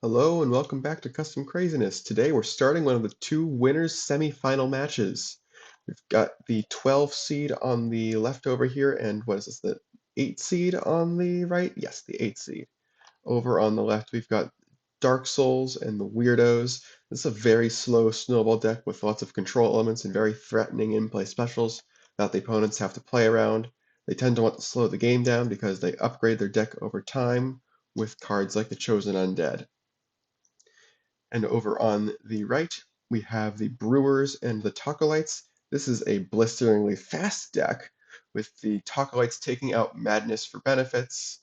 Hello and welcome back to Custom Craziness. Today we're starting one of the two winners semifinal matches. We've got the 12 seed on the left over here, and what is this, the 8 seed on the right? Yes, the 8 seed. Over on the left we've got Dark Souls and the Weirdos. This is a very slow snowball deck with lots of control elements and very threatening in-play specials that the opponents have to play around. They tend to want to slow the game down because they upgrade their deck over time with cards like the Chosen Undead. And over on the right, we have the Brewers and the Tacolytes. This is a blisteringly fast deck, with the Tacolytes taking out Madness for benefits,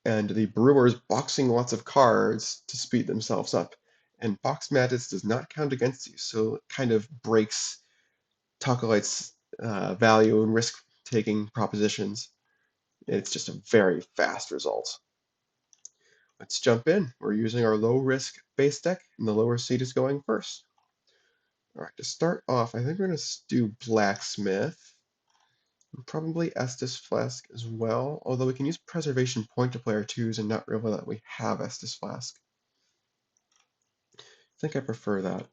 and the Brewers boxing lots of cards to speed themselves up. And Box Madness does not count against you, so it kind of breaks Tacolytes' value and risk-taking propositions. It's just a very fast result. Let's jump in. We're using our low risk base deck, and the lower seed is going first. All right, to start off, I think we're going to do Blacksmith, and probably Estus Flask as well, although we can use Preservation Point to play our twos and not realize that we have Estus Flask. I think I prefer that.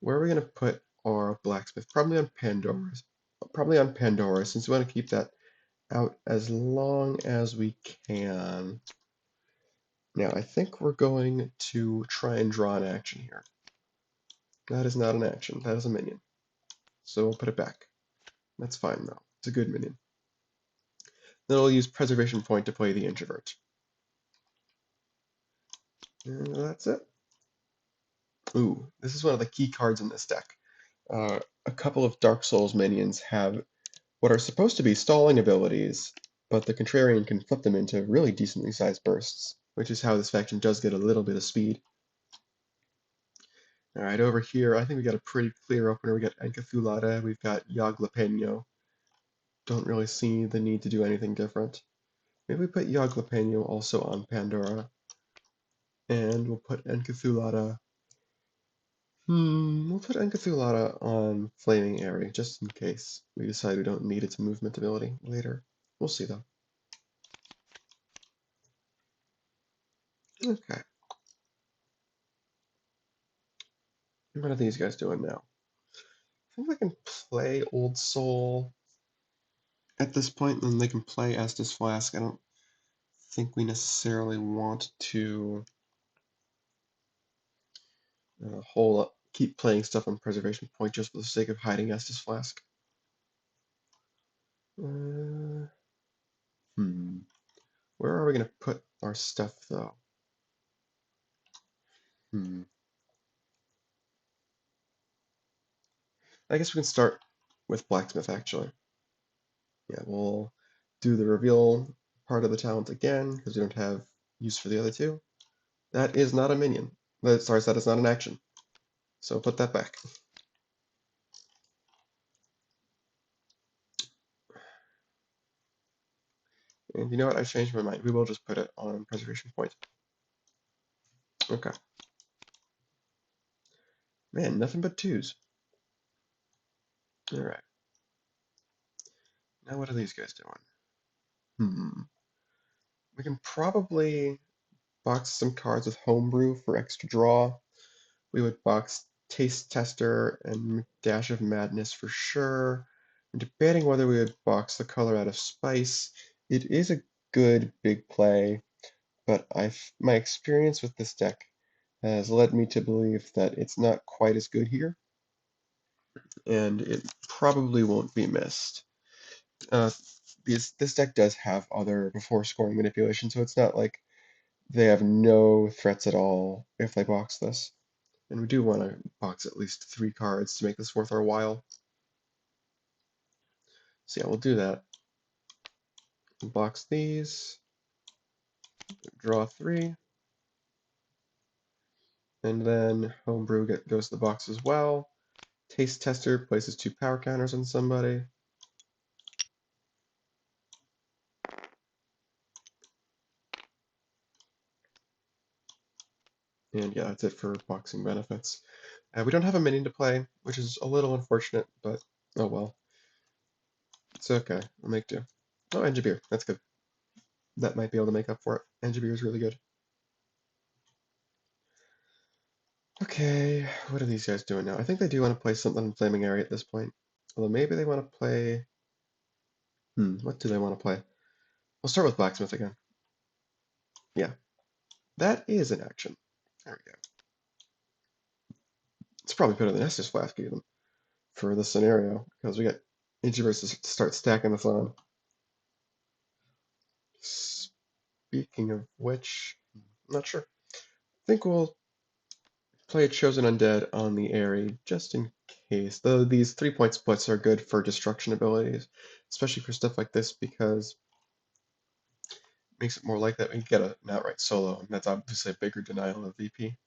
Where are we going to put our Blacksmith? Probably on Pandora. Probably on Pandora, since we want to keep that out as long as we can. Now, I think we're going to try and draw an action here. That is not an action. That is a minion. So we'll put it back. That's fine, though. It's a good minion. Then we'll use Preservation Point to play the Introvert. And that's it. Ooh, this is one of the key cards in this deck. A couple of Dark Souls minions have what are supposed to be stalling abilities, but the Contrarian can flip them into really decently sized bursts, which is how this faction does get a little bit of speed. Alright, over here, I think we got a pretty clear opener. We got Encathulata, we've got Yoglapeño. Don't really see the need to do anything different. Maybe we put Yoglapeño also on Pandora. And we'll put Encathulata. We'll put Encathulata on Flaming Airy, just in case we decide we don't need its movement ability later. We'll see though. Okay. What are these guys doing now? I think I can play Old Soul at this point, and then they can play Estus Flask. I don't think we necessarily want to keep playing stuff on Preservation Point just for the sake of hiding Estus Flask. Uh, Where are we going to put our stuff, though? I guess we can start with Blacksmith, actually. Yeah, we'll do the reveal part of the talent again, because we don't have use for the other two. That is not a minion. Sorry, that is not an action. So put that back. And you know what? I changed my mind. We will just put it on Preservation Point. Okay. Man, nothing but twos. Alright. Now what are these guys doing? We can probably box some cards with Homebrew for extra draw. We would box Taste Tester and Dash of Madness for sure. I'm debating whether we would box the color out of Spice. It is a good big play, but my experience with this deck has led me to believe that it's not quite as good here, and it probably won't be missed. Uh, this deck does have other before scoring manipulation, so it's not like they have no threats at all if they box this. And we do want to box at least 3 cards to make this worth our while. So yeah, we'll do that. Box these, draw 3, and then Homebrew goes to the box as well. Taste Tester places 2 power counters on somebody. And yeah, that's it for boxing benefits. We don't have a minion to play, which is a little unfortunate, but oh well. It's okay, we'll make do. Oh, Engibeer, that's good. That might be able to make up for it. Engibeer is really good. Okay, what are these guys doing now? I think they do want to play something in Flaming Area at this point. Although maybe they want to play... what do they want to play? We'll start with Blacksmith again. Yeah, that is an action. There we go. It's probably better than Estus Flask even for this scenario, because we got introverts to start stacking this on. Speaking of which, I'm not sure. I think we'll play a Chosen Undead on the Airy, just in case. Though these 3-point splits are good for destruction abilities, especially for stuff like this, because it makes it more likely that we get an outright solo, and that's obviously a bigger denial of VP.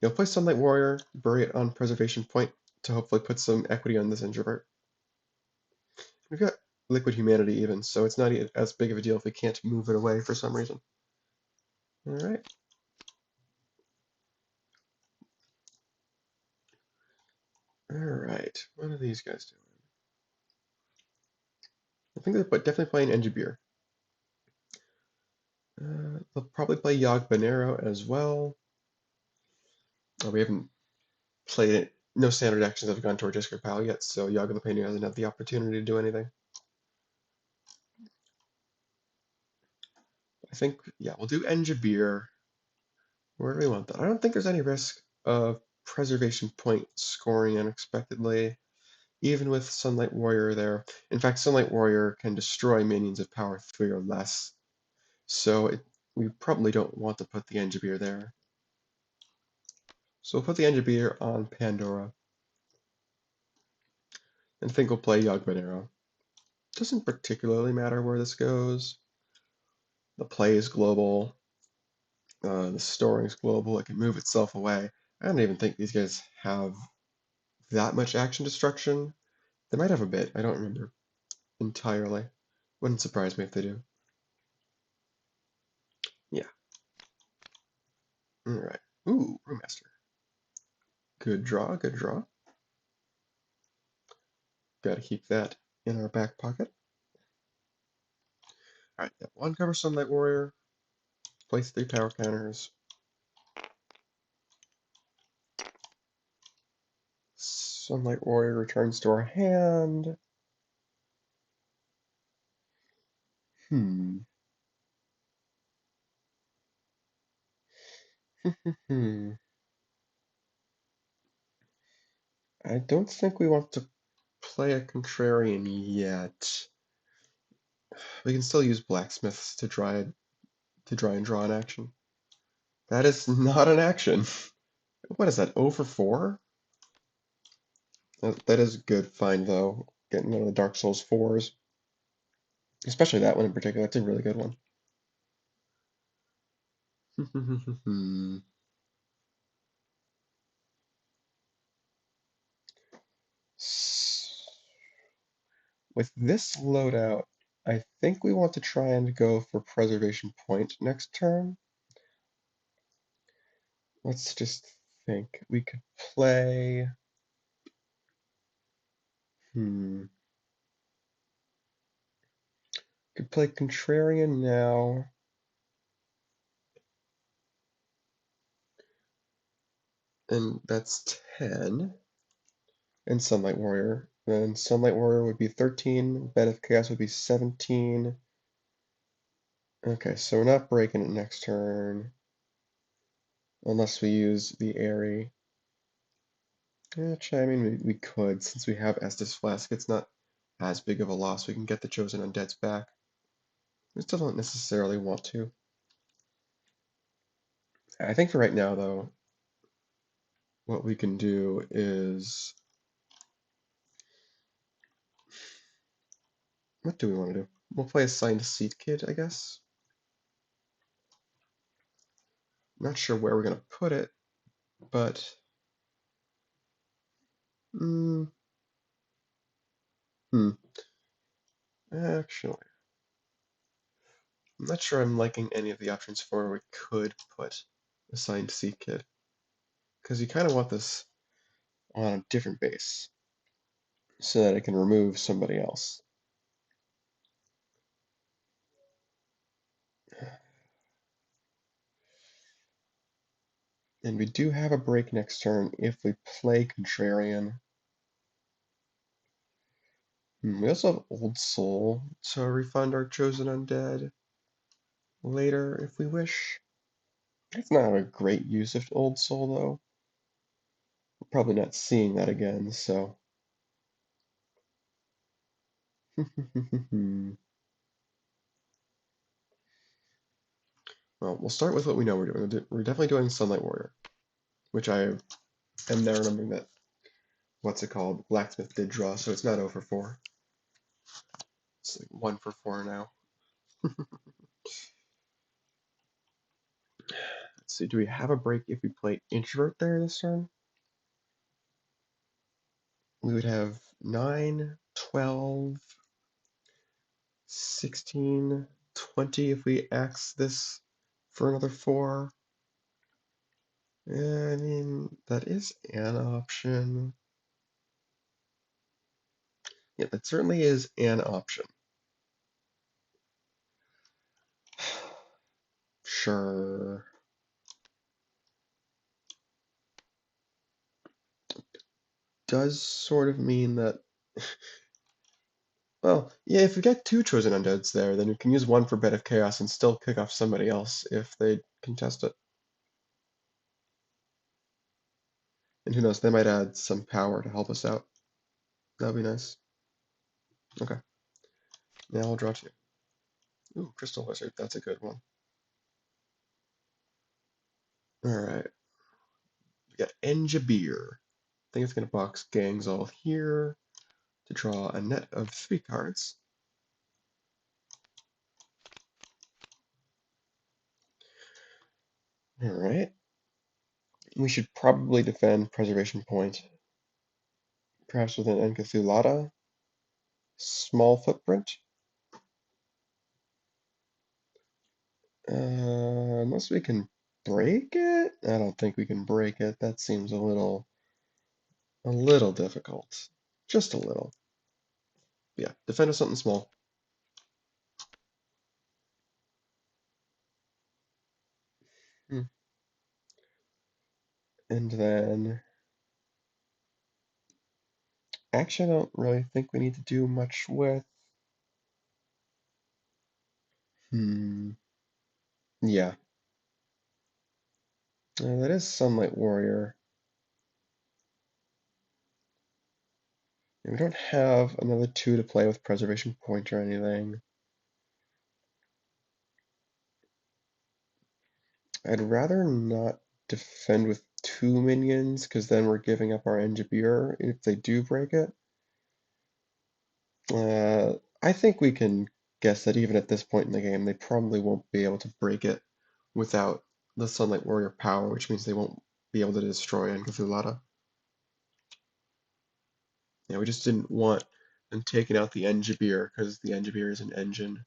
You'll play Sunlight Warrior, bury it on Preservation Point to hopefully put some equity on this introvert. We've got Liquid Humanity even, so it's not as big of a deal if we can't move it away for some reason. Alright. Alright, what are these guys doing? I think they're definitely playing Engibeer. They'll probably play Yogg Bonero as well. We haven't played it. No standard actions have gone to our discard pile yet, so Yogg the Painter hasn't had the opportunity to do anything. I think, yeah, we'll do Engibeer. Where do we want that? I don't think there's any risk of Preservation Point scoring unexpectedly, even with Sunlight Warrior there. In fact, Sunlight Warrior can destroy minions of power 3 or less, so we probably don't want to put the Engibeer there. So we'll put the Engibeer on Pandora. And think we'll play Yogg Bonero. Doesn't particularly matter where this goes. The play is global. The story is global. It can move itself away. I don't even think these guys have that much action destruction. They might have a bit. I don't remember entirely. Wouldn't surprise me if they do. Yeah. All right. Ooh, Brewmaster. Good draw. Good draw. Got to keep that in our back pocket. All right. Yeah. One cover Sunlight Warrior. Place 3 power counters. Sunlight Warrior returns to our hand. Hmm. I don't think we want to play a Contrarian yet. We can still use Blacksmiths to try and draw an action. That is not an action. What is that, 0 for 4? That is a good find, though, getting one of the Dark Souls 4s. Especially that one in particular, that's a really good one. With this loadout, I think we want to try and go for Preservation Point next turn. Let's just think. We could play... Could play Contrarian now. And that's 10. And Sunlight Warrior. Then Sunlight Warrior would be 13. Bed of Chaos would be 17. Okay, so we're not breaking it next turn. Unless we use the Airy. Actually, I mean, we could, since we have Estus Flask. It's not as big of a loss. We can get the Chosen Undeads back. We still don't necessarily want to. I think for right now, though, what we can do is... What do we want to do? We'll play a Signed Seed Kid, I guess. Not sure where we're going to put it, but... Actually, I'm not sure I'm liking any of the options for where we could put a Signed Seed Kid. Because you kind of want this on a different base, so that it can remove somebody else. And we do have a break next turn if we play Contrarian. We also have Old Soul to refund our Chosen Undead later if we wish. It's not a great use of Old Soul though. We're probably not seeing that again, so. Well, we'll start with what we know we're doing. We're definitely doing Sunlight Warrior, which I am now remembering that, what's it called? Blacksmith did draw, so it's not 0 for 4. It's like 1 for 4 now. Let's see, do we have a break if we play Introvert there this turn? We would have 9, 12, 16, 20 if we axe this for another 4. I mean, that is an option. Yeah, that certainly is an option. Sure. Does sort of mean that, well, yeah, if we get 2 Chosen Undeads there, then we can use 1 for Bed of Chaos and still kick off somebody else if they contest it. And who knows, they might add some power to help us out. That'd be nice. Okay, now we'll draw 2. Ooh, Crystal Wizard, that's a good one. Alright, we got Enjabir. I think it's going to box Gangs all here to draw a net of 3 cards. Alright, we should probably defend Preservation Point, perhaps with an Encathulata. Small footprint. Unless we can break it? I don't think we can break it. That seems a little difficult. Just a little. Yeah, defend us something small. And then, actually, I don't really think we need to do much with. Yeah. That is Sunlight Warrior. And we don't have another 2 to play with Preservation Point or anything. I'd rather not defend with 2 minions, because then we're giving up our Enjabir if they do break it. I think we can guess that even at this point in the game, they probably won't be able to break it without the Sunlight Warrior power, which means they won't be able to destroy Engathulata. Yeah, we just didn't want them taking out the Enjabir, because the Enjabir is an engine.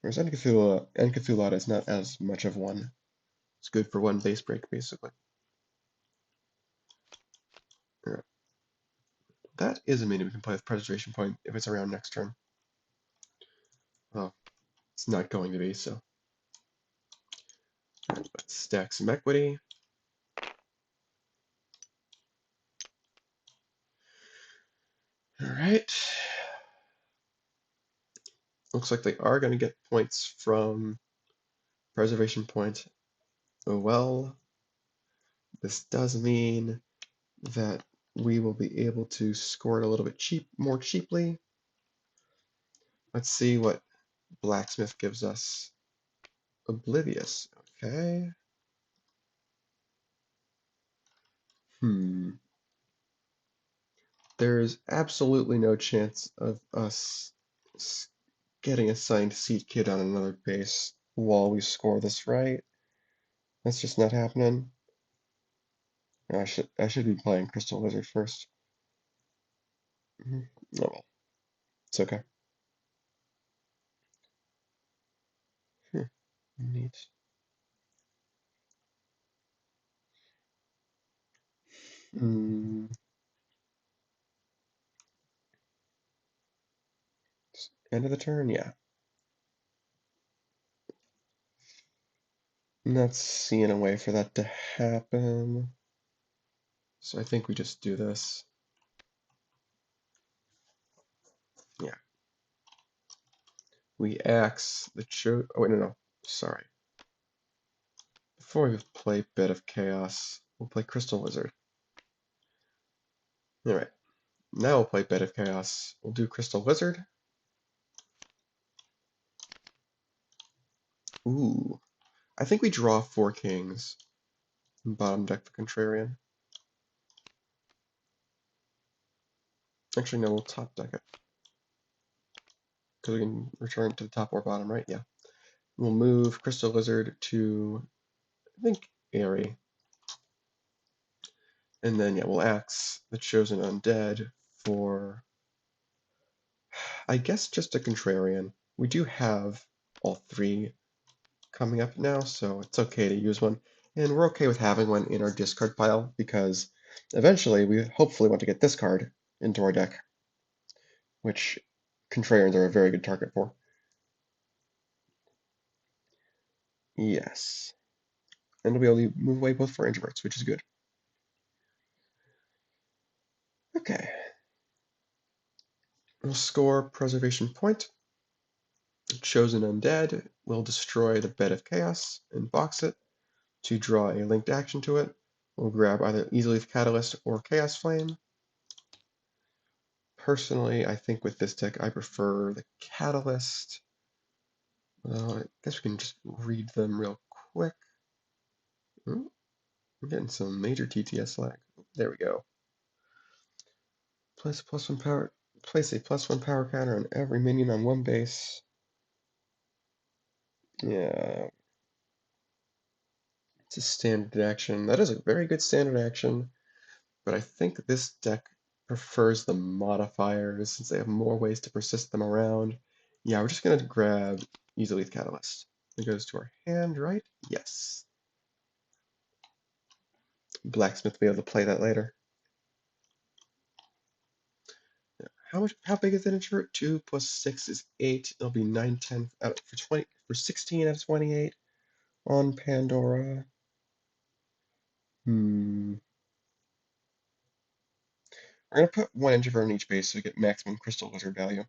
Whereas Engathulata is not as much of one. It's good for one base break, basically. Alright. That is a minion we can play with Preservation Point if it's around next turn. Oh, it's not going to be, so. Let's stack some equity. Alright. Looks like they are going to get points from Preservation Point. Oh well. This does mean that we will be able to score it a little bit more cheaply. Let's see what Blacksmith gives us. Oblivious. Okay. There's absolutely no chance of us getting assigned Seat Kid on another base while we score this, right? That's just not happening. I should be playing Crystal Wizard first. Oh well, it's okay. Neat. End of the turn, yeah. not seeing a way for that to happen. So I think we just do this. Yeah. We axe the oh wait, no. Sorry. Before we play Bed of Chaos, we'll play Crystal Wizard. Alright. Now we'll play Bed of Chaos. We'll do Crystal Wizard. Ooh. I think we draw 4 kings. And bottom deck the Contrarian. Actually, no, we'll top deck it. Because we can return to the top or bottom, right? Yeah. We'll move Crystal Lizard to, I think, Airy. And then, yeah, we'll axe the Chosen Undead for, I guess, just a Contrarian. We do have all 3 coming up now, so it's okay to use one. And we're okay with having one in our discard pile, because eventually we hopefully want to get this card into our deck, which Contrarians are a very good target for. Yes. And we'll be able to move away both for introverts, which is good. Okay. We'll score Preservation Point. Chosen Undead will destroy the Bed of Chaos and box it to draw a linked action to it. We'll grab either Easily Catalyst or Chaos Flame. Personally, I think with this deck I prefer the Catalyst. I guess we can just read them real quick. Ooh, we're getting some major TTS lag. There we go. Place +1 power. Place a +1 power counter on every minion on one base. Yeah, it's a standard action. That is a very good standard action, but I think this deck prefers the modifiers since they have more ways to persist them around. Yeah, we're just gonna grab Easily Catalyst. It goes to our hand, right? Yes. Blacksmith will be able to play that later. How big is that introvert? 2 plus 6 is 8. It'll be 9, 10 out for 20 for 16 out of 28 on Pandora. We're gonna put 1 introvert on each base so we get maximum Crystal Wizard value.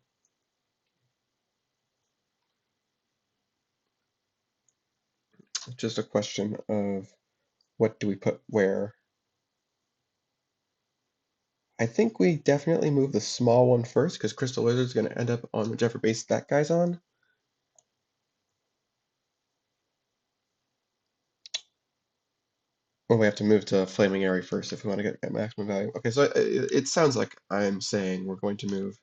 Just a question of what do we put where. I think we definitely move the small one first because Crystal Wizard's gonna end up on whichever base that guy's on. Well, we have to move to Flaming Airy first if we want to get maximum value. Okay, so it sounds like I'm saying we're going to move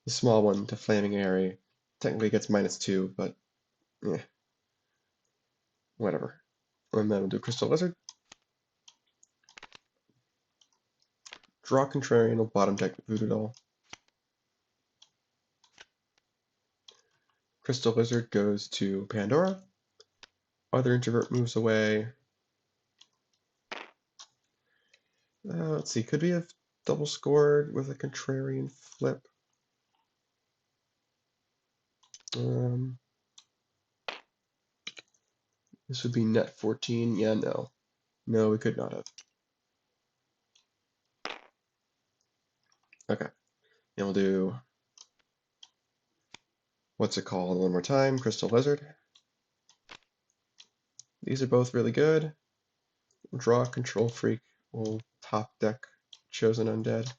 the small one to Flaming Airy. Technically it gets -2, but eh, whatever. And then we'll do Crystal Lizard. Draw Contrarian, will bottom deck Voodoo Doll. Crystal Lizard goes to Pandora. Other introvert moves away. Let's see, could we have double scored with a Contrarian flip? Um, this would be net 14. Yeah, no. No, we could not have. Okay. And we'll do, what's it called one more time? Crystal Lizard. These are both really good. We'll draw Control Freak. We'll top deck Chosen Undead.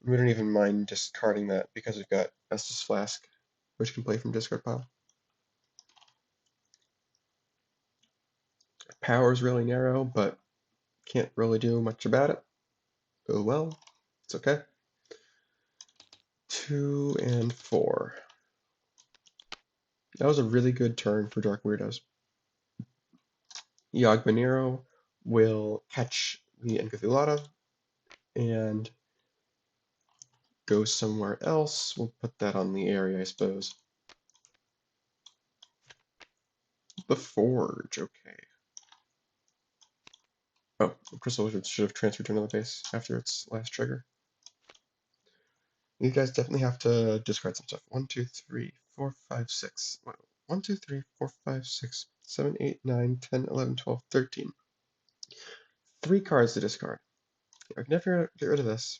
We don't even mind discarding that because we've got Estus Flask, which can play from discard pile. Power is really narrow, but can't really do much about it. Oh well, it's okay. 2 and 4. That was a really good turn for Dark Weirdos. Yogg will catch the Engathulata and go somewhere else. We'll put that on the area, I suppose. The Forge, okay. Oh, Crystal Wizard should have transferred to another base after its last trigger. You guys definitely have to discard some stuff. 1, 2, 3, 4, 5, 6. 1, 2, 3, 4, 5, 6. 7, 8, 9, 10, 11, 12, 13. 3 cards to discard. I can never get rid of this.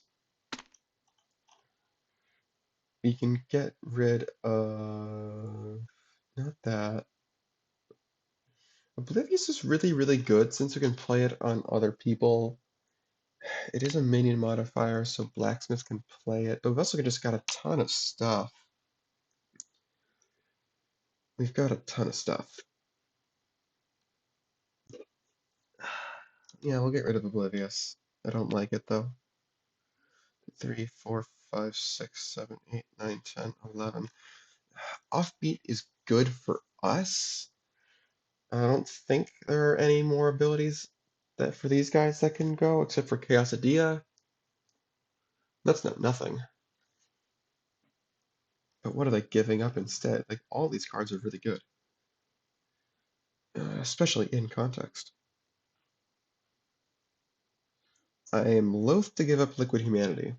We can get rid of... not that. Oblivious is really, really good since we can play it on other people. It is a minion modifier, so Blacksmith can play it, but we've also just got a ton of stuff. We've got a ton of stuff. Yeah, we'll get rid of Oblivious. I don't like it though. 3, 4, 5, 6, 7, 8, 9, 10, 11. Offbeat is good for us. I don't think there are any more abilities that for these guys that can go, except for Chaosadia. That's not nothing. But what are they giving up instead? Like, all these cards are really good. Especially in context. I am loath to give up Liquid Humanity.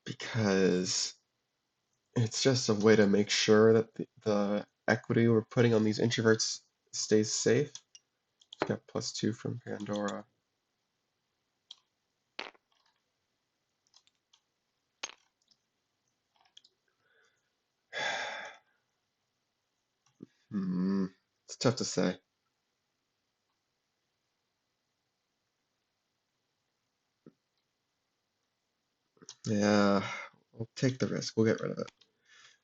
Because it's just a way to make sure that the equity we're putting on these introverts stays safe. It's got +2 from Pandora. It's tough to say. Yeah, we'll take the risk. We'll get rid of it.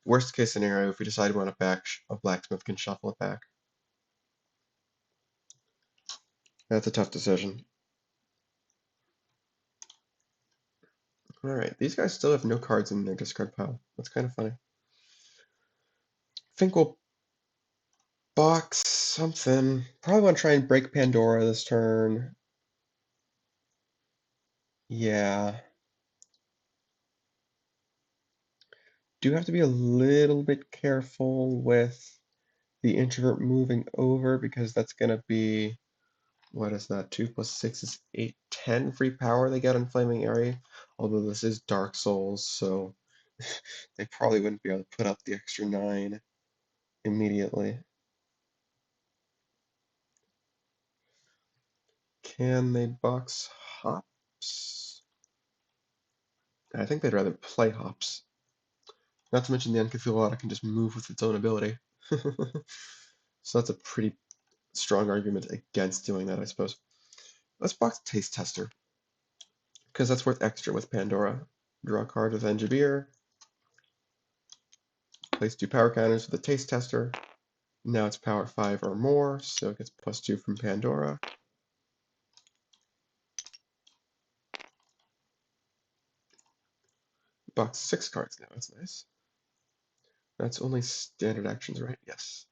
Worst case scenario, if we decide we want a blacksmith can shuffle it back. That's a tough decision. Alright, these guys still have no cards in their discard pile. That's kind of funny. I think we'll box something. Probably want to try and break Pandora this turn. Yeah. Do have to be a little bit careful with the introvert moving over because that's going to be, what is that? 2 + 6 is 8, 10 free power they get on Flaming Area. Although this is Dark Souls, so they probably wouldn't be able to put up the extra 9 immediately. Can they box hops? I think they'd rather play hops. Not to mention the Encathulata can just move with its own ability. So that's a pretty strong argument against doing that, I suppose. Let's box Taste Tester, because that's worth extra with Pandora. Draw a card with Enjabir. Place 2 power counters with the Taste Tester. Now it's power 5 or more, so it gets +2 from Pandora. Box 6 cards now, that's nice. That's only standard actions, right? Yes.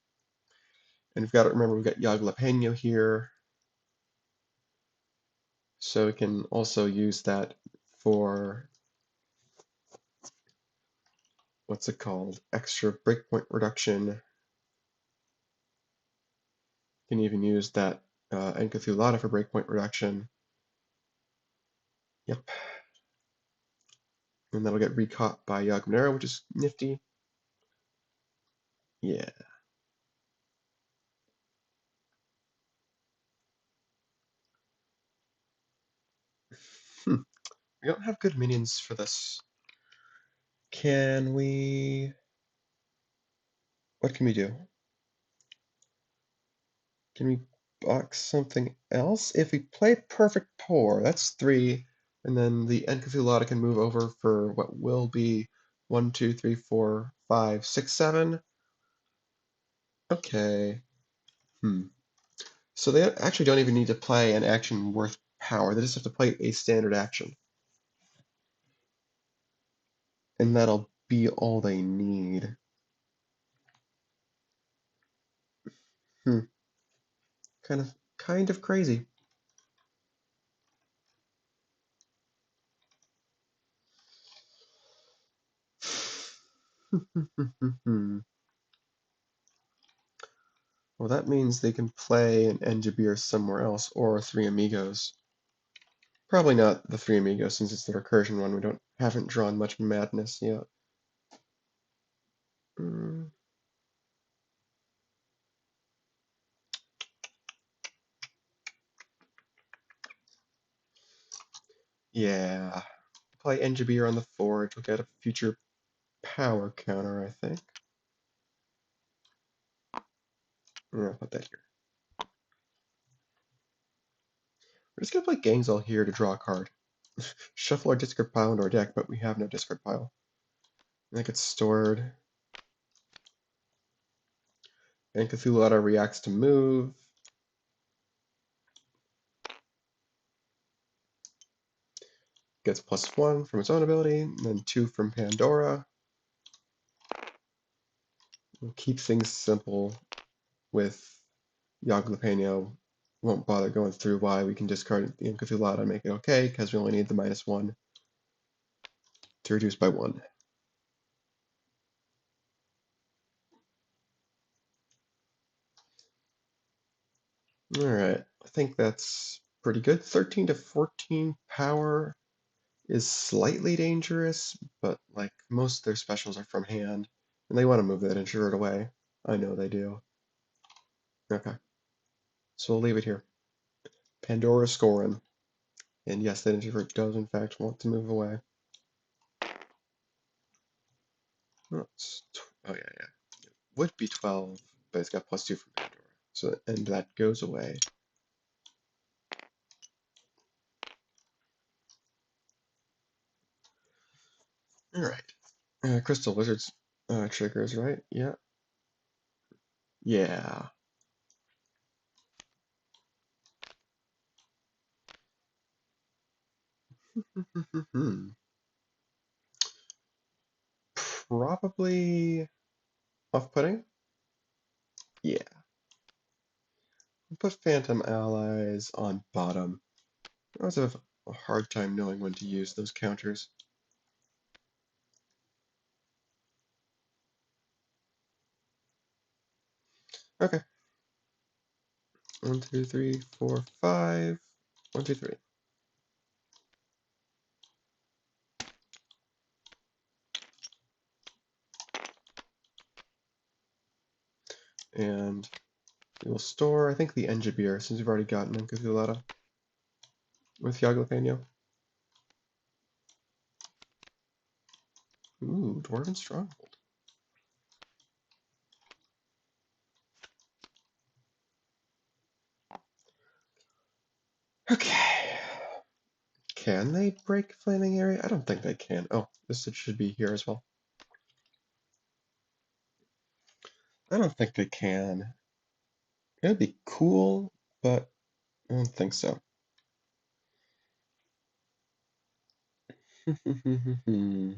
And we've got to remember we've got Yaglapeño here. So we can also use that for, what's it called? Extra breakpoint reduction. You can even use that Encathulata for breakpoint reduction. Yep. And that'll get recaught by Yagmanera, which is nifty. Yeah. We don't have good minions for this. Can we... What can we do? Can we box something else? If we play Perfect Pour, that's 3, and then the Encathulata can move over for what will be 1, 2, 3, 4, 5, 6, 7. Okay. So they actually don't even need to play an action worth power. They just have to play a standard action. And that'll be all they need. Kind of crazy. Well, that means they can play an Enjabir somewhere else, or 3 Amigos. Probably not the 3 Amigos, since it's the recursion one. We haven't drawn much madness yet. Mm, yeah. Play Engibeer on the forge. We'll get a future power counter, I think. I'll put that here. We're just gonna play Gangzal here to draw a card. Shuffle our discard pile into our deck, but we have no discard pile. And that gets stored. And Cthulhu reacts to move. Gets +1 from its own ability, and then 2 from Pandora. We'll keep things simple with Yogg-Jalapeno. Won't bother going through why we can discard the Cthulhu and make it okay, because we only need the -1 to reduce by 1. Alright, I think that's pretty good. 13 to 14 power is slightly dangerous, but like most of their specials are from hand, and they want to move that introvert away. I know they do. Okay, so we'll leave it here. Pandora scoring, and yes, that introvert does in fact want to move away. Oh, oh yeah, yeah. It would be 12, but it's got +2 from Pandora, so and that goes away. All right, Crystal Wizards triggers, right? Yeah, yeah. Probably off-putting. Yeah. Put Phantom Allies on bottom. I always have a hard time knowing when to use those counters. Okay. 1, 2, 3, 4, 5. 1, 2, 3. And we will store, I think, the Engibeer, since we've already gotten Cthulhu with Yogg-Jalapeno. Ooh, Dwarven Stronghold. Okay. Can they break Flaming Area? I don't think they can. Oh, this should be here as well. I don't think they can. It would be cool, but I don't think so. Do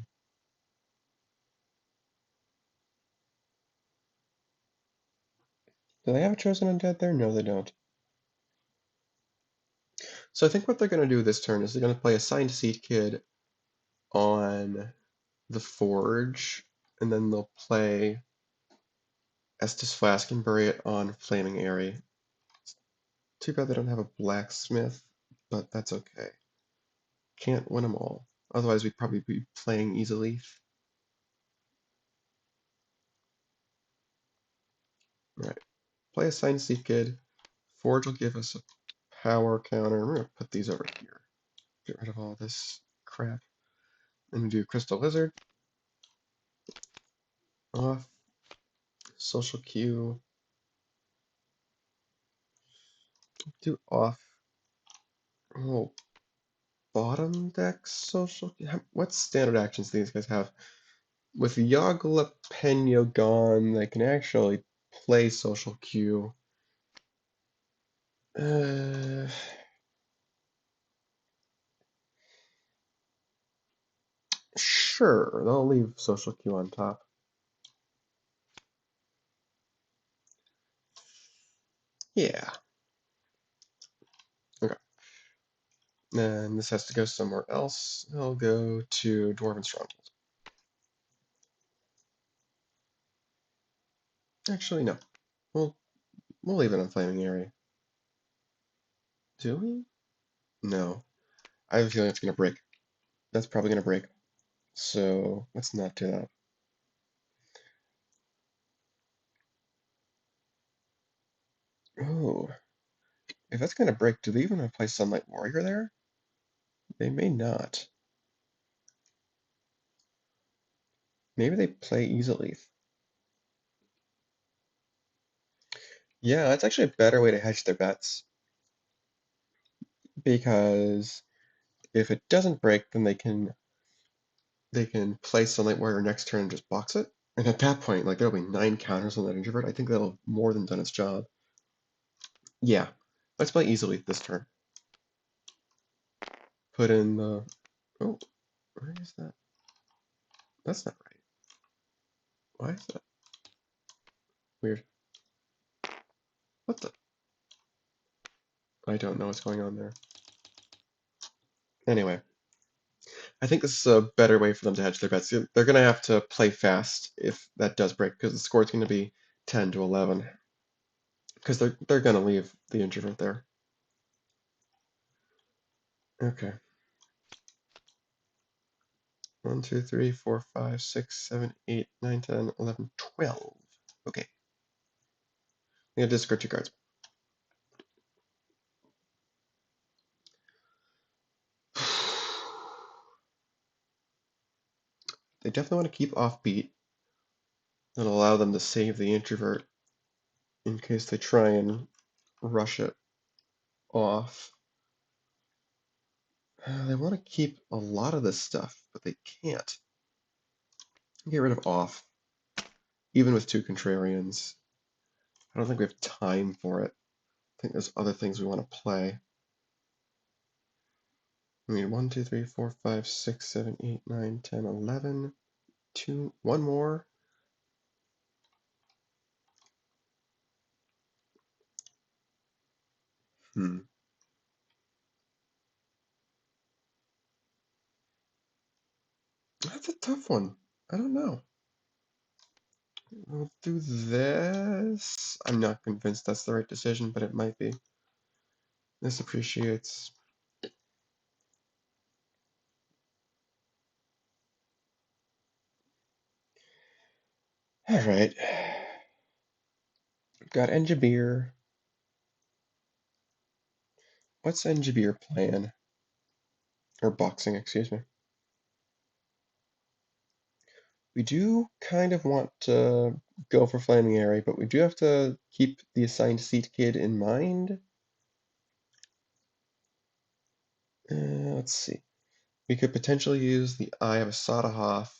they have a Chosen Undead there? No, they don't. So I think what they're going to do this turn is they're going to play a Signed Seed Kid on the Forge, and then they'll play Estus Flask and bury it on Flaming Area. Too bad they don't have a Blacksmith, but that's okay. Can't win them all. Otherwise, we'd probably be playing easily. Alright, play a Signed Seed Kid. Forge will give us a power counter. We're going to put these over here. Get rid of all this crap. And do Crystal Lizard. Off. Social Q. Do off. Oh, bottom deck social. What standard actions do these guys have? With Yogg-Jalapeno gone, they can actually play social Q. Uh, sure, they'll leave social Q on top. Yeah. Okay. Then this has to go somewhere else. It'll go to Dwarven Stronghold. Actually, no. We'll leave it on Flaming Area. Do we? No. I have a feeling it's gonna break. That's probably gonna break. So let's not do that. Oh, if that's gonna break, do they even want to play Sunlight Warrior there? They may not. Maybe they play easily. Yeah, that's actually a better way to hedge their bets because if it doesn't break, then they can play Sunlight Warrior next turn and just box it. And at that point, like there'll be 9 counters on that introvert. I think that'll have more than done its job. Yeah, let's play easily this turn. Put in the. Oh, where is that? That's not right. Why is that weird? What the? I don't know what's going on there. Anyway, I think this is a better way for them to hedge their bets. They're going to have to play fast if that does break because the score is going to be 10 to 11 because they're going to leave the introvert there. Okay. 1, 2, 3, 4, 5, 6, 7, 8, 9, 10, 11, 12. Okay. I'm going to discard 2 cards. They definitely want to keep offbeat and allow them to save the introvert in case they try and rush it off. They want to keep a lot of this stuff, but they can't. Get rid of off, even with 2 contrarians. I don't think we have time for it. I think there's other things we want to play. I mean, 1, 2, 3, 4, 5, 6, 7, 8, 9, 10, 11. 2, 1 more. That's a tough one. I don't know. We'll do this. I'm not convinced that's the right decision, but it might be. This appreciates. All right. We've got Enjabir. What's Enjabir playing? Or boxing, excuse me. We do kind of want to go for Flaming Area, but we do have to keep the assigned seat kid in mind. Let's see. We could potentially use the Eye of Asadathoth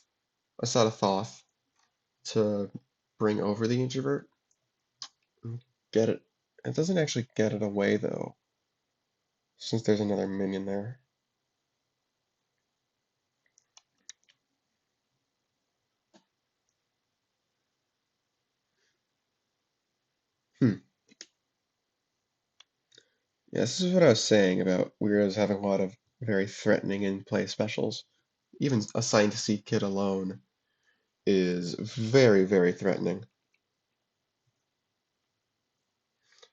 to bring over the introvert. Get it. It doesn't actually get it away though, since there's another minion there. Hmm. Yeah, this is what I was saying about Weirdos having a lot of very threatening in-play specials. Even assigned seat kid alone is very, very threatening.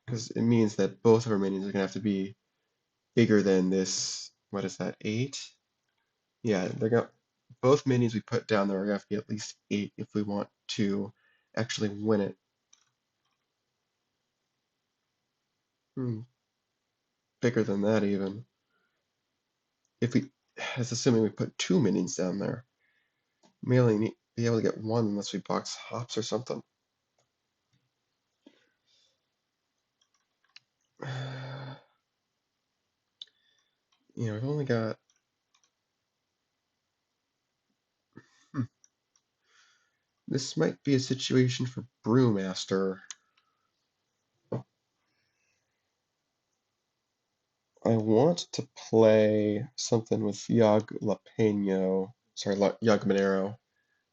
Because it means that both of our minions are going to have to be bigger than this. What is that, 8? Yeah, they're going both minions we put down there are going to have to be at least 8 if we want to actually win it. Bigger than that even. If we, that's assuming we put 2 minions down there. We only need be able to get 1 unless we box hops or something. We've only got. Hmm, this might be a situation for Brewmaster. I want to play something with Yag Monero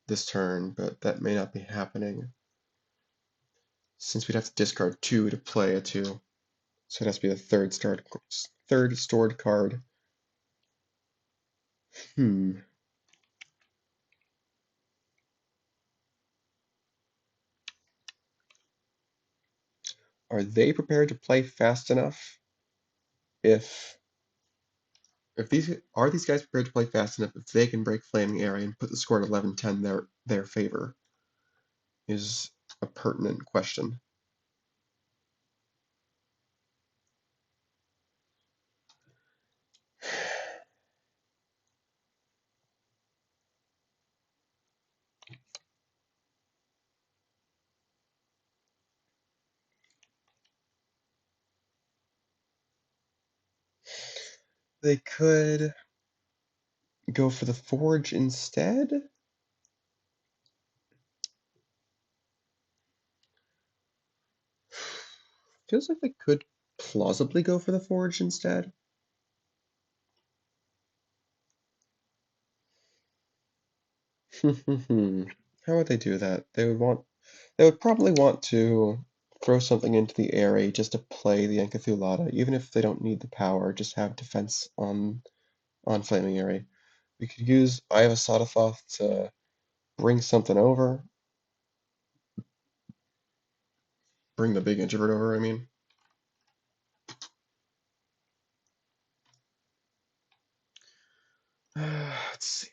this turn, but that may not be happening since we'd have to discard 2 to play a 2. So it has to be the third stored card. Hmm. Are they prepared to play fast enough? If these guys prepared to play fast enough, if they can break Flaming Area and put the score at 11-10 their favor, is a pertinent question. They could go for the forge instead. Feels like they could plausibly go for the forge instead. How would they do that? They would probably want to throw something into the area just to play the Encathulata, even if they don't need the power, just have defense on Flaming Area. We could use Eye of Asadathoth to bring something over. Bring the big introvert over, I mean. Let's see.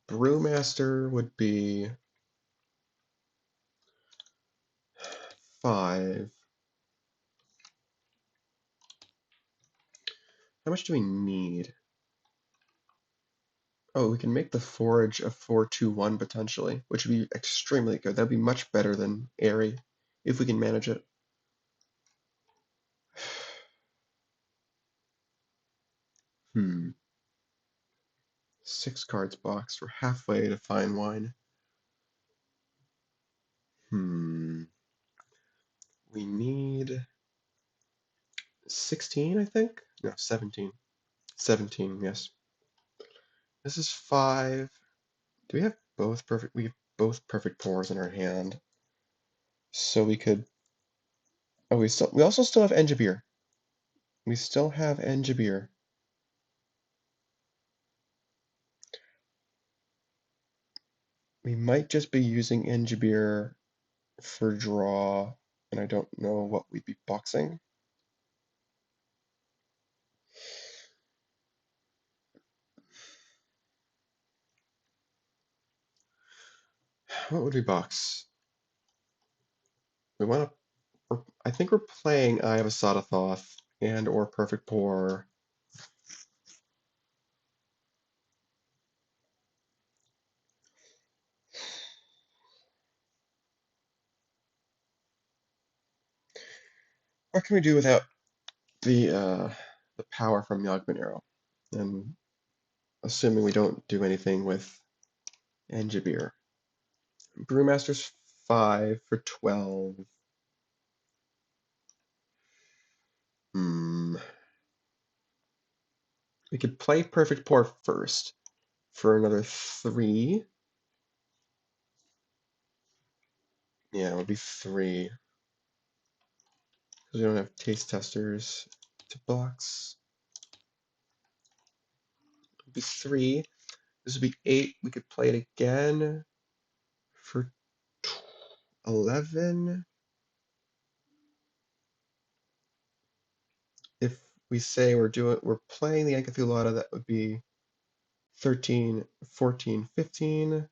Brewmaster would be 5. How much do we need? Oh, we can make the Forge a 4-2-1 potentially, which would be extremely good. That'd be much better than Airy, if we can manage it. Hmm. 6 cards box. We're halfway to fine wine. We need 16, I think? No, 17. 17, yes. This is 5. Do we have both perfect? We have both perfect pours in our hand. So we could. Oh, we also still have Engibir. We still have Engibir. We might just be using Engibir for draw, and I don't know what we'd be boxing. What would we box? We want to. I think we're playing Eye of Asadathoth and or Perfect Pour. What can we do without the power from Yagman Arrow? And assuming we don't do anything with Engibir. Brewmaster's 5 for 12. Hmm. We could play Perfect Pour first for another 3. Yeah, it would be 3. Because we don't have taste testers to box. It would be 3. This would be 8. We could play it again for 11. If we say we're playing the Encathulata, that would be 13, 14, 15.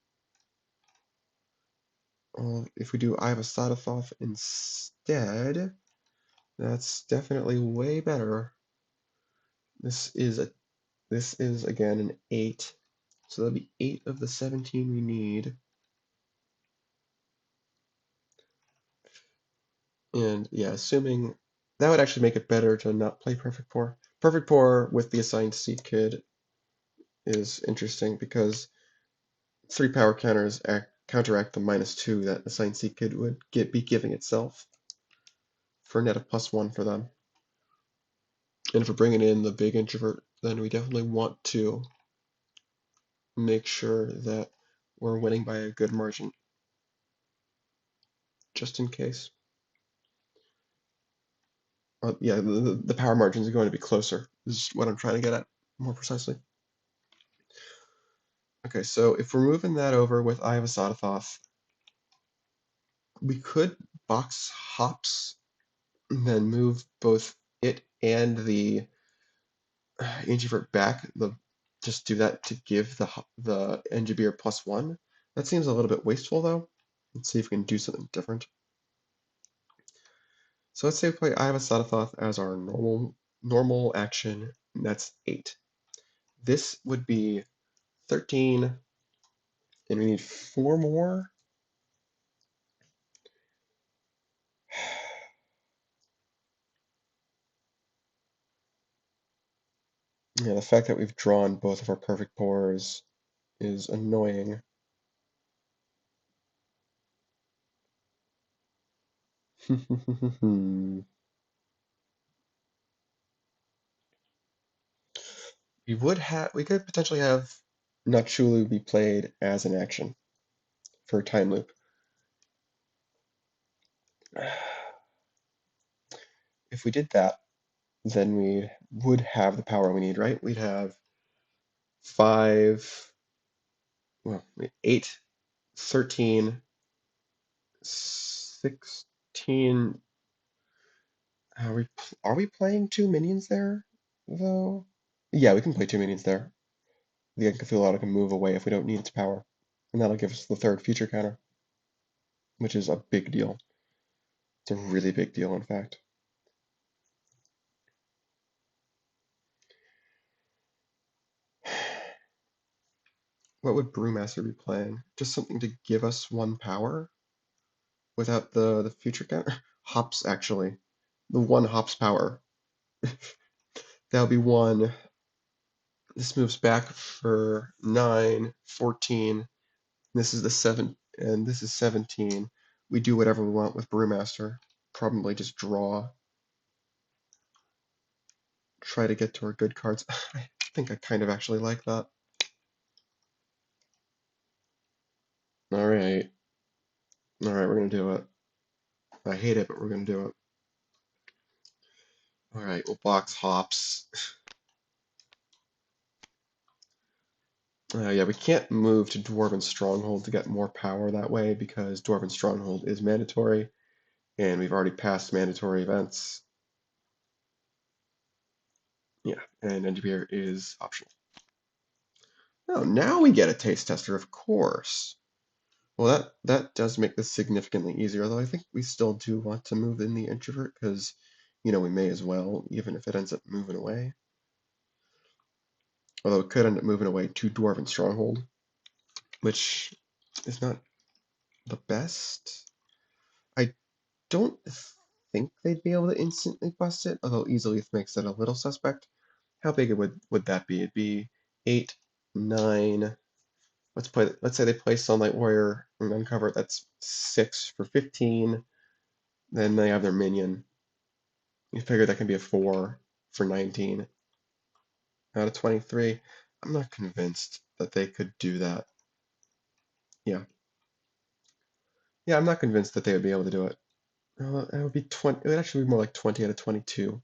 If we do Eye of Asadathoth instead, that's definitely way better. This is again an 8. So that'll be 8 of the 17 we need. And yeah, assuming that would actually make it better to not play Perfect Pour. Perfect Pour with the assigned seed kid is interesting because 3 power counters counteract the -2 that assigned seed kid would be giving itself for a net of +1 for them. And if we're bringing in the big introvert, then we definitely want to make sure that we're winning by a good margin, just in case. Yeah, the power margins are going to be closer, is what I'm trying to get at more precisely. Okay, so if we're moving that over with Eye of Asadathoth, we could box hops and then move both it and the introvert back. Just do that to give the Engibir +1. That seems a little bit wasteful though. Let's see if we can do something different. So let's say we play Eye of Asadathoth as our normal action, and that's 8. This would be 13, and we need 4 more. Yeah, the fact that we've drawn both of our perfect pores is annoying. We could potentially have Nachulhu be played as an action for a time loop. If we did that, then we would have the power we need, right? We'd have 5, well, 8, 13, 16. Are we playing 2 minions there, though? Yeah, we can play 2 minions there. The Cthulhu can move away if we don't need its power. And that'll give us the third future counter, which is a big deal. It's a really big deal, in fact. What would Brewmaster be playing? Just something to give us 1 power without the future counter? Hops, actually. The 1 hops power. That'll be 1. This moves back for 9, 14. This is the 7, and this is 17. We do whatever we want with Brewmaster. Probably just draw. Try to get to our good cards. I think I kind of actually like that. Alright. Alright, we're gonna do it. I hate it, but we're gonna do it. Alright, we'll box hops. Yeah, we can't move to Dwarven Stronghold to get more power that way because Dwarven Stronghold is mandatory, and we've already passed mandatory events. Yeah, and Engineer is optional. Oh, now we get a taste tester, of course. Well, that does make this significantly easier, although I think we still do want to move in the introvert because, we may as well, even if it ends up moving away. Although it could end up moving away to Dwarven Stronghold, which is not the best. I don't think they'd be able to instantly bust it, although easily makes it a little suspect. How big would that be? It'd be 8, 9. Let's say they play Sunlight Warrior and uncover it. That's 6 for 15. Then they have their minion. You figure that can be a 4 for 19 out of 23. I'm not convinced that they could do that. Yeah. Yeah, I'm not convinced that they would be able to do it. It would be 20. It would actually be more like 20 out of 22.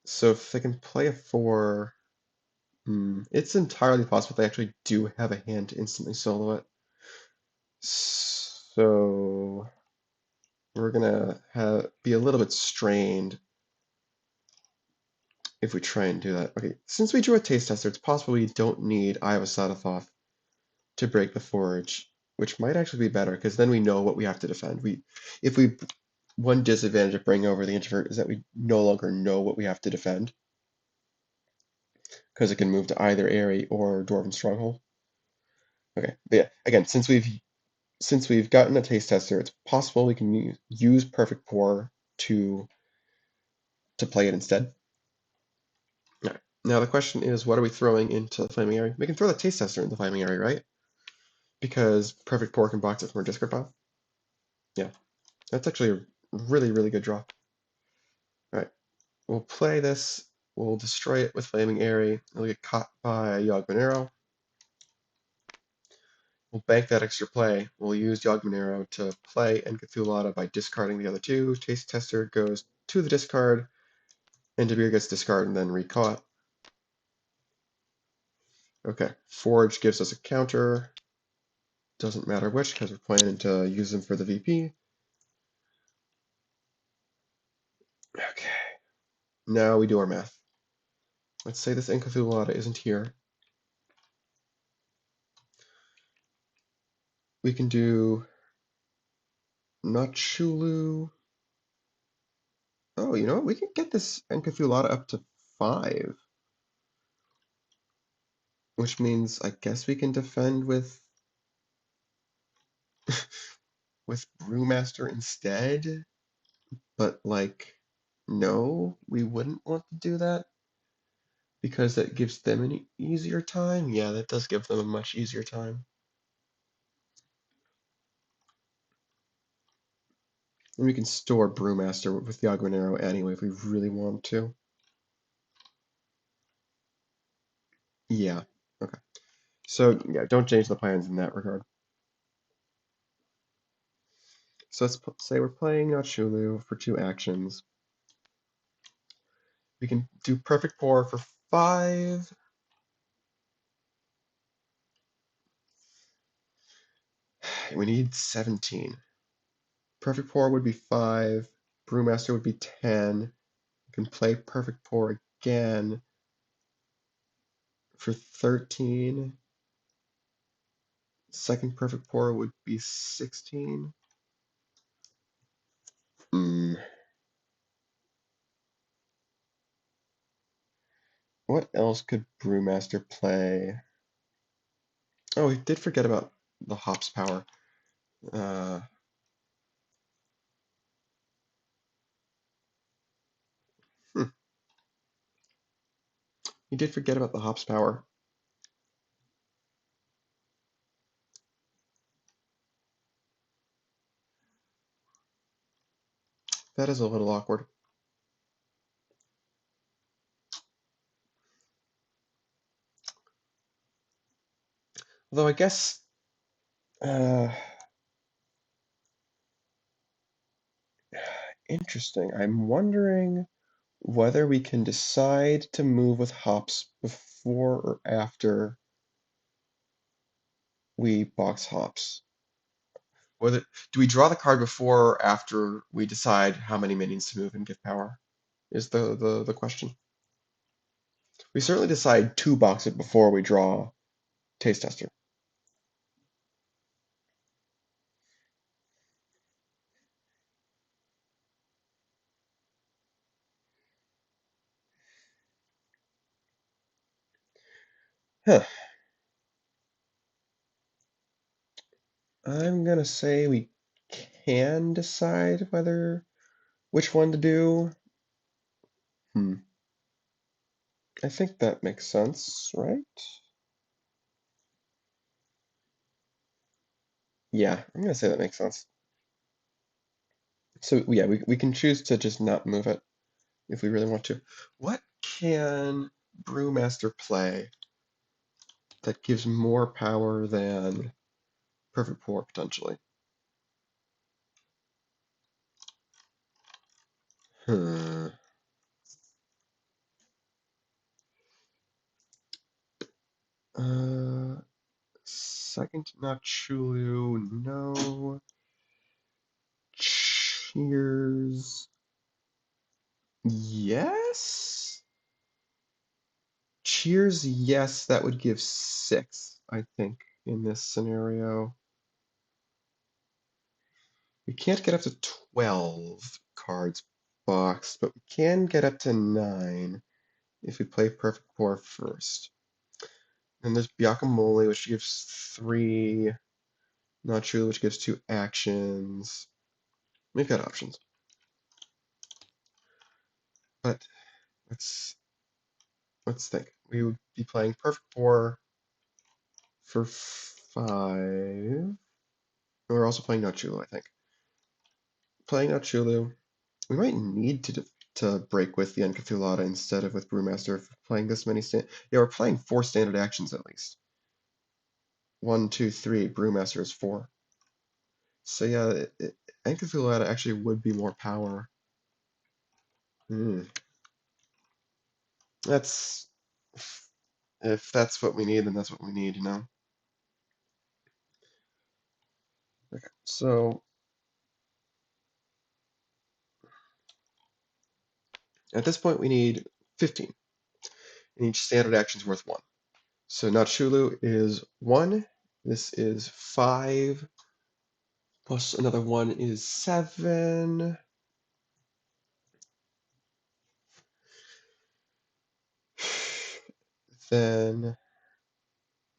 So if they can play a 4, it's entirely possible they actually do have a hand to instantly solo it. So we're gonna be a little bit strained if we try and do that. Okay, since we drew a taste tester, it's possible we don't need Eye of Asadathoth to break the forge, which might actually be better because then we know what we have to defend. If we One disadvantage of bringing over the introvert is that we no longer know what we have to defend because it can move to either Airy or Dwarven Stronghold. Okay, but yeah, again, since we've gotten a taste tester, it's possible we can use Perfect Pour to play it instead. All right. Now the question is, what are we throwing into the Flaming Airy? We can throw the taste tester into the Flaming Airy, right? Because Perfect Pour can box it from our discard pile. Yeah, that's actually a really, really good draw. All right, we'll play this. We'll destroy it with Flaming Airy. It'll get caught by Yogg-Monero. We'll bank that extra play. We'll use Yogg-Monero to play Cthulhu by discarding the other 2. Taste Tester goes to the discard, and Debir gets discarded and then recaught. Okay, Forge gives us a counter. Doesn't matter which, because we're planning to use them for the VP. Okay, now we do our math. Let's say this Cthulhu isn't here. We can do Nachulhu. Oh, you know what? We can get this Cthulhu up to 5. Which means I guess we can defend with Brewmaster instead. But like, no, we wouldn't want to do that. because that gives them an easier time. Yeah, that does give them a much easier time. And we can store Brewmaster with the Augment Arrow anyway if we really want to. Yeah, okay. So, yeah, don't change the plans in that regard. So let's say we're playing Nachulhu for 2 actions. We can do Perfect Pour for 5. We need 17. Perfect Pour would be 5. Brewmaster would be 10. We can play Perfect Pour again for 13. Second Perfect Pour would be 16. What else could Brewmaster play? Oh, we did forget about the hops power. Uh, hmm. He did forget about the hops power. That is a little awkward. Although I guess interesting. I'm wondering whether we can decide to move with hops before or after we box hops. Whether do we draw the card before or after we decide how many minions to move and give power? Is the question. We certainly decide to box it before we draw Taste Tester. Huh. I'm gonna say we can decide which one to do. I think that makes sense, right? Yeah, I'm gonna say that makes sense. So yeah, we can choose to just not move it if we really want to. What can Brewmaster play that gives more power than Perfect Pour potentially? Hmm. Second Nachulhu, no. Cheers. Yes? Cheers, yes, that would give 6, I think, in this scenario. We can't get up to 12 cards boxed, but we can get up to 9 if we play Perfect Pour first. And there's Guacamole, which gives 3. Nachulhu, which gives 2 actions. We've got options. But let's think. We would be playing Perfect Pour for 5. We're also playing Nachulhu, I think. Playing Nachulhu. We might need to break with the Encapsulata instead of with Brewmaster if we're playing this many yeah, we're playing 4 standard actions at least. 1, 2, 3. Brewmaster is 4. So yeah, Encapsulata actually would be more power. That's if that's what we need, then that's what we need, you know. Okay, so at this point we need 15, and each standard action is worth 1. So Nachulhu is 1. This is 5. Plus another 1 is 7. Then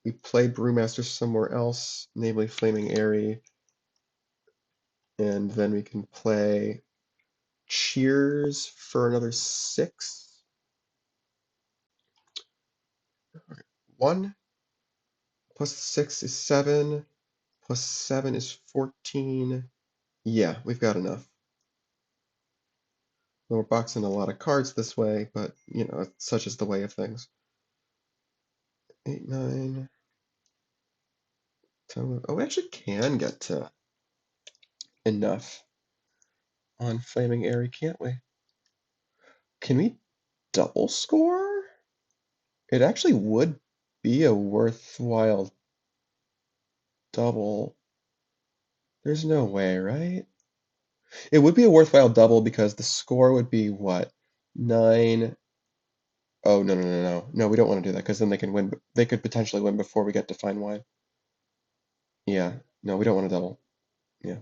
we play Brewmaster somewhere else, namely Flaming Airy, and then we can play Cheers for another 6. 1 plus 6 is 7, plus 7 is 14. Yeah, we've got enough. We're boxing a lot of cards this way, but, you know, such is the way of things. 8, 9, 10. Oh, we actually can get to enough on Flaming Airy, can't we? Can we double score? It actually would be a worthwhile double. There's no way, right? It would be a worthwhile double because the score would be what? 9. Oh, no, no, no, no. No, we don't want to do that because then they can win. They could potentially win before we get to fine wine. Yeah. No, we don't want to double. Yeah.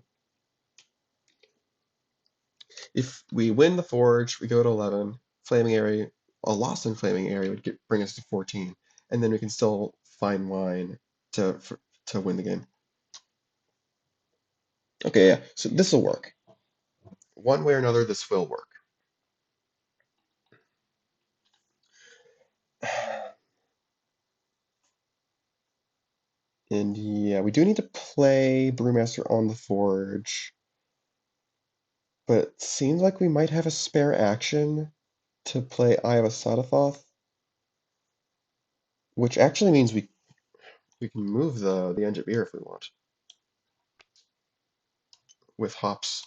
If we win the Forge, we go to 11. Flaming Area, a loss in Flaming Area would bring us to 14. And then we can still fine wine to win the game. Okay, yeah. So this will work. One way or another, this will work. And yeah, we do need to play Brewmaster on the Forge. But it seems like we might have a spare action to play Eye of Asadathoth, which actually means we can move the End of Ear if we want with hops.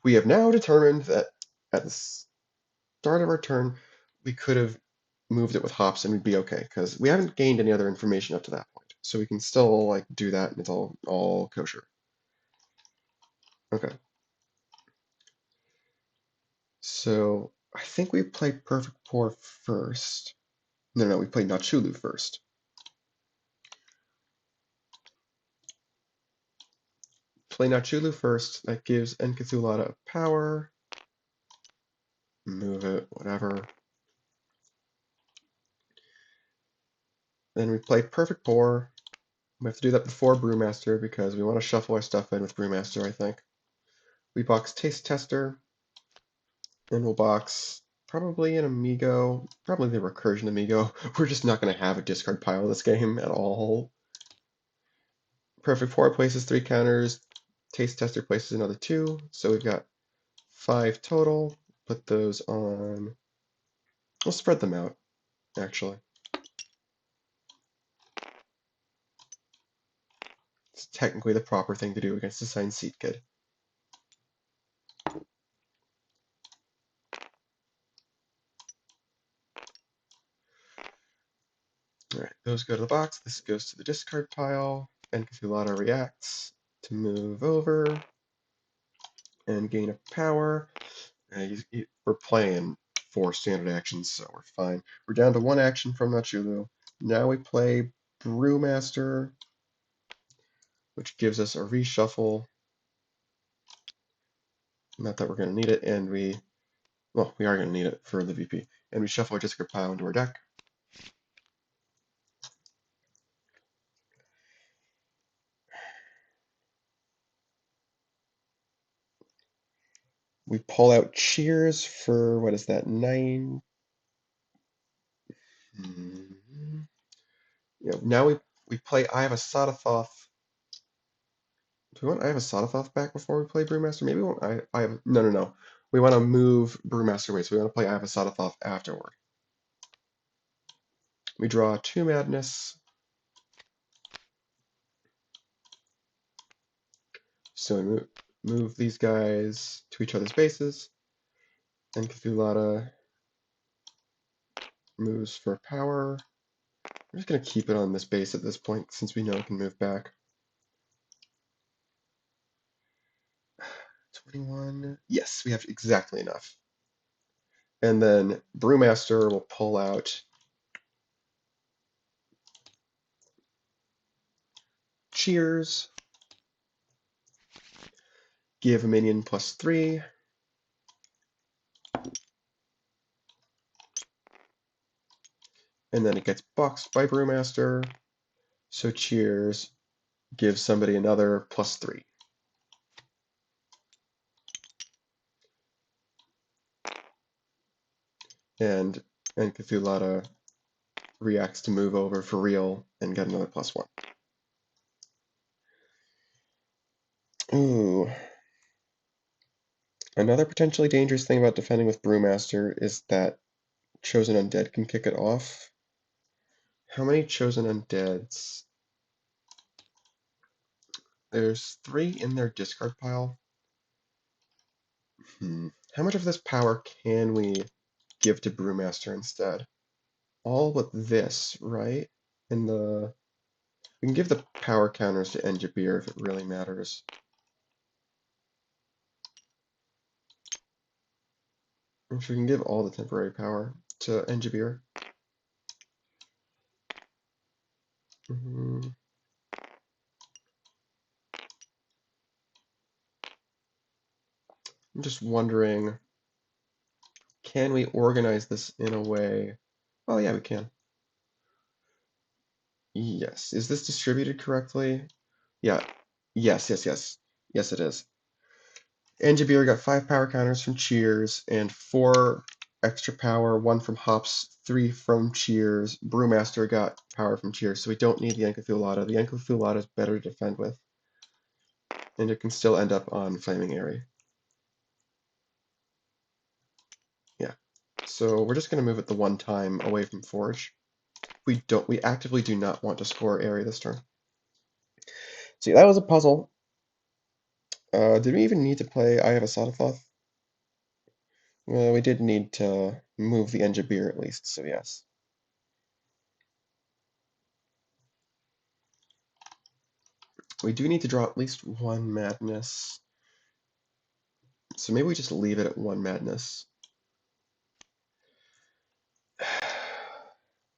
We have now determined that at the start of our turn, we could have moved it with hops and we'd be okay, because we haven't gained any other information up to that point. So we can still like do that and it's all kosher. Okay. So I think we played Perfect Pour first. No, we played Nachulhu first. Play Nachulhu first. That gives Enkathulata power. Move it, whatever. Then we play Perfect Pour. We have to do that before Brewmaster because we want to shuffle our stuff in with Brewmaster, I think. We box Taste Tester. Then we'll box probably an Amigo, probably the Recursion Amigo. We're just not going to have a discard pile this game at all. Perfect Pour places 3 counters. Taste Tester places another 2. So we've got 5 total. Put those on. We'll spread them out, actually. It's technically the proper thing to do against a Signed Seat Kid. Alright, those go to the box. This goes to the discard pile. Enkathulata reacts to move over and gain a power. We're playing 4 standard actions, so we're fine. We're down to 1 action from Nachulhu. Now we play Brewmaster, which gives us a reshuffle. Not that we're going to need it, and we are going to need it for the VP. And we shuffle our discard pile into our deck. We pull out Cheers for, what is that, 9? Now we play Eye of Asadathoth. Do we want Eye of Asadathoth back before we play Brewmaster? Maybe we want No. We want to move Brewmaster away, so we want to play Eye of Asadathoth afterward. We draw 2 Madness. So we move these guys to each other's bases. And Cthulhu moves for power. We're just going to keep it on this base at this point since we know it can move back. 21. Yes, we have exactly enough. And then Brewmaster will pull out Cheers. Give a minion +3. And then it gets boxed by Brewmaster. So Cheers gives somebody another +3. And Cthulhu reacts to move over for real and get another +1. Ooh. Another potentially dangerous thing about defending with Brewmaster is that Chosen Undead can kick it off. How many Chosen Undeads? There's 3 in their discard pile. How much of this power can we give to Brewmaster instead? All but this, right? And we can give the power counters to Enjabir if it really matters. If we can give all the temporary power to Enjabir. I'm just wondering, can we organize this in a way? Oh yeah, we can. Yes. Is this distributed correctly? Yeah. Yes, yes, yes. Yes, it is. Enjabir got 5 power counters from Cheers and 4 extra power, 1 from Hops, 3 from Cheers. Brewmaster got power from Cheers, so we don't need the Encathulata. The Encathulata is better to defend with, and it can still end up on Flaming Airy. Yeah. So we're just going to move it the one time away from Forge. We actively do not want to score Airy this turn. See, that was a puzzle. Did we even need to play Eye of Asadathoth? Well, we did need to move the Enjabir at least, so yes. We do need to draw at least 1 Madness. So maybe we just leave it at 1 Madness.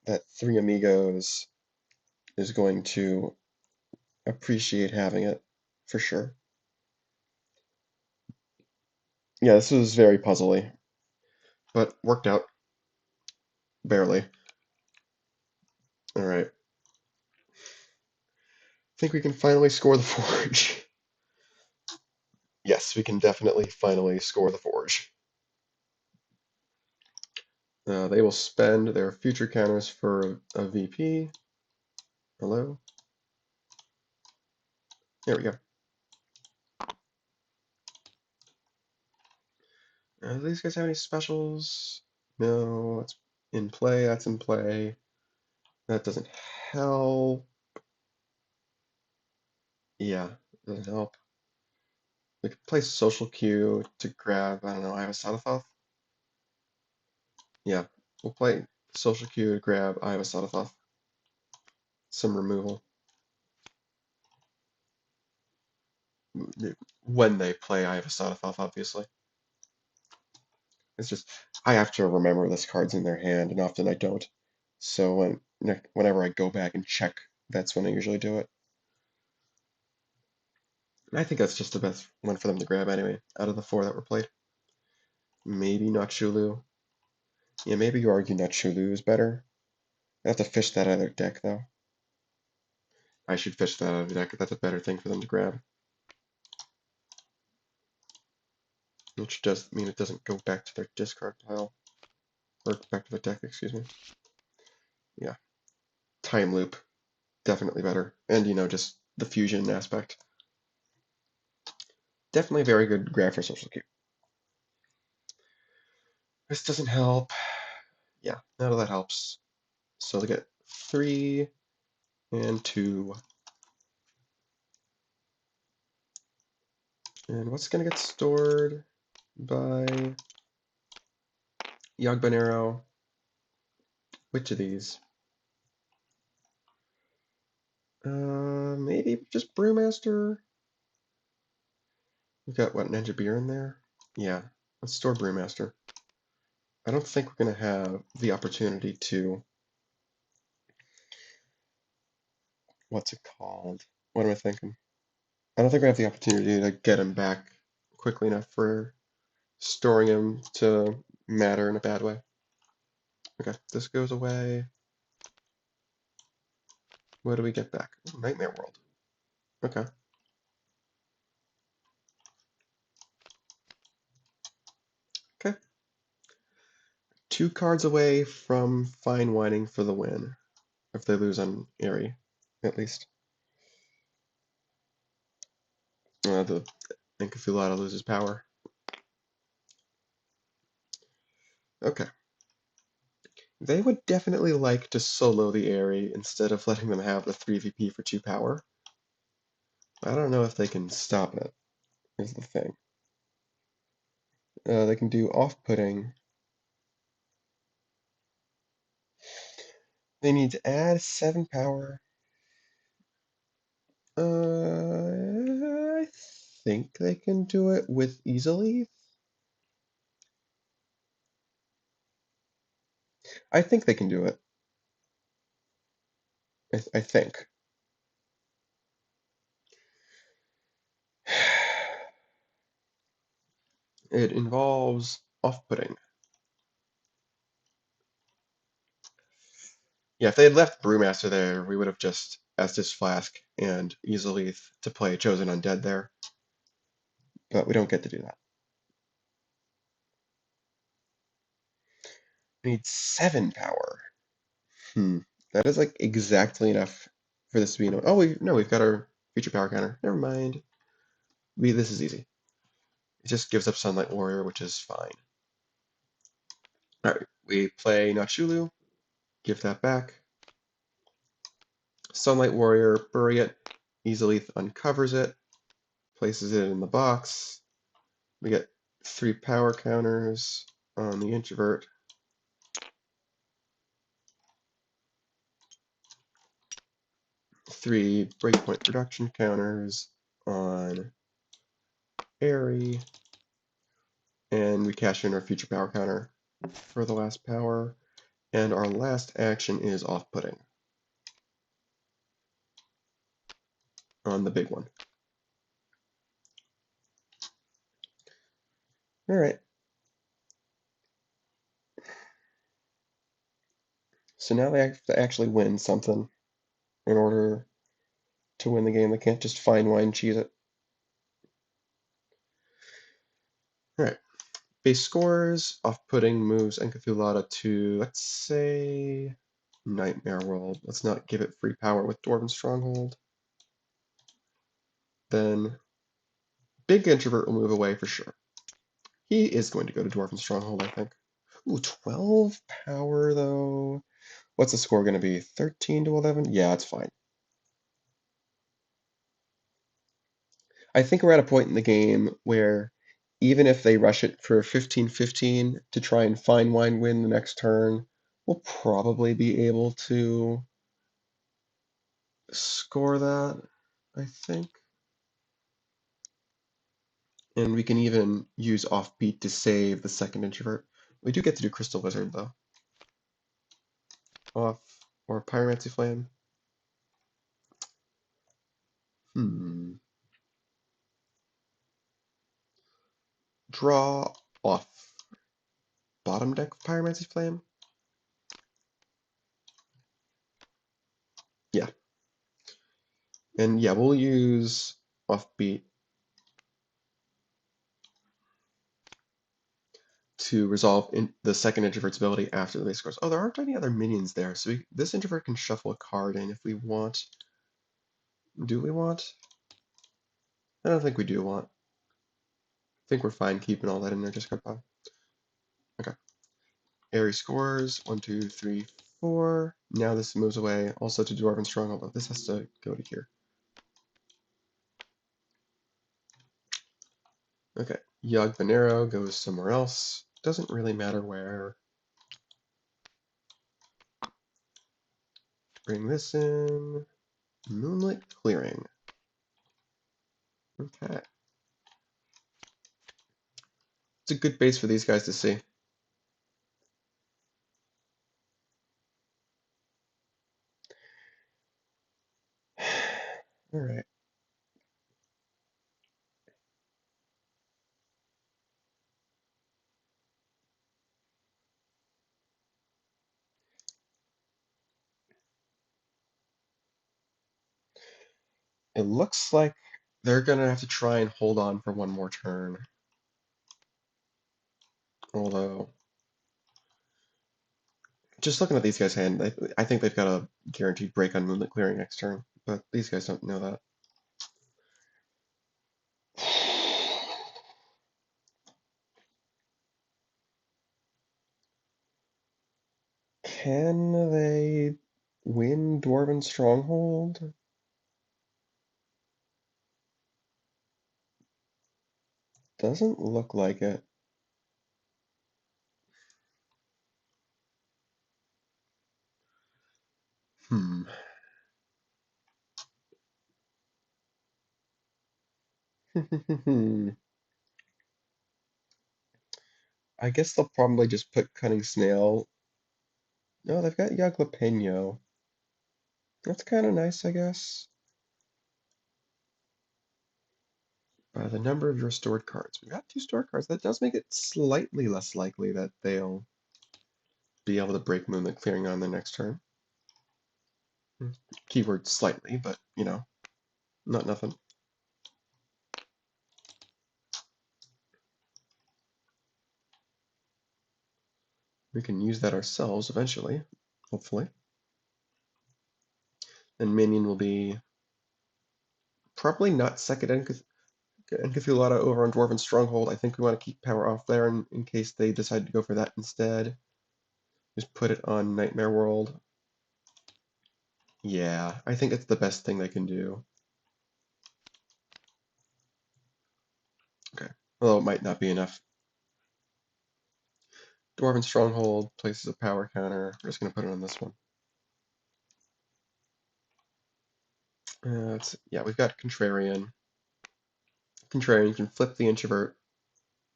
That 3 Amigos is going to appreciate having it, for sure. Yeah, this was very puzzly, but worked out. Barely. Alright. I think we can finally score the Forge. Yes, we can definitely finally score the Forge. They will spend their future counters for a VP. Hello? There we go. Do these guys have any specials? No, that's in play, that's in play. That doesn't help. Yeah, doesn't help. We could play Social Cue to grab, I don't know, Eye of Asadathoth? Yeah, we'll play Social Cue to grab Eye of Asadathoth. Some removal. When they play Eye of Asadathoth, obviously. It's just, I have to remember this card's in their hand, and often I don't. So whenever I go back and check, that's when I usually do it. And I think that's just the best one for them to grab anyway, out of the 4 that were played. Maybe Nachulhu. Yeah, maybe you argue Nachulhu is better. I have to fish that out of their deck, though. I should fish that out of the deck. That's a better thing for them to grab. Which does mean it doesn't go back to their discard pile. Or back to the deck, excuse me. Yeah. Time Loop. Definitely better. And, just the fusion aspect. Definitely a very good grab for Social Cue. This doesn't help. Yeah, none of that helps. So they get 3 and 2. And what's going to get stored by Yogbanero? Which of these? Maybe just Brewmaster? We've got, what, Ninja Beer in there? Yeah, let's store Brewmaster. I don't think we're going to have the opportunity to... What's it called? What am I thinking? I don't think we have the opportunity to get him back quickly enough for storing him to matter in a bad way. Okay, this goes away. What do we get back? Ooh, Nightmare World. Okay. Okay. 2 cards away from fine whining for the win, if they lose on Airy, at least. The Enkathulata loses power. Okay. They would definitely like to solo the Airy instead of letting them have the 3 VP for 2 power. I don't know if they can stop it, is the thing. They can do off-putting. They need to add 7 power. I think they can do it with easily. I think they can do it. I think. It involves off-putting. Yeah, if they had left Brewmaster there, we would have just Estus Flask and easily to play Chosen Undead there. But we don't get to do that. We need 7 power. That is like exactly enough for this to be. Oh, we've got our feature power counter. Never mind. This is easy. It just gives up Sunlight Warrior, which is fine. Alright, we play Nachulhu, give that back. Sunlight Warrior, bury it, easily uncovers it, places it in the box. We get 3 power counters on the introvert. Three breakpoint reduction counters on Airy. And we cash in our future power counter for the last power. And our last action is off-putting on the big one. Alright. So now they have to actually win something in order to win the game. They can't just fine wine cheese it. Alright. Base scores, off-putting moves Enkathulata to, let's say, Nightmare World. Let's not give it free power with Dwarven Stronghold. Then Big Introvert will move away for sure. He is going to go to Dwarven Stronghold, I think. Ooh, 12 power, though. What's the score going to be? 13 to 11? Yeah, it's fine. I think we're at a point in the game where even if they rush it for 15-15 to try and fine wine win the next turn, we'll probably be able to score that, I think. And we can even use offbeat to save the second introvert. We do get to do Crystal Wizard, though. Off, or Pyromancy Flame. Draw off. Bottom deck of Pyromancy Flame? Yeah. And yeah, we'll use offbeat to resolve the second introvert's ability after the base scores. Oh, there aren't any other minions there, so this introvert can shuffle a card in if we want. Do we want? I don't think we do want. I think we're fine keeping all that in there, just card pile. Okay. Airy scores, 1, 2, 3, 4. Now this moves away, also to Dwarven Stronghold, although this has to go to here. Okay, Yogg Venero goes somewhere else. Doesn't really matter where. Bring this in. Moonlit Clearing. Okay. It's a good base for these guys to see. Alright. It looks like they're going to have to try and hold on for one more turn. Although, Just looking at these guys' hand, I think they've got a guaranteed break on Moonlit Clearing next turn, but these guys don't know that. Can they win Dwarven Stronghold? Doesn't look like it. Hmm. I guess they'll probably just put Cunning Snail. No, they've got Yaglapeño. That's kind of nice, I guess. The number of your stored cards. We've got 2 stored cards. That does make it slightly less likely that they'll be able to break Moonlit Clearing on their next turn. Keyword slightly, but, you know, not nothing. We can use that ourselves eventually, hopefully. And minion will be probably not second Encapsulata over on Dwarven Stronghold. I think we want to keep power off there in case they decide to go for that instead. Just put it on Nightmare World. Yeah, I think it's the best thing they can do. Okay, although it might not be enough. Dwarven Stronghold places a power counter. We're just going to put it on this one. Yeah, we've got Contrarian. Contrarian can flip the Introvert.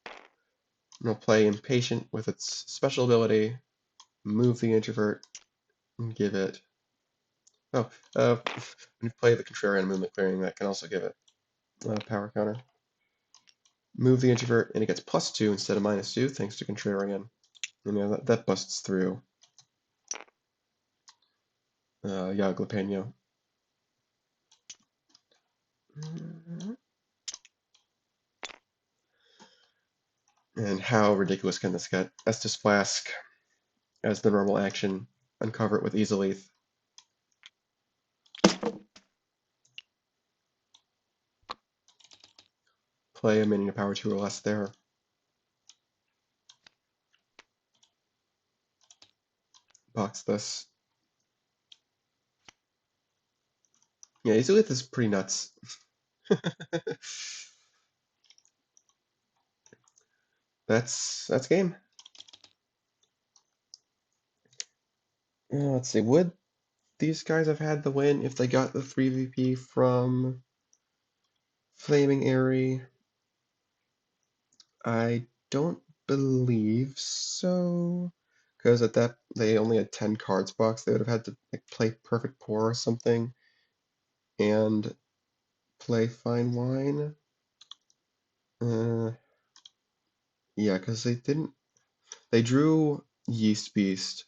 And we'll play Impatient with its special ability. Move the Introvert and give it. Oh, when you play the Contrarian Moonlit Clearing, that can also give it a power counter. Move the Introvert and it gets +2 instead of -2 thanks to Contrarian. You know, that busts through Yaglapeño. And how ridiculous can this get? Estus Flask as the normal action. Uncover it with Easily. Play a minion of power 2 or less there. Box this. Yeah, Easily is pretty nuts. That's game. Let's see, would these guys have had the win if they got the 3 VP from Flaming Airy? I don't believe so, because at that they only had 10 cards box. They would have had to like, play Perfect Pour or something and play Fine Wine. Yeah, because they didn't. They drew Yeast Beast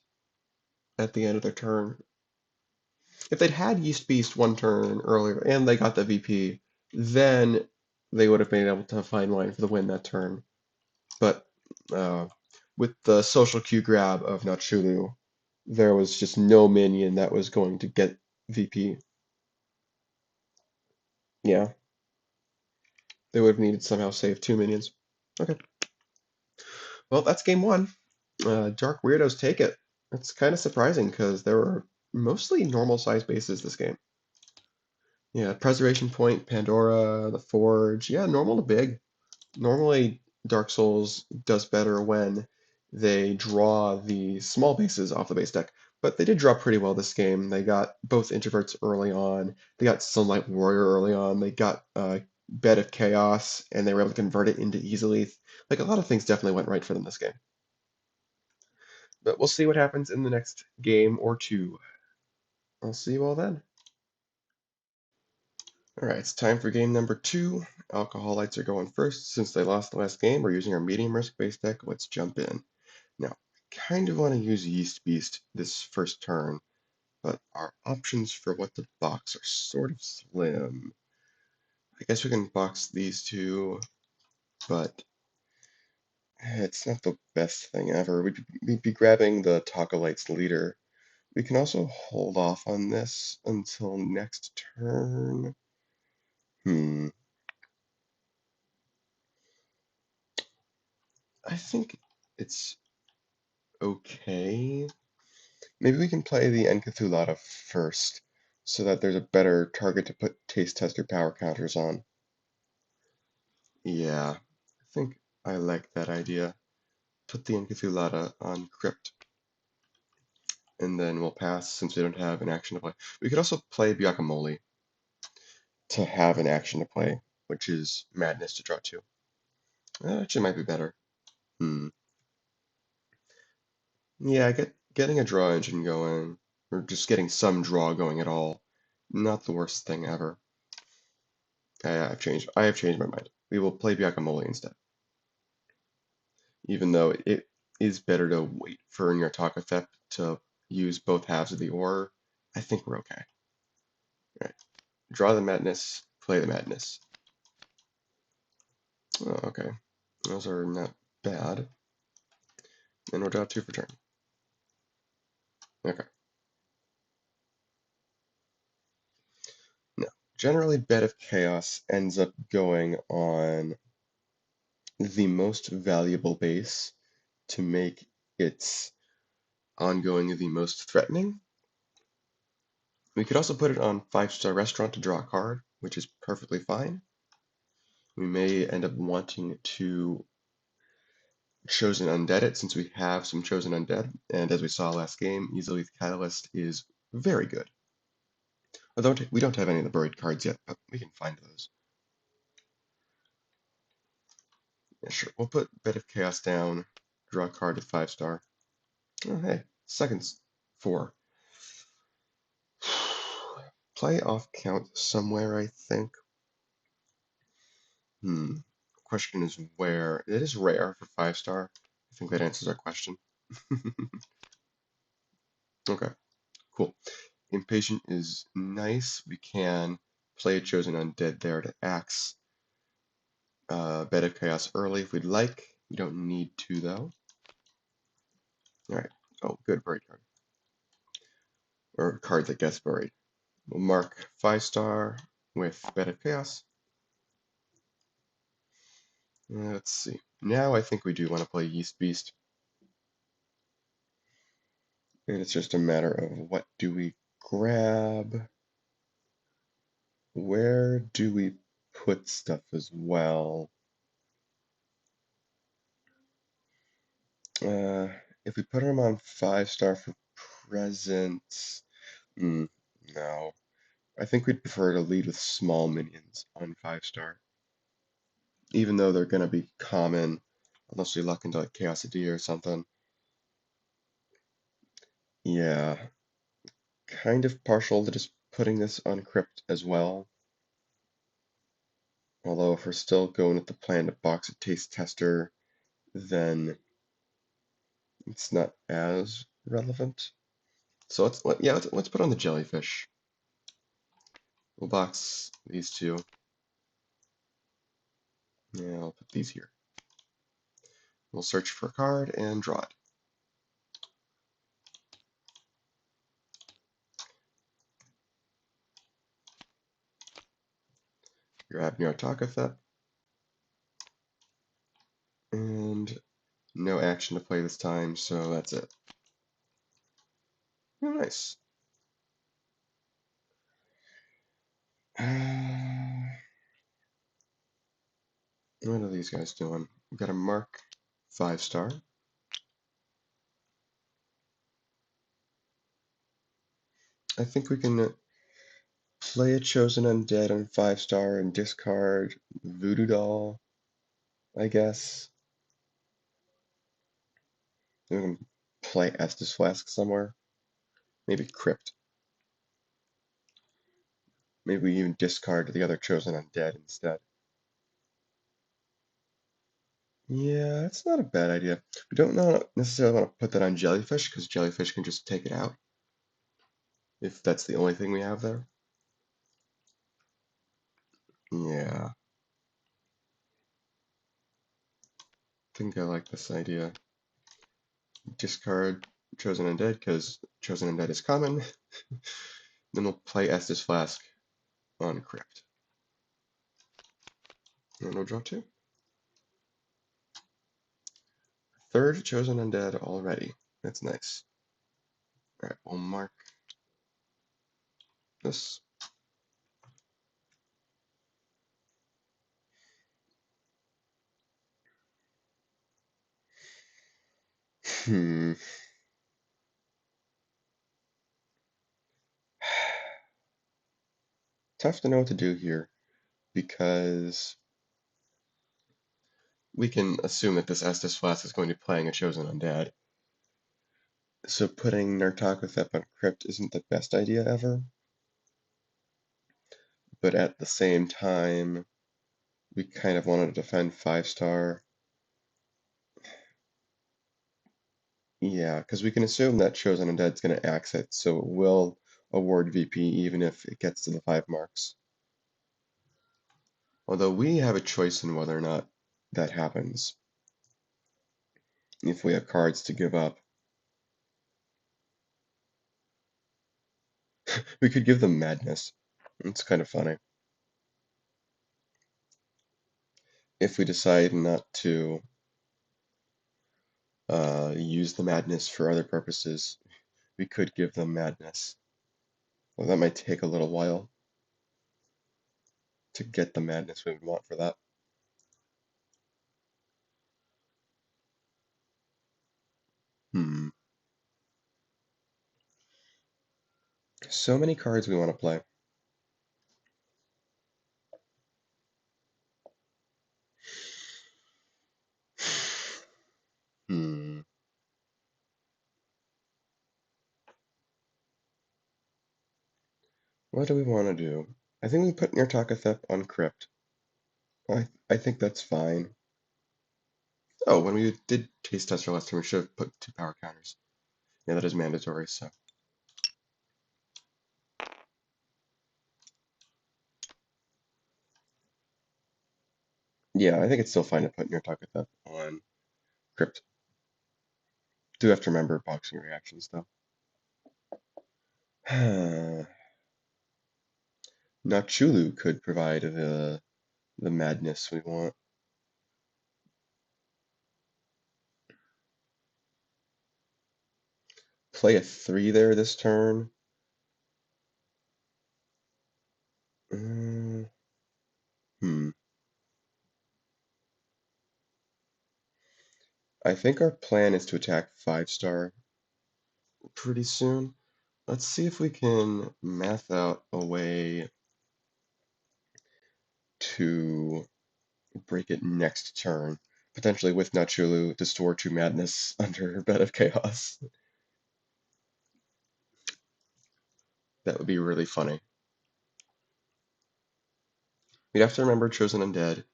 at the end of their turn. If they'd had Yeast Beast one turn earlier and they got the VP, then they would have been able to Fine Wine for the win that turn. But with the social cue grab of Nachulhu, there was just no minion that was going to get VP. Yeah, they would have needed to somehow save 2 minions. Okay, well, that's game 1. Dark Weirdos take it. It's kind of surprising because there were mostly normal size bases this game. Yeah, Preservation Point, Pandora, the Forge. Yeah, normal to big. Normally, Dark Souls does better when they draw the small bases off the base deck, but they did draw pretty well this game. They got both Introverts early on, they got Sunlight Warrior early on, they got Bed of Chaos, and they were able to convert it into easily. Like, a lot of things definitely went right for them this game. But we'll see what happens in the next game or two. I'll see you all then. Alright, it's time for game number 2. Alcoholites are going first. Since they lost the last game, we're using our medium risk base deck. Let's jump in. Now, I kind of want to use Yeast Beast this first turn, but our options for what to box are sort of slim. I guess we can box these two, but It's not the best thing ever. We'd be grabbing the Tacolyte's leader. We can also hold off on this until next turn. Hmm. I think it's okay. Maybe we can play the Encathulata first, so that there's a better target to put taste tester power counters on. Yeah, I think I like that idea. Put the Encathulata on Crypt, and then we'll pass since we don't have an action to play. We could also play Guacamole to have an action to play, which is Madness to draw two. That actually might be better. Hmm. Yeah, getting a draw engine going, or just getting some draw going at all, not the worst thing ever. I have changed my mind. We will play Guacamole instead. Even though it is better to wait for Nyartacothep to use both halves of the ore, I think we're okay. All right. Draw the Madness, play the Madness. Oh, okay. Those are not bad. And we'll draw two for turn. Okay. Now, generally, Bed of Chaos ends up going on the most valuable base to make its ongoing the most threatening. We could also put it on 5-star restaurant to draw a card, which is perfectly fine. We may end up wanting to chosen undead it since we have some chosen undead, and as we saw last game, Easily Catalyst is very good. Although we don't have any of the buried cards yet, but we can find those. Yeah, sure. We'll put Bed of Chaos down, draw a card with 5-star. Oh, hey, seconds 4. Play off count somewhere, I think. Question is where. It is rare for 5-star. I think that answers our question. Okay, cool. Impatient is nice. We can play a chosen undead there to axe Bed of Chaos early if we'd like. We don't need to though. Alright. Oh, good buried card. Or card that gets buried. We'll mark 5-star with Bed of Chaos. Let's see. Now I think we do want to play Yeast Beast. And it's just a matter of what do we grab? Where do we put stuff as well? If we put him on 5-star for presents, no. I think we'd prefer to lead with small minions on 5-star. Even though they're going to be common, unless we luck into like Chaos AD or something. Yeah, kind of partial to just putting this on Crypt as well. Although if we're still going with the plan to box a taste tester, then it's not as relevant. So let's put on the jellyfish. We'll box these two. Yeah, I'll put these here. We'll search for a card and draw it. Grab Nyartacothep. And no action to play this time, so that's it. Oh, nice. What are these guys doing? We've got a mark 5-star. I think we can play a chosen undead on 5-star and discard Voodoo Doll, I guess. Then we can play Estus Flask somewhere. Maybe Crypt. Maybe we even discard the other chosen undead instead. Yeah, that's not a bad idea. We don't necessarily want to put that on Jellyfish, because Jellyfish can just take it out. If that's the only thing we have there. Yeah. think I like this idea. Discard Chosen Undead because Chosen Undead is common. Then we'll play Estus Flask on Crypt. And we'll draw 2. Third Chosen Undead already. That's nice. Alright, we'll mark this. Hmm. Tough to know what to do here because we can assume that this Estus Flask is going to be playing a Chosen Undead. So putting Nyartacothep on Crypt isn't the best idea ever. But at the same time, we kind of want to defend 5-star. Yeah, because we can assume that Chosen Undead's going to axe it, so it will award VP even if it gets to the 5 marks. Although we have a choice in whether or not that happens, if we have cards to give up. We could give them Madness. It's kind of funny. If we decide not to use the Madness for other purposes, we could give them Madness. Well, that might take a little while to get the Madness we would want for that. So many cards we want to play. What do we want to do? I think we put Nyartacothep on Crypt. I think that's fine. Oh, when we did taste tester last time, we should have put 2 power counters. Yeah, that is mandatory, so. Yeah, I think it's still fine to put Nyartacothep on Crypt. Do have to remember boxing reactions, though. Nachulhu could provide the madness we want. Play a 3 there this turn. Hmm. I think our plan is to attack 5-star pretty soon. Let's see if we can math out a way to break it next turn, potentially with Nachulhu to store 2 Madness under Bed of Chaos. That would be really funny. We'd have to remember Chosen Undead,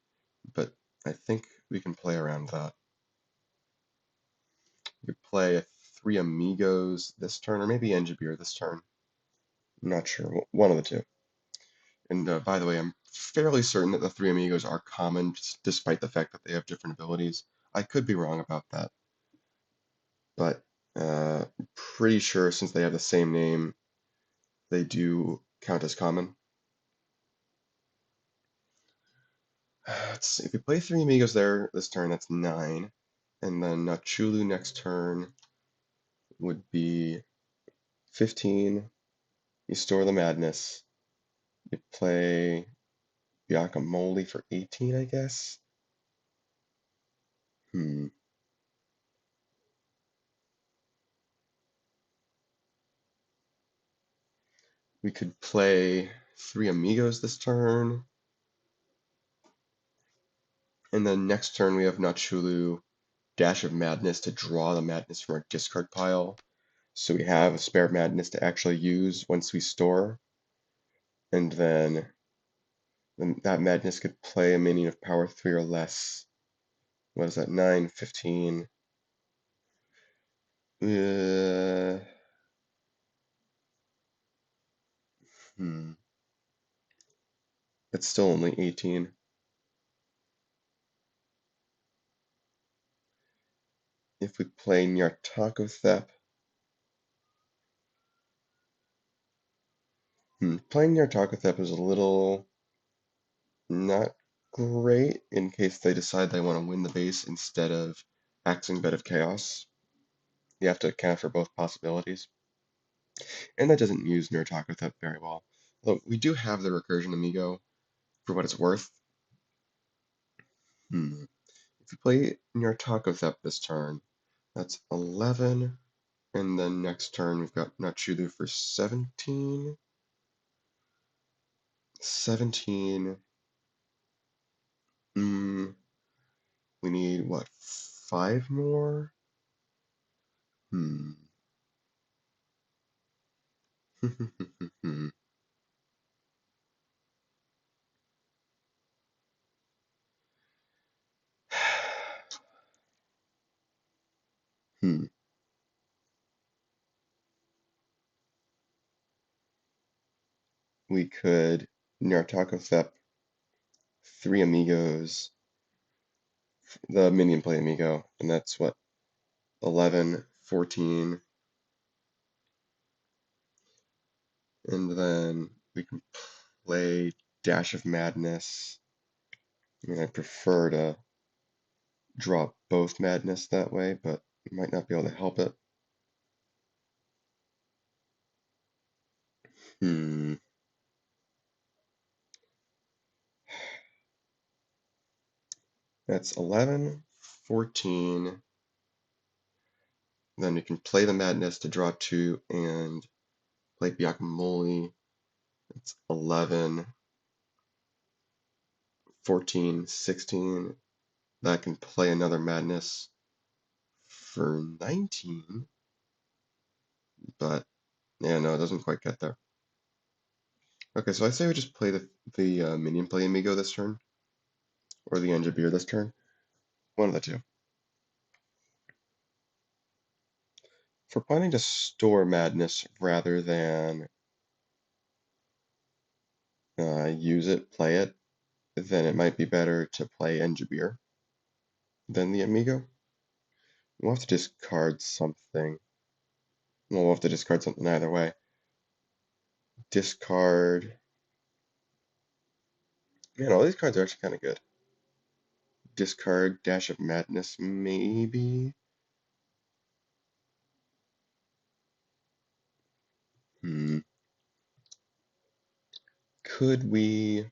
but I think we can play around that. We could play a 3 Ami-Gos this turn, or maybe Engibeer this turn. I'm not sure, one of the two. And by the way, I'm fairly certain that the 3 Ami-Gos are common, despite the fact that they have different abilities. I could be wrong about that, but pretty sure since they have the same name, they do count as common. Let's see, if we play 3 Ami-Gos there this turn, that's 9. And then Nachulhu next turn would be 15. You store the Madness. You play Guacamole for 18, I guess? Hmm. We could play 3 Ami-Gos this turn. And then next turn we have Nachulhu Dash of Madness to draw the Madness from our discard pile. So we have a spare Madness to actually use once we store. And then that Madness could play a minion of power 3 or less. What is that? 9, 15. Uh, hmm. That's still only 18. If we play Nyartacothep, playing Nyartacothep is a little not great in case they decide they want to win the base instead of axing Bed of Chaos. You have to account for both possibilities. And that doesn't use Nyartacothep very well. Although we do have the recursion Amigo for what it's worth. If we play Nyartacothep this turn, that's 11. And then next turn we've got Nachulhu for 17. 17. We need, what, 5 more? Hmm. Hmm. We could Nyartacothep 3 Amigos, the minion play Amigo, and that's what, 11, 14, and then we can play Dash of Madness. I mean, I prefer to draw both Madness that way, but you might not be able to help it. Hmm. That's 11, 14. Then you can play the Madness to draw 2 and play Guacamole. It's 11, 14, 16. That can play another Madness for 19. But, yeah, no, it doesn't quite get there. Okay, so I say we just play the minion play Amigo this turn, or the Engibeer this turn. One of the two. If we're planning to store Madness rather than use it, play it, then it might be better to play Engibeer than the Amigo. We'll have to discard something. Well, we'll have to discard something either way. Discard. Man, all these cards are actually kind of good. Discard Dash of Madness, maybe. Could we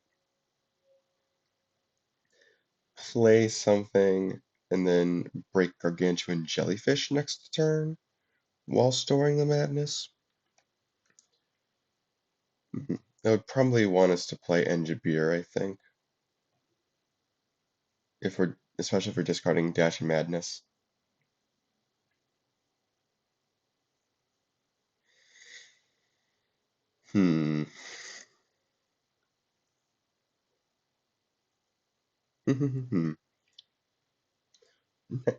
play something and then break Gargantuan Jellyfish next turn while storing the Madness? That would probably want us to play Engibeer, I think. Especially if we're discarding Dash of Madness. Hmm.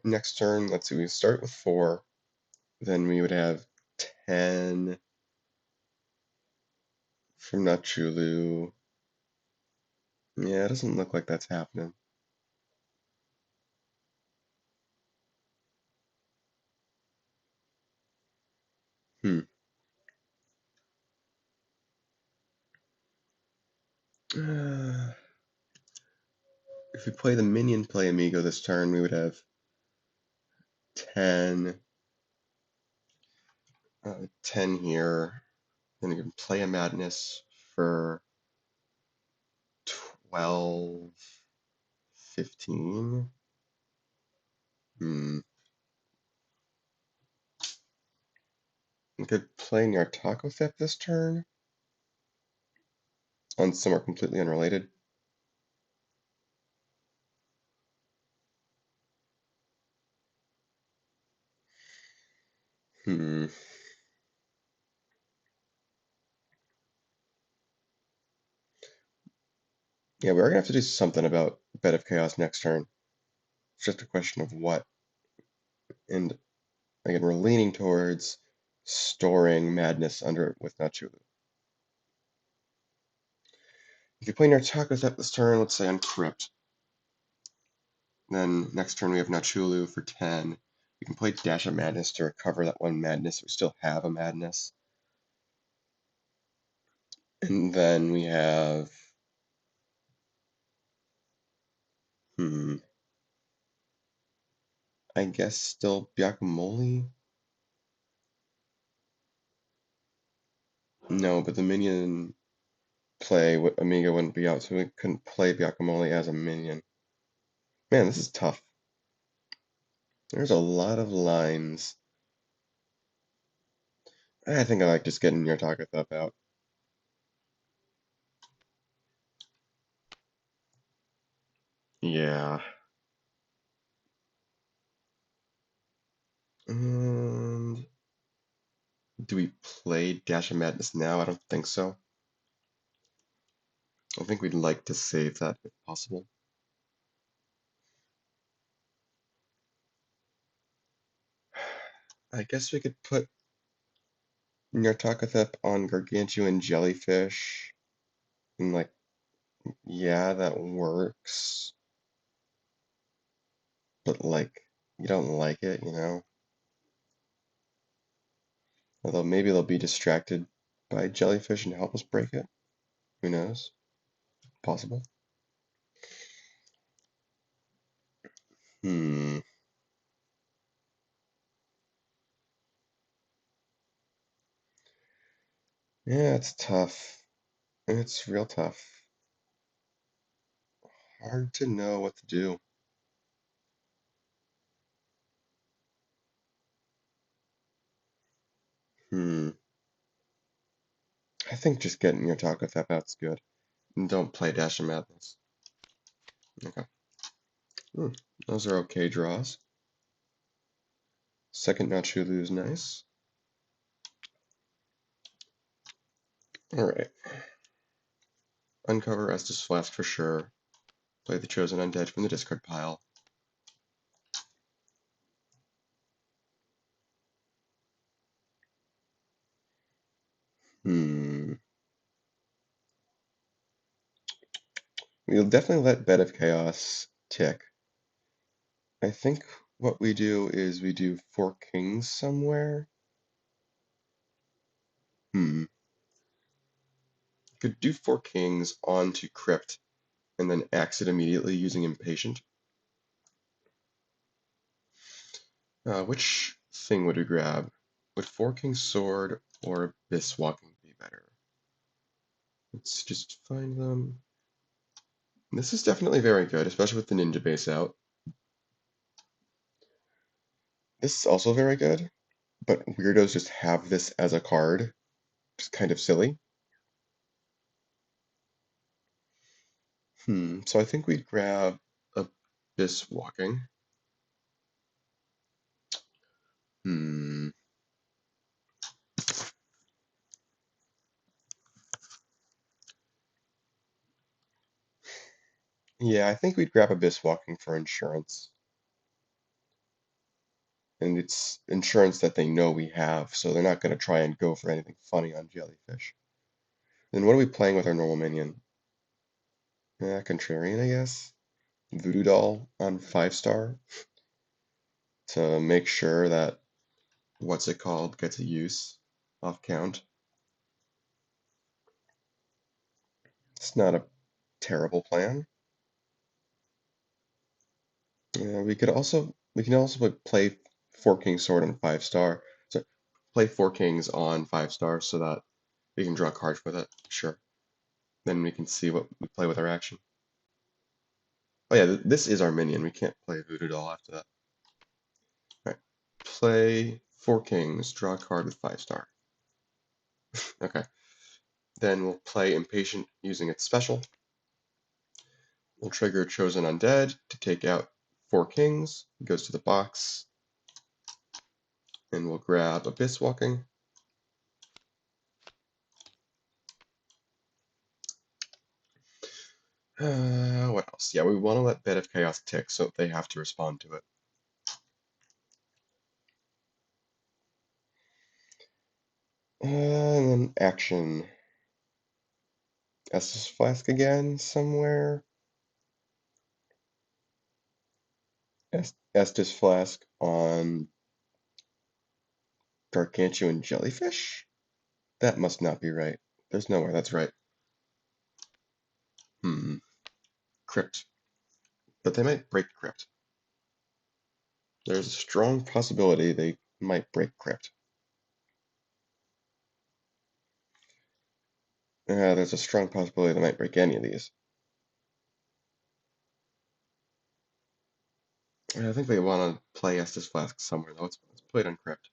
Next turn, let's see, we start with 4. Then we would have 10 from Nachulhu. Yeah, it doesn't look like that's happening. Hmm. If we play the minion play Amigo this turn, we would have 10, 10 here. Then we can play a Madness for 12, 15. We could play Nyartacothep this turn on somewhere completely unrelated. Hmm. Yeah, we're gonna have to do something about Bed of Chaos next turn. It's just a question of what. And again, we're leaning towards storing Madness under it with Nachulhu. If you play Nyartacothep this turn, let's say on Crypt. Then next turn we have Nachulhu for 10. We can play Dash of Madness to recover that one madness. We still have a madness. And then we have... I guess still Guacamole? No, but the minion play with Amiga wouldn't be out, so we couldn't play Guacamole as a minion. Man, this is tough. There's a lot of lines. I think I like just getting Nyartacothep out. Yeah. And do we play Dash of Madness now? I don't think so. I think we'd like to save that if possible. I guess we could put Nyartacothep on Gargantuan Jellyfish. And like, yeah, that works. But like, you don't like it, you know? Although maybe they'll be distracted by Jellyfish and help us break it. Who knows? Possible. Hmm. Yeah, it's tough. It's real tough. Hard to know what to do. Hmm. I think just getting your Tacolyte out's good. And don't play Dash of Madness. Okay. Hmm. Those are okay draws. Second Nachulhu is nice. Alright. Uncover Estus Flask for sure. Play the Chosen Undead from the discard pile. Hmm. We'll definitely let Bed of Chaos tick. I think what we do is we do 4 kings somewhere. Could do 4 kings onto Crypt and then axe it immediately using Impatient. Which thing would we grab? Would 4 kings sword or Abyss Walking be better? Let's just find them. This is definitely very good, especially with the ninja base out. This is also very good, but weirdos just have this as a card. It's kind of silly. So I think we'd grab Abyss Walking. Hmm. Yeah, I think we'd grab Abyss Walking for insurance. And it's insurance that they know we have, so they're not going to try and go for anything funny on Jellyfish. Then what are we playing with our normal minion? Contrarian, I guess. Voodoo Doll on 5-star to make sure that what's it called gets a use off count. It's not a terrible plan. We can also play 4 king sword on 5-star. So play 4 kings on 5-star so that we can draw cards with it. Sure. Then we can see what we play with our action. Oh yeah, this is our minion. We can't play Voodoo Doll after that. Alright. Play 4 kings, draw a card with 5-star. Okay. Then we'll play Impatient using its special. We'll trigger Chosen Undead to take out 4 kings. It goes to the box. And we'll grab Abyss Walking. What else? Yeah, we want to let Bed of Chaos tick, so they have to respond to it. And then action. Estus Flask again somewhere. Estus Flask on Gargantuan Jellyfish? That must not be right. There's nowhere that's right. Crypt. But they might break Crypt. There's a strong possibility they might break Crypt. There's a strong possibility they might break any of these. I think they want to play Estus Flask somewhere, though. Let's play it on Crypt.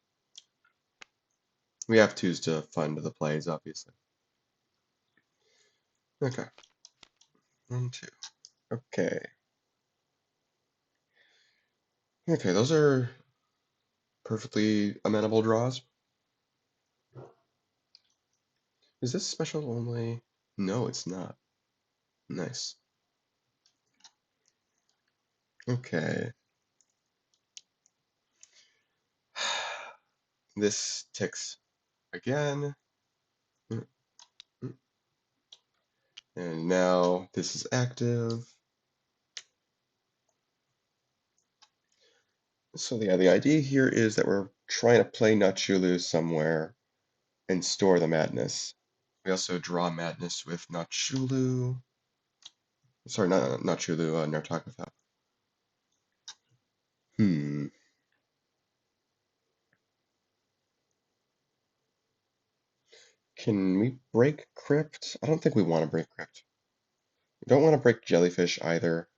We have twos to fund the plays, obviously. Okay. 1, 2. Okay. Okay, those are perfectly amenable draws. Is this special only? No, it's not. Nice. Okay. This ticks again. And now this is active. So yeah, the idea here is that we're trying to play Nachulhu somewhere and store the madness. We also draw madness with Nachulhu. Sorry, not Nachulhu, Nyartacothep. Hmm. Can we break Crypt? I don't think we want to break Crypt. We don't want to break Jellyfish either,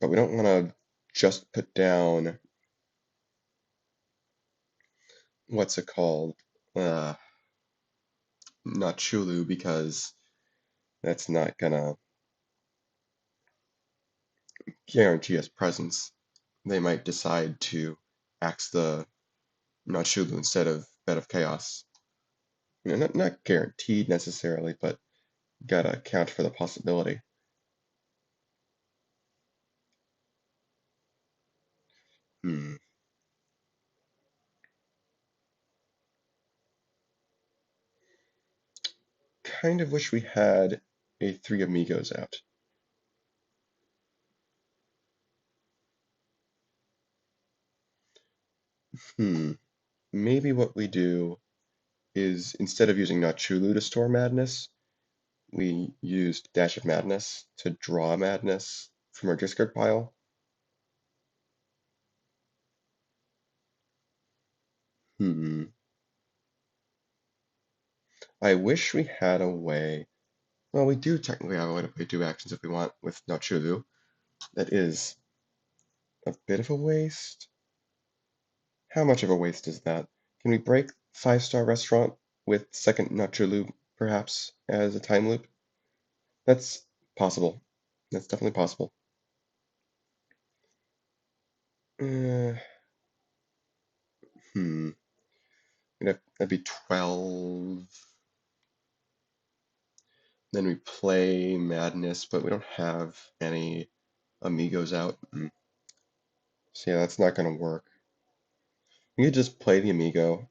but we don't want to just put down, what's it called? Uh, Nachulhu, because that's not gonna guarantee us presence. They might decide to axe the Nachulhu instead of Bed of Chaos. You know, not guaranteed necessarily, but gotta account for the possibility. Hmm. Kind of wish we had a Three Amigos out. Hmm. Maybe what we do is instead of using Nachulhu to store madness, we used Dash of Madness to draw madness from our discard pile. Hmm. I wish we had a way. Well, we do technically have a way to play two actions if we want with Nachulhu. That is a bit of a waste. How much of a waste is that? Can we break five-star restaurant with second Nachulhu perhaps as a time loop? That's possible. That's definitely possible. Uh, hmm. That'd be 12. Then we play Madness, but we don't have any Amigos out. So yeah, that's not gonna work. We could just play the Amigo.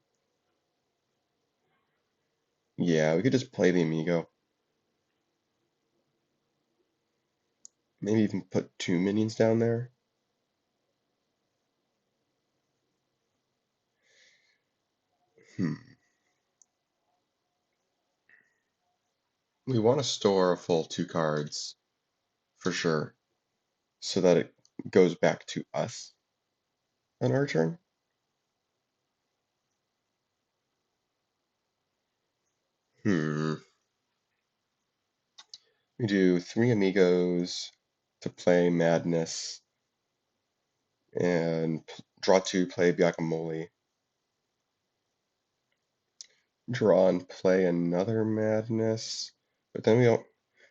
Yeah, we could just play the Amigo. Maybe even put two minions down there. Hmm. We want to store a full two cards for sure, so that it goes back to us on our turn. Hmm. We do three Amigos to play Madness and draw two, play Guacamole. Draw and play another Madness, but then we don't.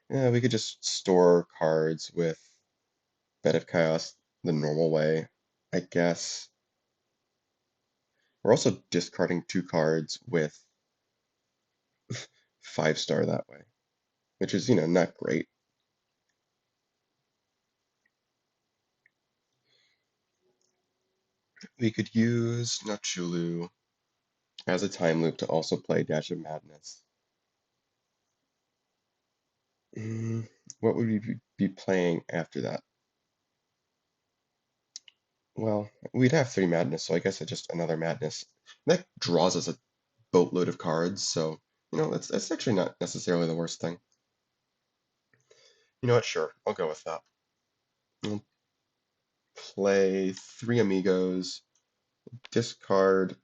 Yeah, we could just store cards with Bed of Chaos the normal way, I guess. We're also discarding two cards with five star that way, which is, not great. We could use Nachulhu as a time loop to also play Dash of Madness. Mm, what would we be playing after that? Well, we'd have 3 madness, so I guess it's just another madness. That draws us a boatload of cards, so that's actually not necessarily the worst thing. You know what? Sure, I'll go with that. I'll play 3 Ami-Gos, discard,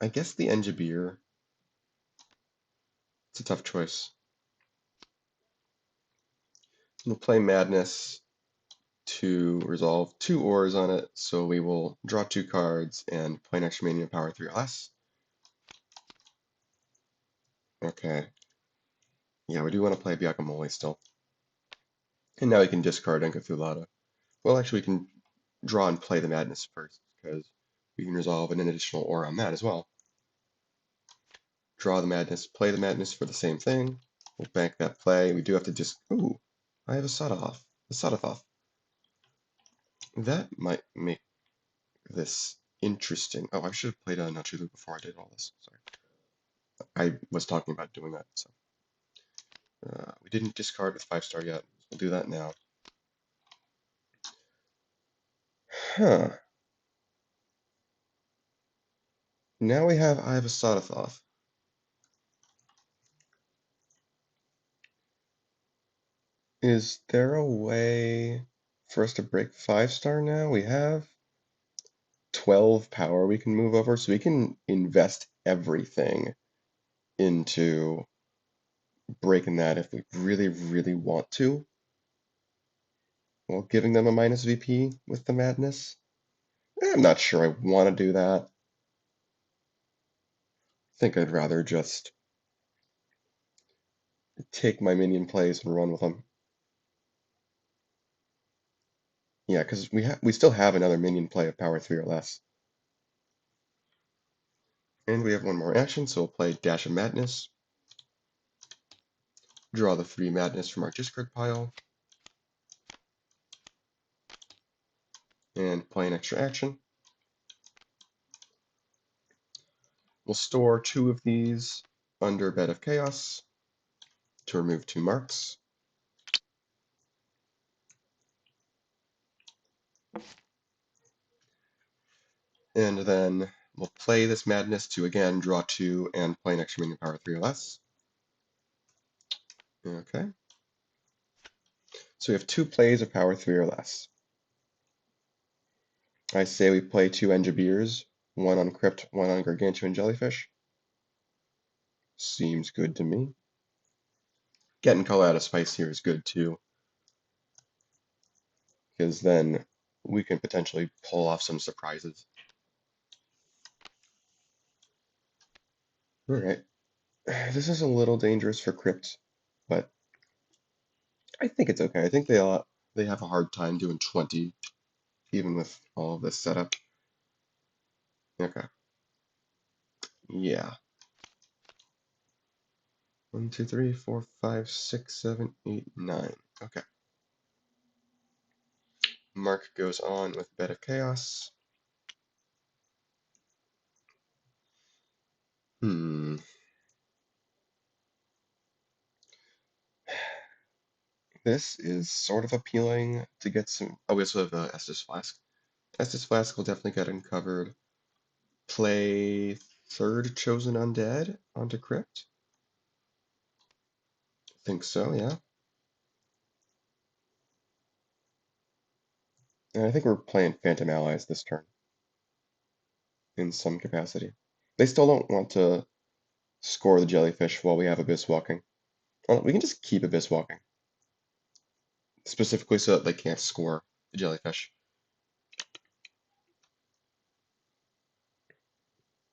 I guess the Engibeer. It's a tough choice. We'll play Madness to resolve 2 ores on it, so we will draw 2 cards and play an extra minion power 3 or less. Okay. Yeah, we do want to play Guacamole still. And now we can discard Engathulata. Well, actually, we can draw and play the Madness first, because we can resolve an additional ore on that as well. Draw the Madness, play the Madness for the same thing. We'll bank that play. We do have to just... Ooh, I have Asadathoth. That might make this interesting. Oh, I should have played a Nachulhu before I did all this. Sorry. I was talking about doing that, so. We didn't discard with 5-star yet. We'll do that now. Huh. Now we have Eye of Asadathoth. Is there a way for us to break 5-star now? We have 12 power we can move over, so we can invest everything into breaking that if we really, really want to, while giving them a minus VP with the madness. I'm not sure I want to do that. I think I'd rather just take my minion plays and run with them. Yeah, because we still have another minion play of power 3 or less. And we have one more action, so we'll play Dash of Madness. Draw the 3 Madness from our discard pile. And play an extra action. We'll store 2 of these under Bed of Chaos to remove 2 marks. And then we'll play this Madness to again draw 2 and play an extra minion power 3 or less. Okay. So we have 2 plays of power 3 or less. I say we play 2 Engibeers, one on Crypt, one on Gargantuan Jellyfish. Seems good to me. Getting color out of Spice here is good too, because then we can potentially pull off some surprises. Alright. This is a little dangerous for Crypt, but I think it's okay. I think they have a hard time doing 20, even with all of this setup. Okay. Yeah. 1, 2, 3, 4, 5, 6, 7, 8, 9. Okay. Mark goes on with Bed of Chaos. This is sort of appealing to get some. Oh, we also have Estus Flask. Estus Flask will definitely get uncovered. Play 3rd Chosen Undead onto Crypt. Think so, yeah. And I think we're playing Phantom Allies this turn in some capacity. They still don't want to score the Jellyfish while we have Abyss Walking. Well, we can just keep Abyss Walking, specifically so that they can't score the Jellyfish.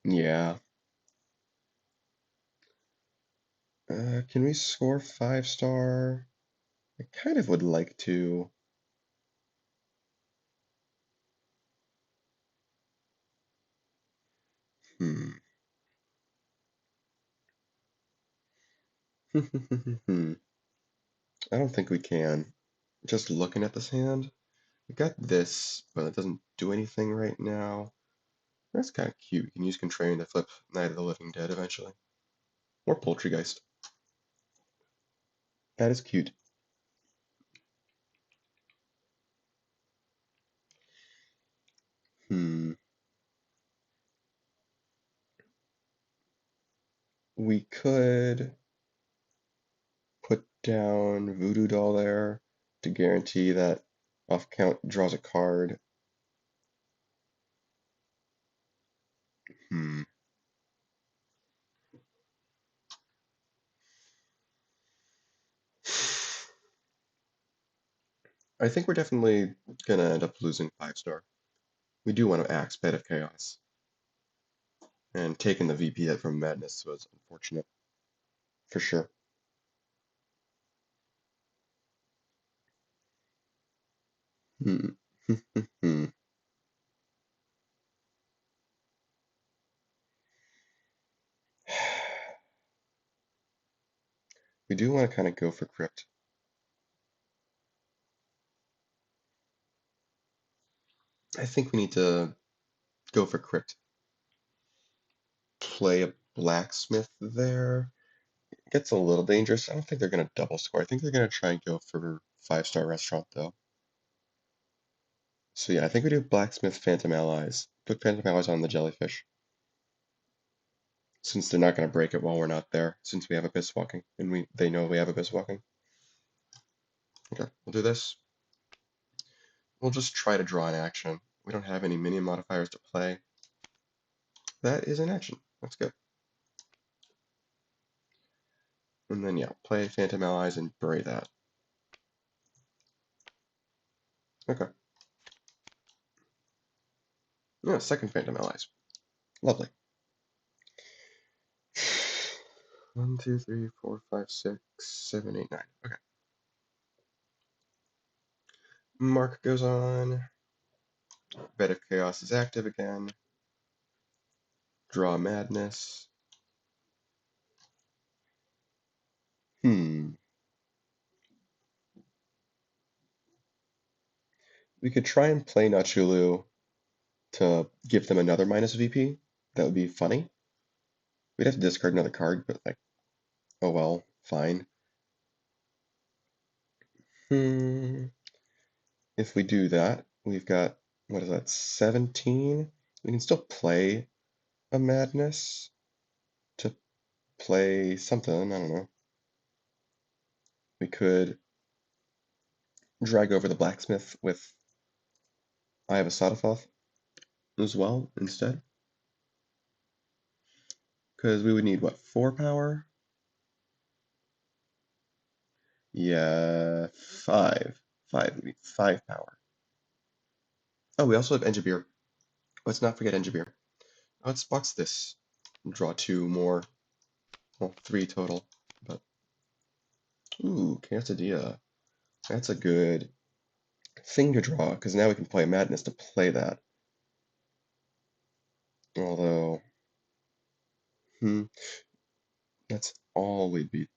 Yeah. Can we score 5-star? I kind of would like to. Hmm. I don't think we can. Just looking at this hand, we got this, but it doesn't do anything right now. That's kind of cute. You can use Contrarian to flip Night of the Living Dead eventually. Or Poultrygeist. That is cute. we could put down Voodoo Doll there to guarantee that off count draws a card. Hmm. I think we're definitely gonna end up losing 5-star. We do want to axe Bed of Chaos. And taking the VP hit from Madness was unfortunate. For sure. Hmm. We do want to kind of go for Crypt. I think we need to go for Crypt. Play a Blacksmith there. It gets a little dangerous. I don't think they're going to double score. I think they're going to try and go for 5-star Restaurant, though. So yeah, I think we do Blacksmith Phantom Allies. Put Phantom Allies on the Jellyfish. Since they're not going to break it while we're not there, since we have Abyss Walking, and they know we have Abyss Walking. Okay, we'll do this. We'll just try to draw an action. We don't have any minion modifiers to play. That is an action. That's good. And then, yeah, play Phantom Allies and bury that. Okay. Yeah, second Phantom Allies. Lovely. 1, 2, 3, 4, 5, 6, 7, 8, 9. Okay. Mark goes on. Bed of Chaos is active again. Draw Madness. We could try and play Nachulhu to give them another minus VP. That would be funny. We'd have to discard another card, but like, oh well, fine. If we do that, we've got, what is that, 17? We can still play a Madness to play something, I don't know. We could drag over the Blacksmith with Eye of Asadathoth as well instead. Because we would need, what, 4 power? Yeah, 5. 5, we need 5 power. Oh, we also have Engibeer. Let's not forget Engibeer. Let's box this. Draw 2 more. Well, 3 total. But ooh, Terrortilla. That's a good thing to draw, because now we can play Madness to play that. Although, that's all we'd be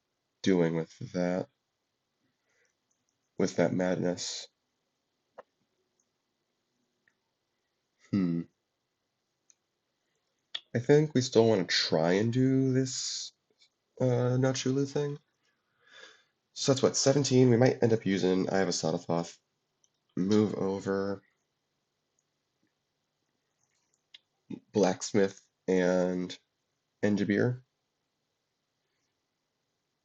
doing with that Madness. I think we still want to try and do this Nachulhu thing. So that's what, 17? We might end up using Eye of Asadathoth. Move over Blacksmith and Engibeer.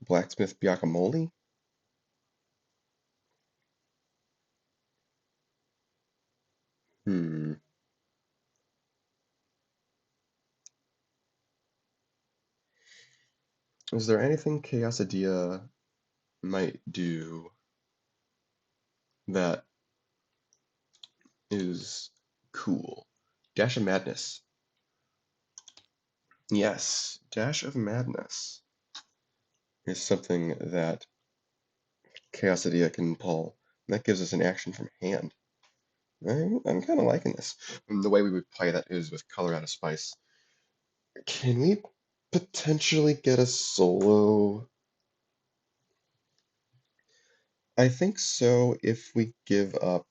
Blacksmith Guacamole. Is there anything Chaosidia might do that is cool? Dash of Madness. Yes, Dash of Madness is something that Chaosidia can pull. That gives us an action from hand. I'm kind of liking this. And the way we would play that is with Color Out of Spice. Can we potentially get a solo? I think so if we give up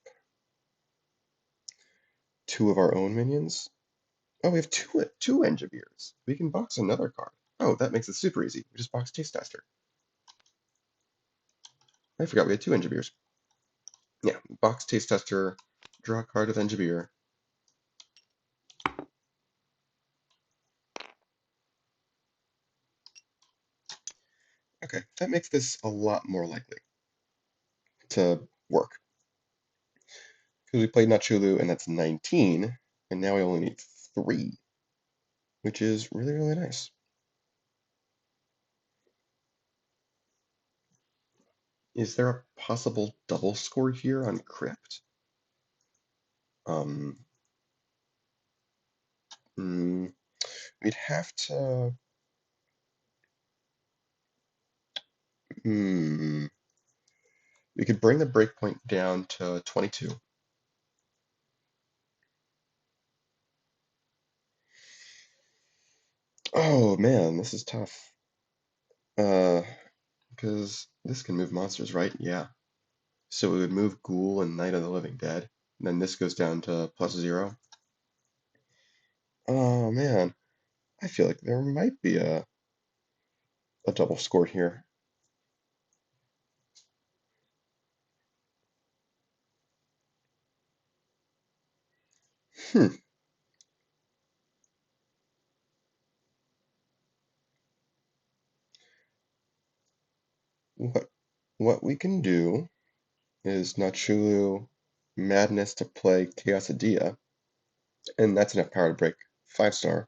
2 of our own minions. Oh, we have two Engibeers. We can box another card. Oh, that makes it super easy. We just box Taste Tester. I forgot we had 2 Engibeers. Yeah, box Taste Tester, draw a card with Engibeer. Okay, that makes this a lot more likely to work. Because we played Nachulhu, and that's 19, and now we only need 3, which is really, really nice. Is there a possible double score here on Crypt? Um, mm, we'd have to. Hmm. We could bring the breakpoint down to 22. Oh man, this is tough. Uh, because this can move monsters, right? Yeah. So it would move Ghoul and Night of the Living Dead. And then this goes down to +0. Oh man, I feel like there might be a double score here. Hmm. What what we can do is Nachulhu Madness to play Chaosadia, and that's enough power to break 5-star.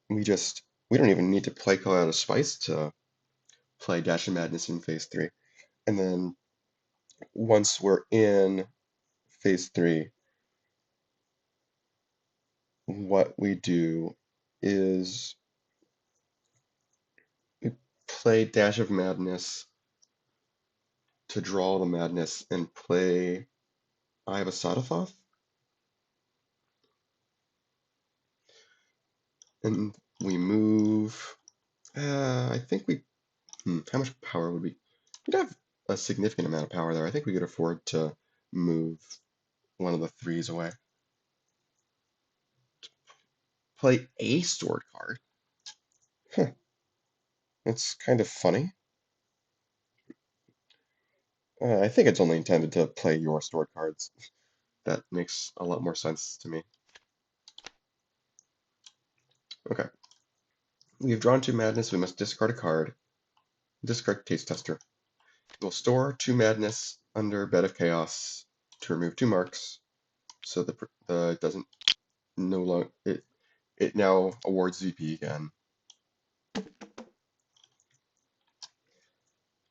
We don't even need to play Call Out of Spice to play Dash of Madness in phase 3. And then once we're in phase 3, what we do is we play Dash of Madness to draw the madness and play Eye of Asadathoth. And we move. I think we. How much power would we? We'd have a significant amount of power there. I think we could afford to move one of the 3s away. Play a stored card. Huh. That's kind of funny. I think it's only intended to play your stored cards. That makes a lot more sense to me. Okay. We've drawn 2 madness. We must discard a card. Discard Taste Tester. We'll store 2 madness under Bed of Chaos to remove 2 marks, so the doesn't no longer it now awards VP again.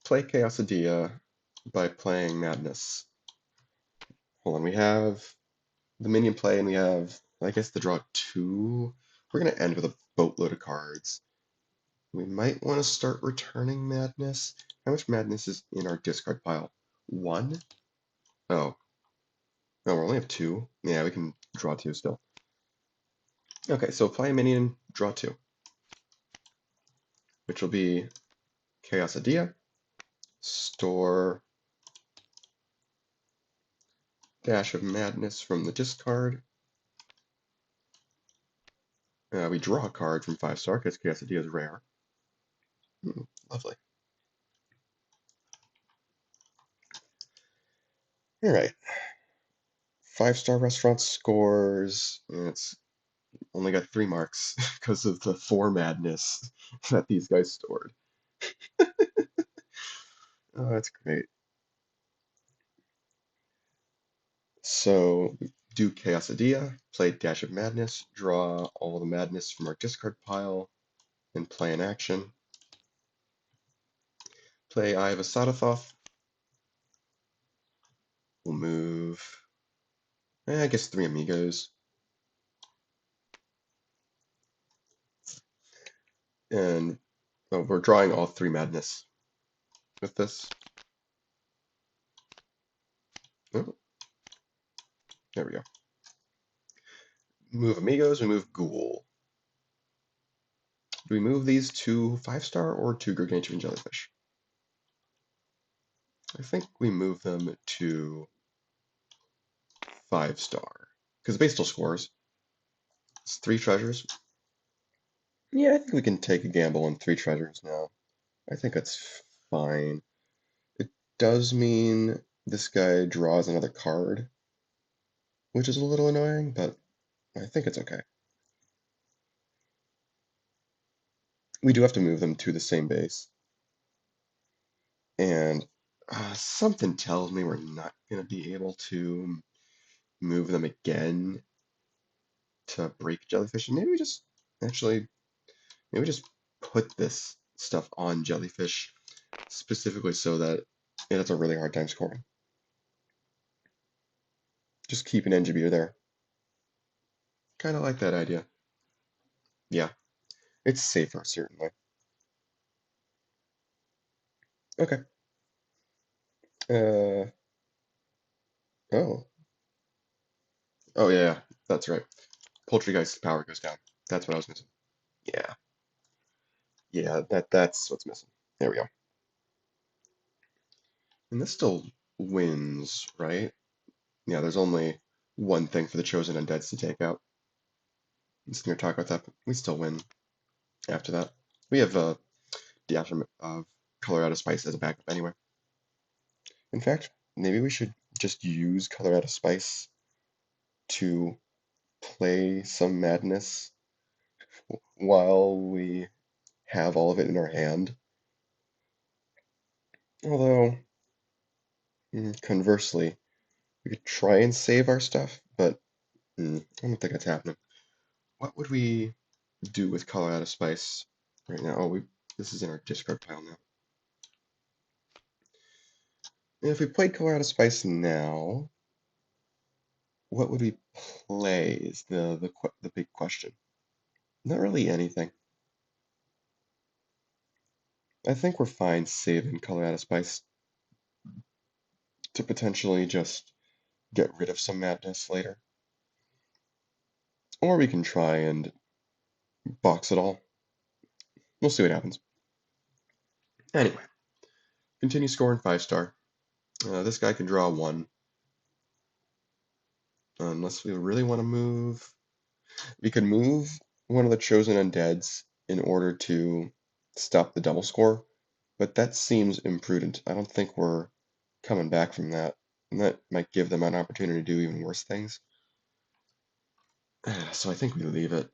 Play Chaosadia by playing Madness. Hold on, we have the minion play, and we have, I guess, the draw 2. We're gonna end with a boatload of cards. We might want to start returning Madness. How much Madness is in our discard pile? 1? Oh. No, we only have 2. Yeah, we can draw 2 still. Okay, so play a minion, draw 2. Which will be Chaosadia. Store Dash of Madness from the discard. We draw a card from 5-star because Chaosadia is rare. Lovely. Alright. 5-star restaurant scores. And it's only got 3 marks because of the 4 madness that these guys stored. Oh, that's great. So do Chaosadia, play Dash of Madness, draw all the madness from our discard pile, and play an action. Play Eye of Asadathoth. We'll move, I guess, 3 Ami-Gos. And we're drawing all 3 madness with this. Oh, there we go. Move Ami-Gos, we move Ghoul. Do we move these to 5-star or to Gargantuan Jellyfish? I think we move them to 5-star. Because the base still scores. It's 3 treasures. Yeah, I think we can take a gamble on 3 treasures now. I think that's fine. It does mean this guy draws another card, which is a little annoying, but I think it's okay. We do have to move them to the same base. And something tells me we're not going to be able to move them again to break jellyfish. And maybe we just actually, maybe we just put this stuff on jellyfish specifically so that it has a really hard time scoring. Just keep an engineer there. Kind of like that idea. Yeah, it's safer, certainly. Okay. Uh, oh. Oh, yeah, that's right. Poultrygeist's power goes down. That's what I was missing. Yeah. Yeah, that's what's missing. There we go. And this still wins, right? Yeah, there's only one thing for the Chosen Undeads to take out. It's Nyartacothep. We still win after that. We have the aftermath of Colorado Spice as a backup anyway. In fact, maybe we should just use Colorado Spice to play some madness while we have all of it in our hand. Although, conversely, we could try and save our stuff, but I don't think that's happening. What would we do with Colorado Spice right now? Oh, this is in our discard pile now. And if we played Colorado Spice now, what would we play is the big question. Not really anything. I think we're fine saving Colorado Spice to potentially just get rid of some madness later. Or we can try and box it all. We'll see what happens. Anyway, continue scoring 5-star. This guy can draw 1. Unless we really want to move. We could move one of the Chosen Undeads in order to stop the double score, but that seems imprudent. I don't think we're coming back from that, and that might give them an opportunity to do even worse things. So I think we leave it.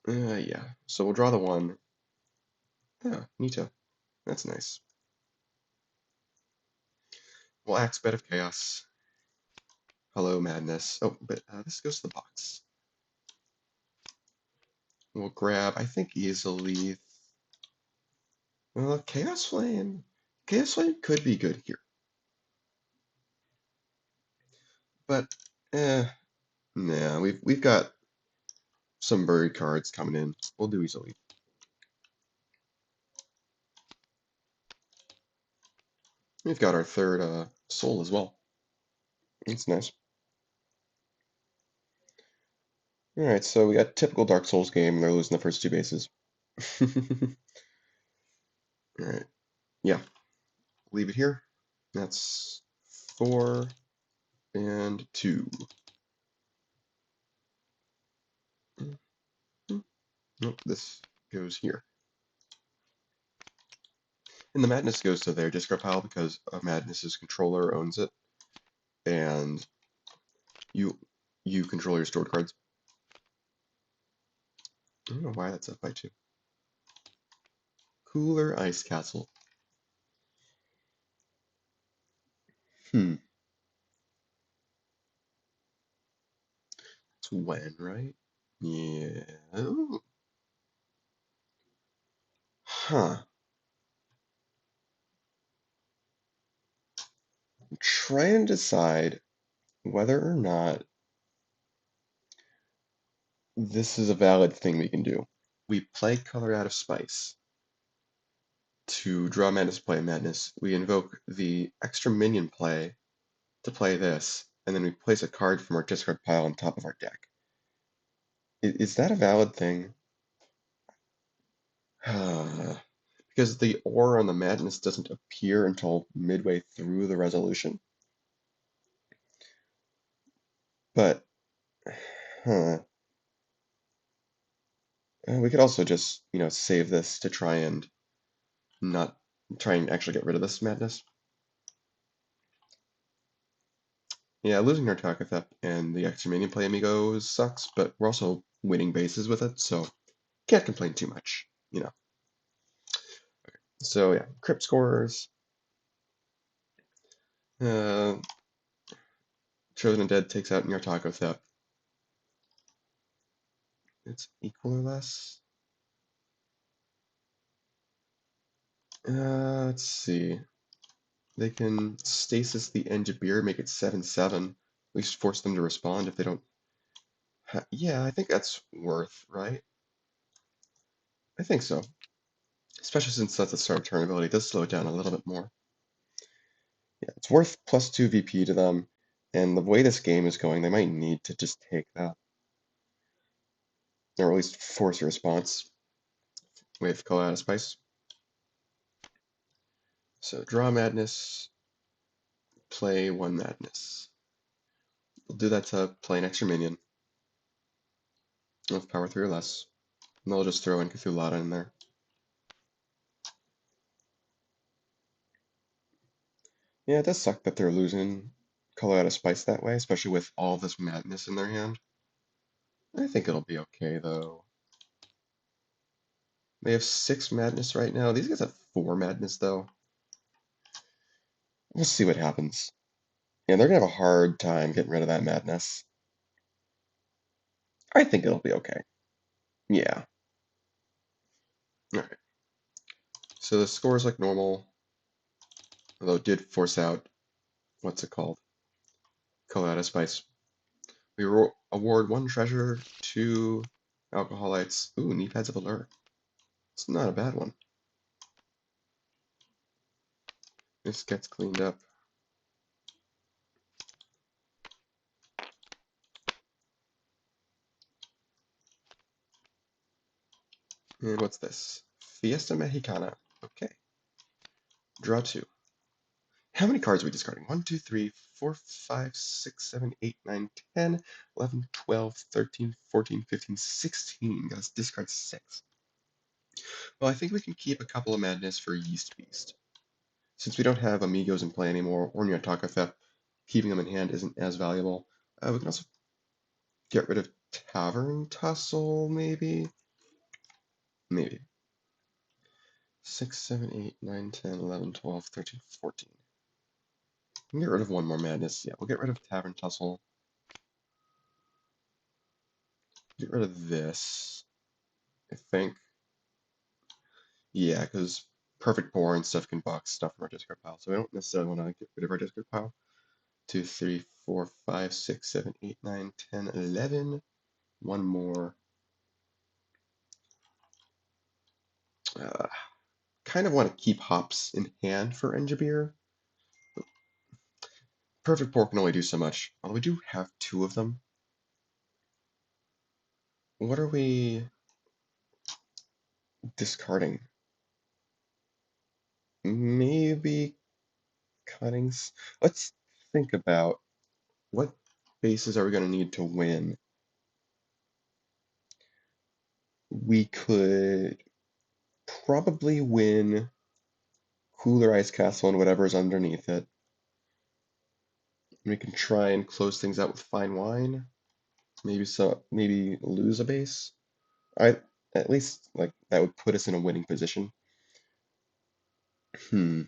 Yeah, so we'll draw the 1. Yeah, Nito. That's nice. We'll Axe Bed of Chaos. Hello, Madness. Oh, but this goes to the box. We'll grab, I think, easily. Chaos Flame. Chaos Flame could be good here. But, nah, we've got some buried cards coming in. We'll do easily. We've got our third soul as well. That's nice. Alright, so we got typical Dark Souls game, and they're losing the first 2 bases. Alright, yeah. Leave it here. That's 4 and 2. Nope, this goes here. And the Madness goes to their discard pile because Madness's controller owns it. And you control your stored cards. I don't know why that's up by 2. Cooler Ice Castle. It's when, right? Yeah. Ooh. Huh. I'm trying to decide whether or not this is a valid thing we can do. We play Color Out of Spice to draw Madness, play Madness. We invoke the extra minion play to play this, and then we place a card from our discard pile on top of our deck. Is that a valid thing? Because the aura on the Madness doesn't appear until midway through the resolution. But, huh. We could also just, save this to try and actually get rid of this Madness. Yeah, losing our Tacolyte and the extra minion play Ami-Gos sucks, but we're also winning bases with it, so can't complain too much, you know. So yeah, crypt scores. Uh, Chosen Dead takes out Nyartacothep. It's equal or less. Let's see. They can stasis the Enjabir, make it 7/7. At least force them to respond if they don't. Yeah, I think that's worth, right? I think so. Especially since that's a start turn ability, it does slow it down a little bit more. Yeah, it's worth +2 VP to them, and the way this game is going, they might need to just take that, or at least force a response with Call Out of Spice. So draw Madness, play 1 Madness. We'll do that to play an extra minion with power 3 or less, and they'll just throw in Cthulhu in there. Yeah, it does suck that they're losing Call Out of Spice that way, especially with all this madness in their hand. I think it'll be okay, though. They have 6 madness right now. These guys have 4 madness, though. We'll see what happens. Yeah, they're gonna have a hard time getting rid of that madness. I think it'll be okay. Yeah. Alright. So the score is like normal, although it did force out, what's it called? Call Out of Spice. We award 1 treasure, 2 alcoholites. Ooh, knee pads of alert. It's not a bad one. This gets cleaned up. And what's this? Fiesta Mexicana. Okay. Draw 2. How many cards are we discarding? 1, 2, 3, 4, 5, 6, 7, 8, 9, 10, 11, 12, 13, 14, 15, 16. Let's discard 6. Well, I think we can keep a couple of madness for Yeast Beast. Since we don't have Ami-Gos in play anymore, or Nyartacothep, keeping them in hand isn't as valuable. We can also get rid of Tavern Tussle, maybe? Maybe. 6, 7, 8, 9, 10, 11, 12, 13, 14. We can get rid of 1 more madness. Yeah, we'll get rid of Tavern Tussle. Get rid of this, I think. Yeah, because Perfect Pour and stuff can box stuff from our discard pile, so we don't necessarily want to get rid of our discard pile. 2, 3, 4, 5, 6, 7, 8, 9, 10, 11. 1 more. Uh, kind of want to keep hops in hand for Enjabir. Perfect Pour can only do so much. Although we do have 2 of them. What are we discarding? Maybe cuttings. Let's think about what bases are we going to need to win. We could probably win Cooler Ice Castle and whatever's underneath it. We can try and close things out with Fine Wine. Maybe lose a base. At least like that would put us in a winning position. Hmm.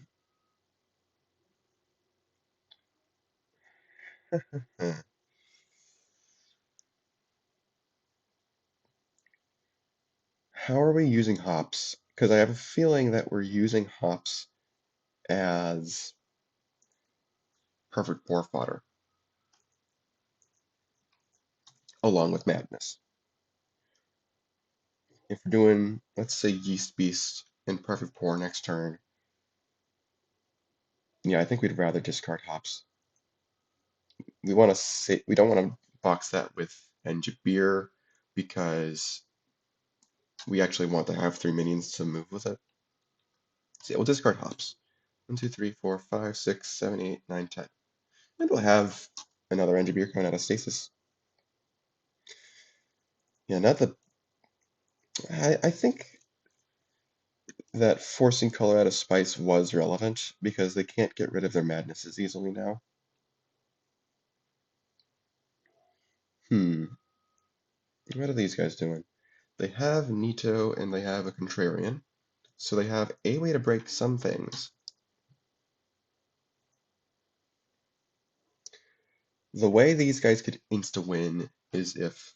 How are we using hops? Because I have a feeling that we're using hops as perfect pour fodder, along with madness. If we're doing, let's say, Yeast Beast and perfect pour next turn, yeah, I think we'd rather discard hops. We don't want to box that with Enjabir because we actually want to have 3 minions to move with it. So yeah, we'll discard hops. 1, 2, 3, 4, 5, 6, 7, 8, 9, 10. And we'll have another Enjabir coming out of stasis. Yeah, not that I think that forcing color out of Spice was relevant because they can't get rid of their madnesses easily now. What are these guys doing? They have Nito and they have a Contrarian, so they have a way to break some things. The way these guys could insta-win is if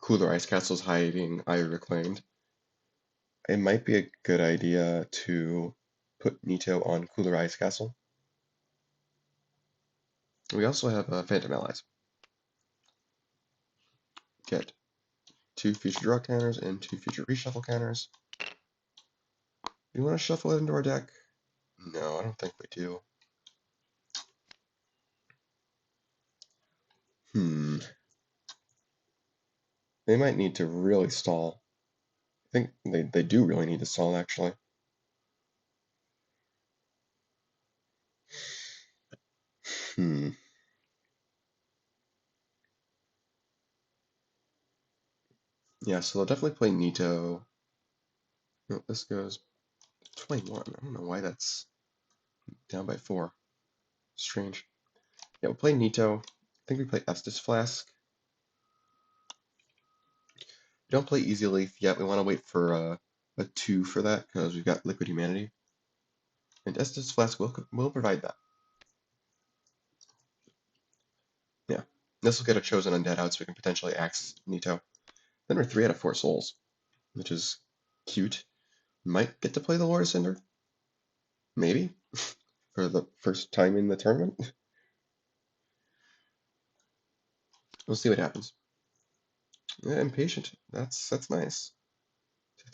Cooler Ice Castle's hiding Eye Reclaimed. It might be a good idea to put Nito on Cooler Ice Castle. We also have Phantom Allies. Get 2 future draw counters and 2 future reshuffle counters. Do you want to shuffle it into our deck? No, I don't think we do. They might need to really stall. I think they do really need to stall, actually. Yeah, so they'll definitely play Nito. No, this goes 21. I don't know why that's down by 4. Strange. Yeah, we'll play Nito. I think we play Estus Flask. We don't play Easy Leaf yet. We want to wait for a 2 for that because we've got Liquid Humanity. And Estus Flask will provide that. Yeah. This will get a chosen undead out so we can potentially axe Nito. Then we're 3 out of 4 souls, which is cute. Might get to play the Lord of Cinder. Maybe. For the first time in the tournament. We'll see what happens. Yeah, impatient. That's nice.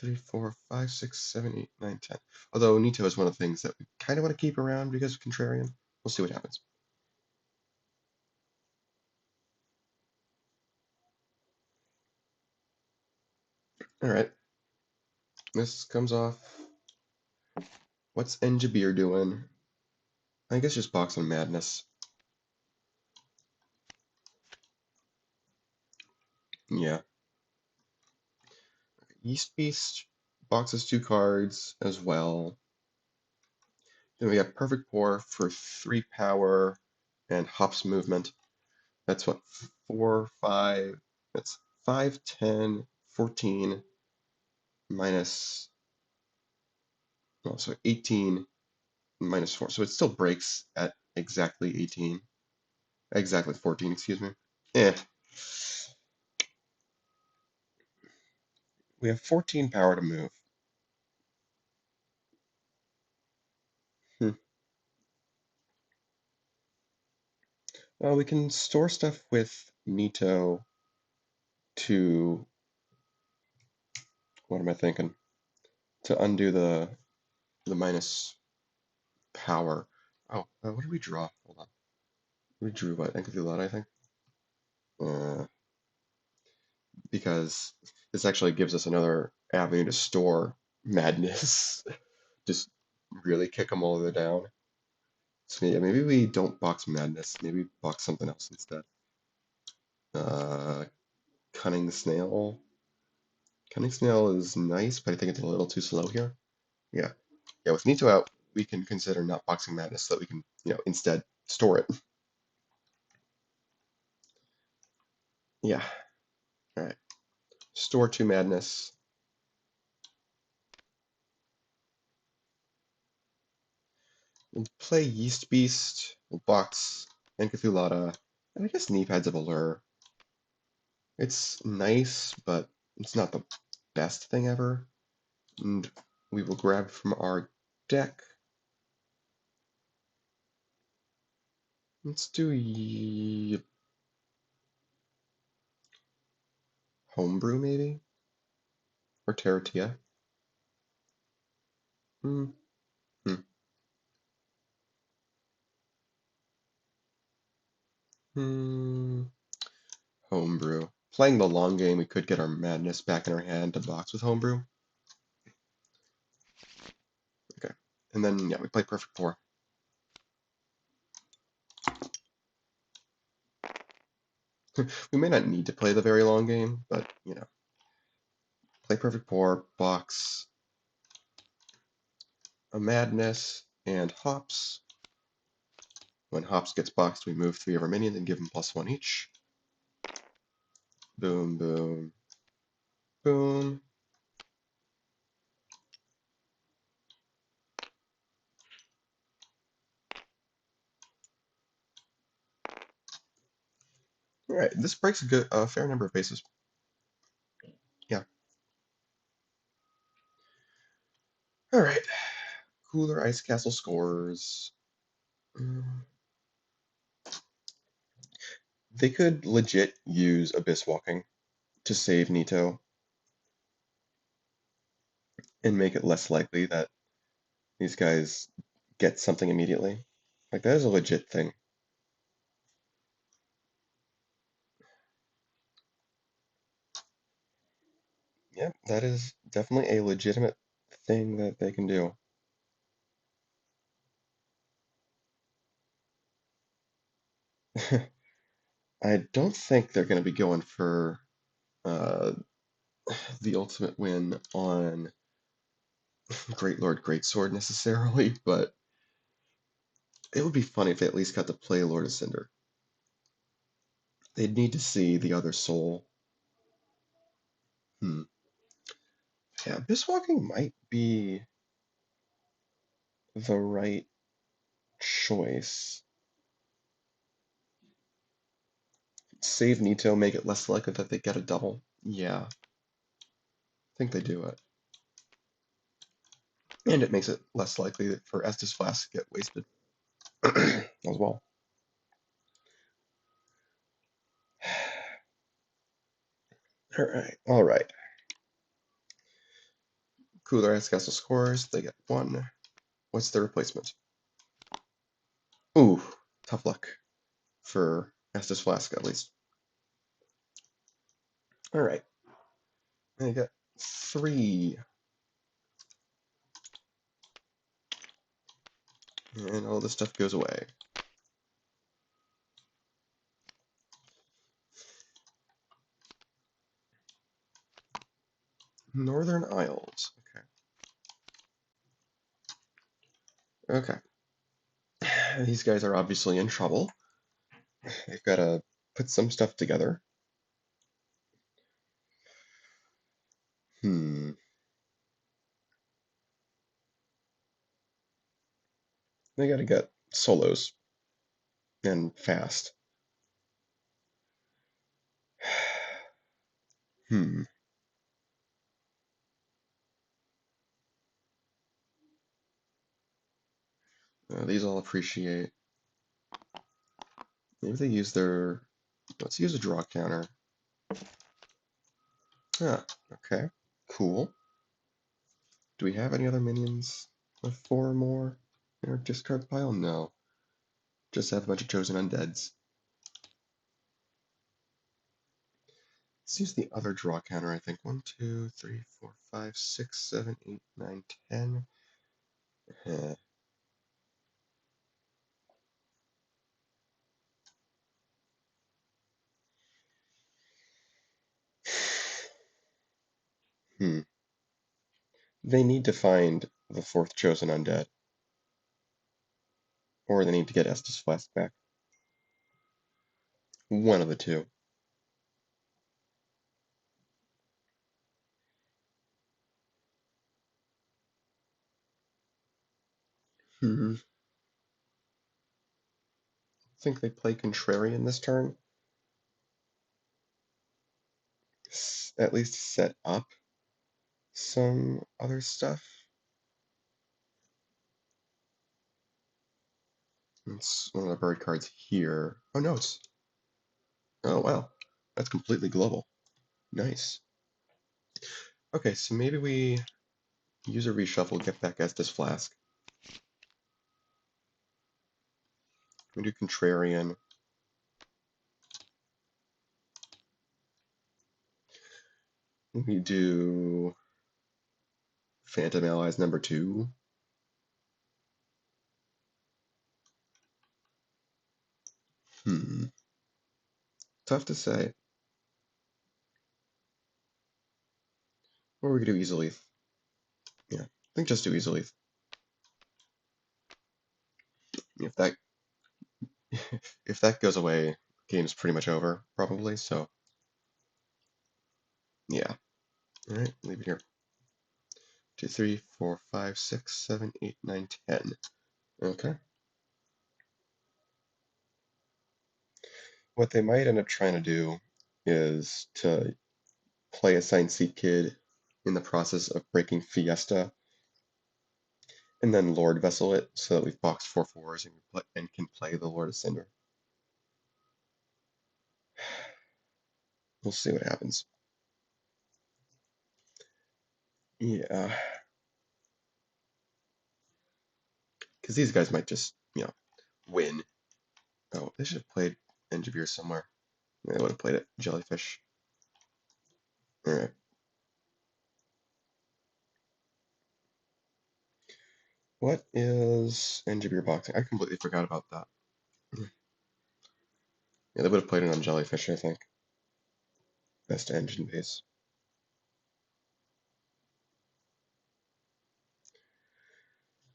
2, 3, 4, 5, 6, 7, 8, 9, 10. Although Nito is one of the things that we kind of want to keep around because of Contrarian. We'll see what happens. Alright. This comes off. What's Enjabir doing? I guess just boxing Madness. Yeah. Yeast Beast boxes 2 cards as well. Then we have Perfect Pour for 3 power and Hops movement. That's what, 4, 5, that's 5, 10, 14, minus, well, so 18, minus 4. So it still breaks at exactly 18. Exactly 14, excuse me. Eh. We have 14 power to move. Well, we can store stuff with Nito to, what am I thinking? To undo the minus power. Oh, what did we draw? Hold on. We drew what? Endgame, I think? Uh, because this actually gives us another avenue to store madness. Just really kick them all the way down. So yeah, maybe we don't box madness. Maybe box something else instead. Uh, Cunning Snail. Cunning Snail is nice, but I think it's a little too slow here. Yeah. Yeah, with Nito out, we can consider not boxing madness so that we can, instead store it. Yeah. Alright. Store 2 madness. We'll play Yeast Beast. We'll box Enkathulata. And I guess Neepheads of Allure. It's nice, but it's not the best thing ever. And we will grab from our deck. Let's do Homebrew, maybe? Or Terrortilla? Hmm. Hmm. Hmm. Homebrew. Playing the long game, we could get our madness back in our hand to box with Homebrew. Okay. And then, yeah, we play Perfect Pour. We may not need to play the very long game, but, play Perfect Pour, box a madness, and Hops. When Hops gets boxed, we move 3 of our minions and give them +1 each. Boom, boom. Boom. All right, this breaks a fair number of bases. Yeah. All right. Cooler Ice Castle scores. They could legit use Abyss Walking to save Nito and make it less likely that these guys get something immediately. Like, that is a legit thing. Yep, that is definitely a legitimate thing that they can do. I don't think they're going to be going for uh, the ultimate win on Great Lord Greatsword necessarily, but it would be funny if they at least got to play Lord of Cinder. They'd need to see the other soul. Hmm. Yeah, Biswalking might be the right choice. Save Nito, make it less likely that they get a double. Yeah, I think they do it. And it makes it less likely for Estus Flask to get wasted as well. All right. Cooler Ice Castle scores. They get 1. What's the replacement? Ooh, tough luck for Estus Flask at least. All right. They get 3. And all this stuff goes away. Northern Isles. Okay. Okay. These guys are obviously in trouble. They've got to put some stuff together. Hmm. They got to get solos and fast. Hmm. These all appreciate. Maybe they use their. Let's use a draw counter. Ah, okay. Cool. Do we have any other minions with 4 or more in our discard pile? No. Just have a bunch of chosen undeads. Let's use the other draw counter, I think. 1, 2, 3, 4, 5, 6, 7, 8, 9, 10. Hmm. They need to find the 4th chosen undead. Or they need to get Estus Flask back. One of the two. Hmm. I think they play Contrarian this turn. At least set up some other stuff. It's one of the bird cards here. Oh no, it's. Oh wow. That's completely global. Nice. Okay, so maybe we use a reshuffle, get back Estus Flask. We do Contrarian. We do Phantom Allies number 2. Tough to say. Or we could do Easily. Yeah, I think just do Easily. If that if that goes away, game's pretty much over, probably, so yeah. All right, leave it here. 2, 3, 4, 5, 6, 7, 8, 9, 10. Okay. What they might end up trying to do is to play a Sign Seed Kid in the process of breaking Fiesta, and then Lord Vessel it so that we've boxed 4/4s and can play the Lord of Cinder. We'll see what happens. Yeah. Because these guys might just, win. Oh, they should have played Engineer somewhere. They would have played it. Jellyfish. Alright. What is Engineer boxing? I completely forgot about that. Yeah, they would have played it on Jellyfish, I think. Best engine base.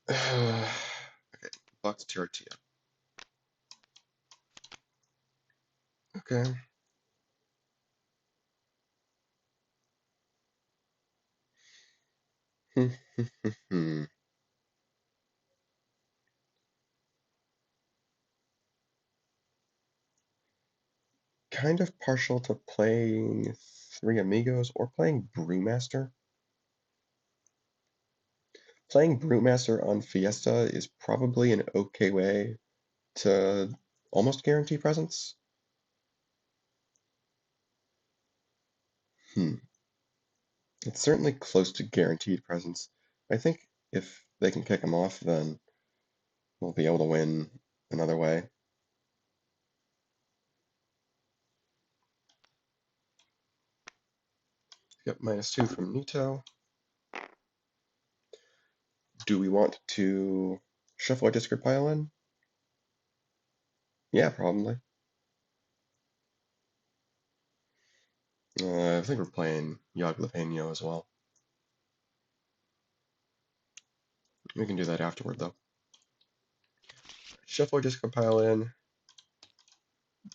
Okay, box Terrortilla. Okay. Kind of partial to playing 3 Amigos or playing Brewmaster. Playing Brewmaster on Fiesta is probably an okay way to almost guarantee presence. Hmm. It's certainly close to guaranteed presence. I think if they can kick him off, then we'll be able to win another way. Yep, -2 from Nito. Do we want to shuffle our discard pile in? Yeah, probably. I think we're playing Yaglapeño as well. We can do that afterward, though. Shuffle our discard pile in,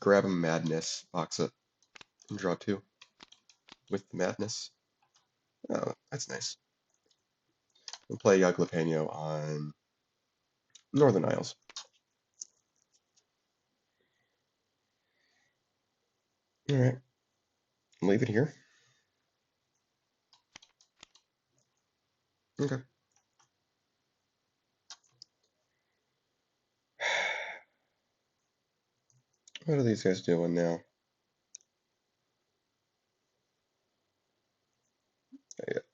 grab a Madness, box it, and draw 2 with the Madness. Oh, that's nice. We'll play Yaglapeño on Northern Isles. Alright, leave it here. Okay. What are these guys doing now?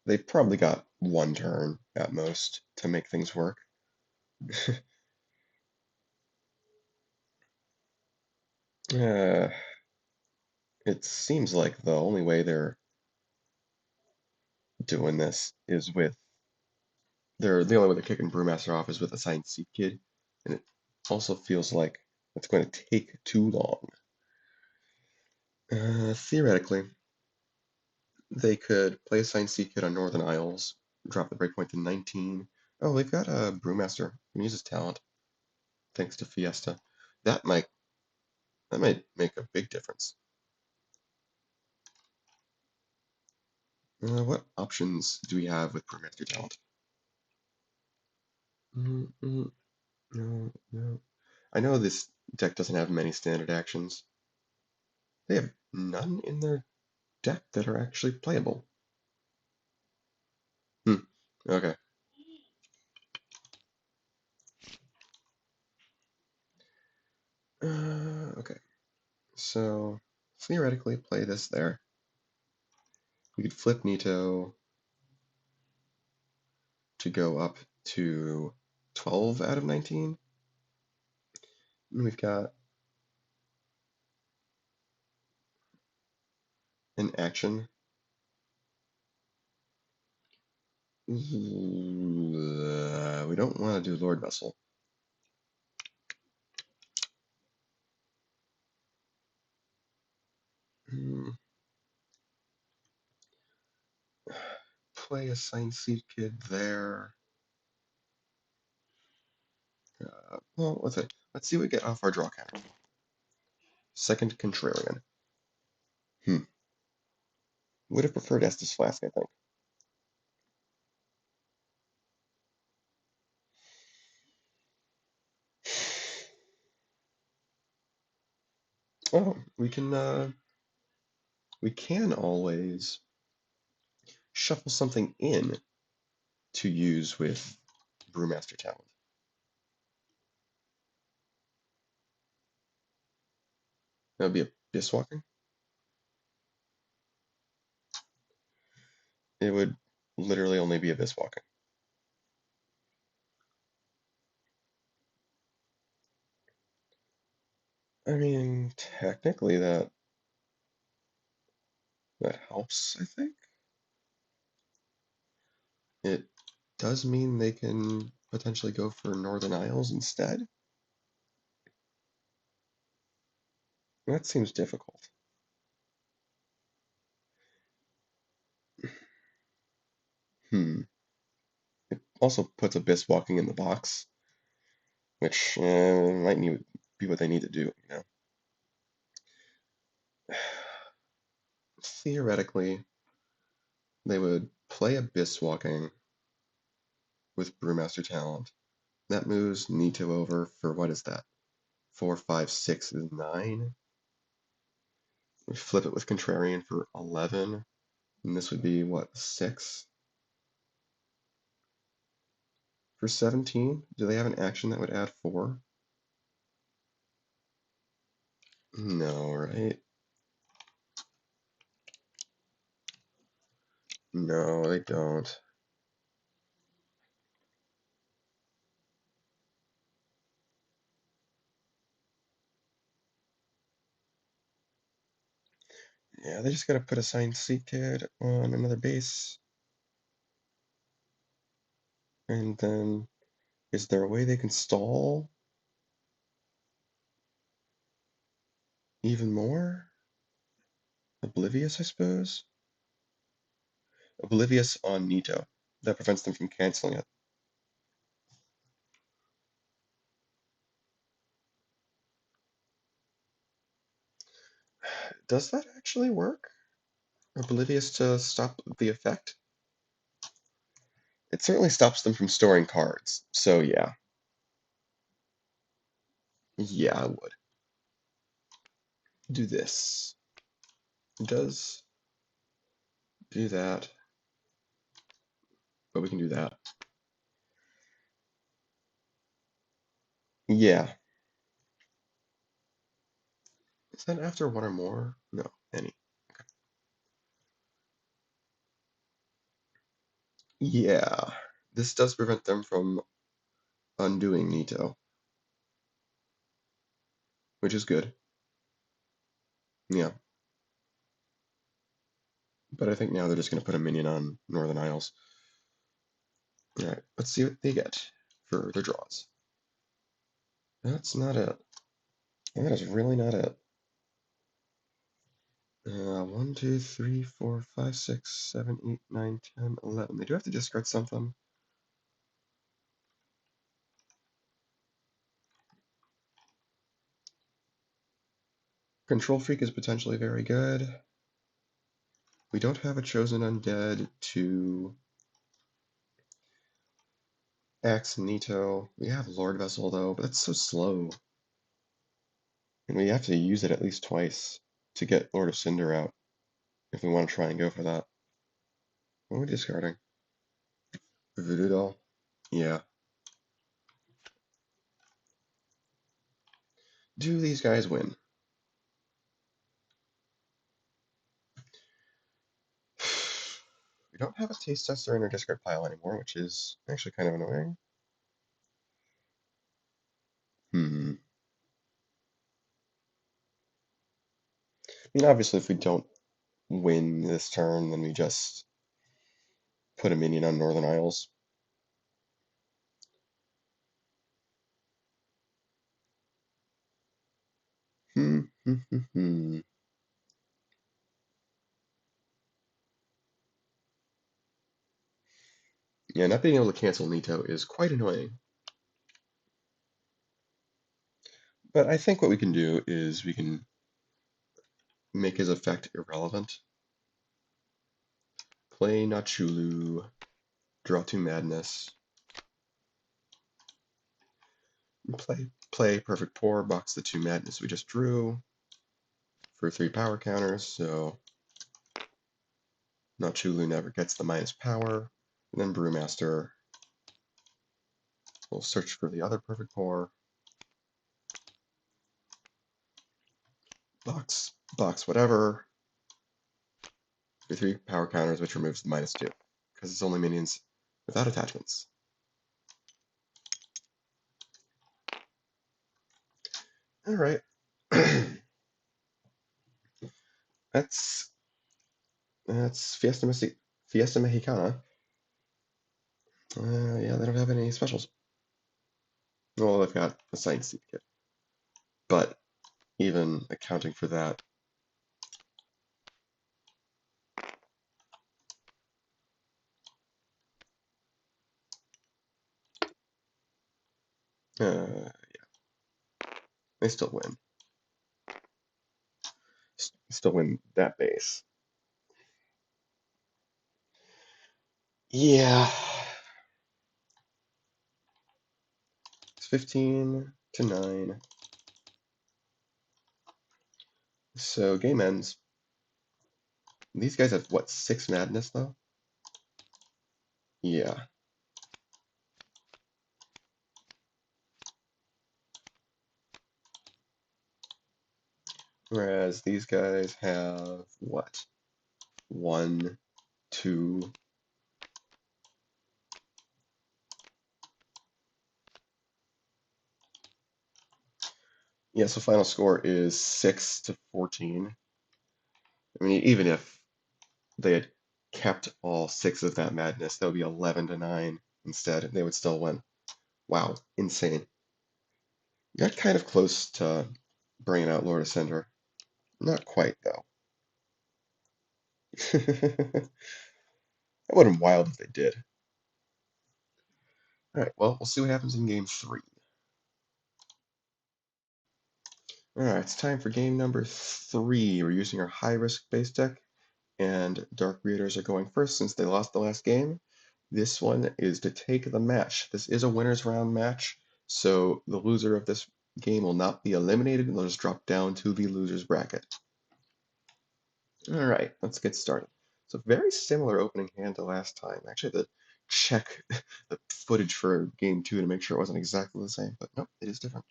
They've probably got 1 turn at most to make things work. uh, it seems like the only way they're doing this is with the only way they're kicking Brewmaster off is with a Signed Seed Kid, and it also feels like it's going to take too long. Theoretically, they could play a Signed Seed Kid on Northern Isles, drop the breakpoint to 19. Oh, they've got a Brewmaster. Can use his talent thanks to Fiesta. That might make a big difference. What options do we have with Brewmaster talent? No, no. I know this deck doesn't have many standard actions. They have none in their deck that are actually playable. Okay. Okay. So theoretically, play this there. We could flip Nito to go up to 12 out of 19. And we've got an action. We don't want to do Lord Vessel. Play a Signed Seed Kid there. Well, let's see what we get off our draw counter. Second Contrarian. Would have preferred Estus Flask, I think. Oh, we can always shuffle something in to use with Brewmaster talent. That would be Abyss Walking. It would literally only be Abyss Walking. I mean, technically that helps, I think. It does mean they can potentially go for Northern Isles instead. That seems difficult. Hmm. It also puts Abyss Walking in the box, which might be what they need to do, you know. Theoretically, they would play Abyss Walking with Brewmaster talent. That moves Nito over for what is that? 4, 5, 6 is 9. We flip it with Contrarian for 11, and this would be what, 6? For 17, do they have an action that would add 4? No, right? No, they don't. Yeah, they just gotta put a signed seat kid on another base. And then, is there a way they can stall even more? Oblivious, I suppose? Oblivious on Nito. That prevents them from canceling it. Does that actually work? Oblivious to stop the effect? It certainly stops them from storing cards, so yeah. Yeah, I would. Do this. It does do that, but we can do that. Yeah. Is that after one or more? No, any. Yeah. This does prevent them from undoing Nito, which is good. Yeah. But I think now they're just going to put a minion on Northern Isles. Alright, let's see what they get for their draws. That's not it. That is really not it. 1, 2, 3, 4, 5, 6, 7, 8, 9, 10, 11. They do have to discard something. Control Freak is potentially very good. We don't have a Chosen Undead to Axe Nito. We have Lord Vessel though, but that's so slow. And we have to use it at least twice to get Lord of Cinder out if we want to try and go for that. What are we discarding? Voodoo Doll? Yeah. Do these guys win? We don't have a taste tester in our discard pile anymore, which is actually kind of annoying. Hmm. I mean, obviously, if we don't win this turn, then we just put a minion on Northern Isles. Hmm. Yeah, not being able to cancel Nito is quite annoying. But I think what we can do is we can make his effect irrelevant. Play Nachulhu. Draw 2 Madness. Play Perfect Pour. Box the 2 Madness we just drew for 3 power counters, so Nachulhu never gets the minus power. And then Brewmaster will search for the other Perfect Pour. Box whatever for 3 power counters, which removes the -2 because it's only minions without attachments. All right, that's Fiesta Mexicana. Yeah, they don't have any specials. Well, they've got a science seed kit, but even accounting for that, yeah, they still win. Still win that base. Yeah, it's 15-9. So game ends. These guys have what, 6 madness though? Yeah. Whereas these guys have what? 1, 2. Yeah, so final score is 6-14. I mean, even if they had kept all 6 of that madness, that would be 11-9 instead, and they would still win. Wow, insane. Got kind of close to bringing out Lord Ascender. Not quite, though. That would have been wild if they did. Alright, well, we'll see what happens in game 3. Alright, it's time for game number 3. We're using our high-risk base deck, and Dark Raiders are going first since they lost the last game. This one is to take the match. This is a winner's round match, so the loser of this game will not be eliminated, and they'll just drop down to the loser's bracket. Alright, let's get started. So very similar opening hand to last time. Actually, I had to check the footage for game 2 to make sure it wasn't exactly the same, but nope, it is different.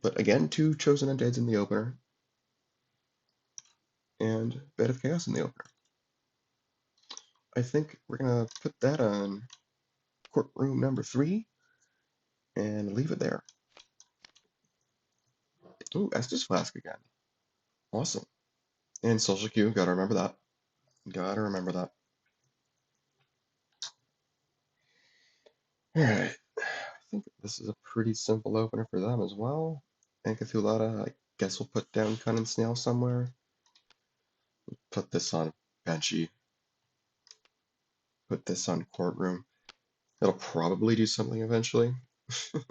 But again, 2 Chosen Undeads in the opener, and Bed of Chaos in the opener. I think we're going to put that on courtroom number 3 and leave it there. Ooh, Estus Flask again. Awesome. And Social Queue, gotta remember that. Gotta remember that. Alright. I think this is a pretty simple opener for them as well. Ankathulata, I guess we'll put down Cunning Snail somewhere. Put this on Benchy. Put this on Courtroom. That'll probably do something eventually. At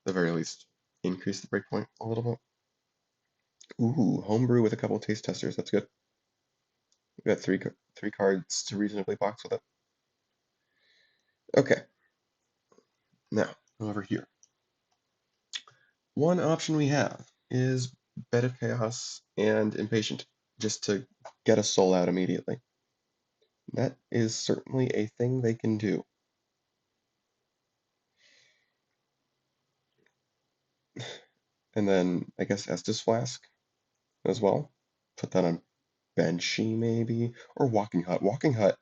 the very least, increase the breakpoint a little bit. Ooh, Homebrew with a couple of taste testers. That's good. We got three cards to reasonably box with it. Okay. Now, over here. One option we have is Bed of Chaos and Impatient, just to get a soul out immediately. That is certainly a thing they can do. And then I guess Estus Flask as well. Put that on Banshee maybe, or Walking Hut. Walking Hut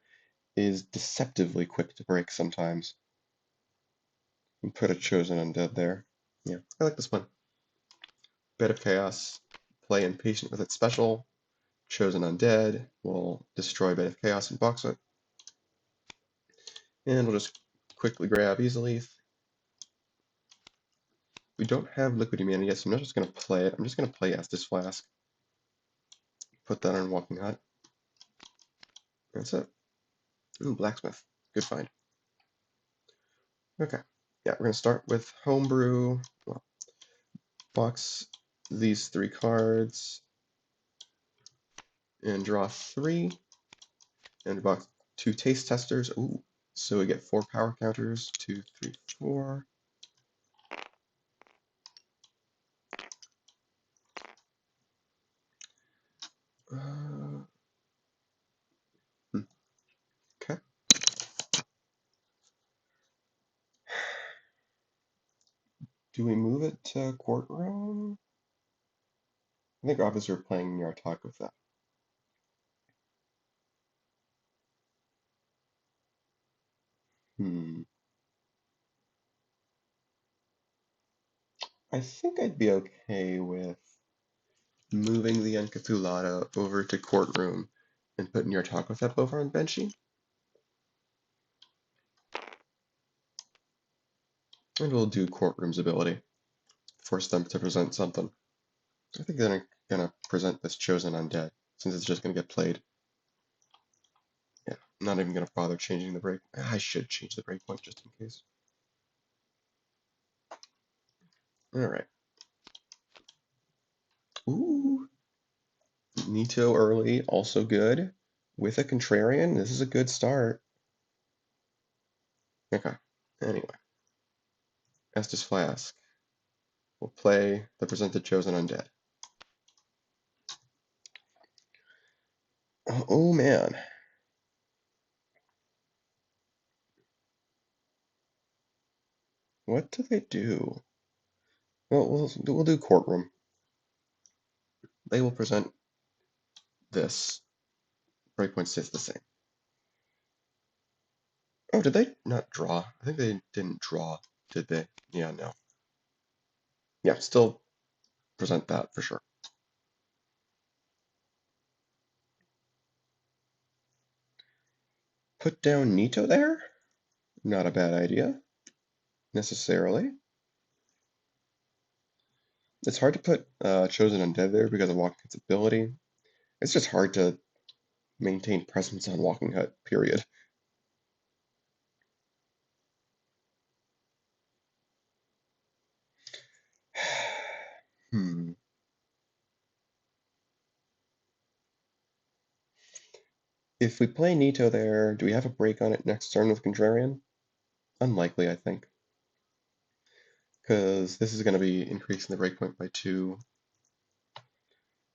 is deceptively quick to break sometimes. And put a Chosen Undead there. Yeah, I like this one. Bed of Chaos, play Impatient with its special. Chosen Undead will destroy Bed of Chaos and box it. And we'll just quickly grab easily. We don't have Liquid Humanity yet, so I'm not just going to play it. I'm just going to play Estus Flask. Put that on Walking Hut. That's it. Ooh, Blacksmith. Good find. Okay. Yeah, we're going to start with Homebrew. Well, box these 3 cards and draw 3. And we bought 2 taste testers. Ooh, so we get 4 power counters. 2, 3, 4. Uh, okay. Do we move it to courtroom? I think obviously we're playing Nyartacothep. Hmm. I think I'd be okay with moving the Encathulata over to courtroom and putting Nyartacothep over on Benchy. And we'll do courtroom's ability. Force them to present something. I think they're gonna present this chosen undead, since it's just gonna get played. Yeah, I'm not even gonna bother changing the break. I should change the breakpoint just in case. Alright. Ooh. Nito early, also good. With a contrarian, this is a good start. Okay. Anyway. Estus Flask. We'll play the presented chosen undead. Oh man. What do they do? Well, we'll do courtroom. They will present this. Breakpoint stays the same. Oh, did they not draw? I think they didn't draw, did they? Yeah, no. Yeah, still present that for sure. Put down Nito there? Not a bad idea, necessarily. It's hard to put Chosen Undead there because of Walking Hut's ability. It's just hard to maintain presence on Walking Hut, period. Hmm. If we play Nito there, do we have a break on it next turn with Contrarian? Unlikely, I think. Because this is going to be increasing the breakpoint by 2.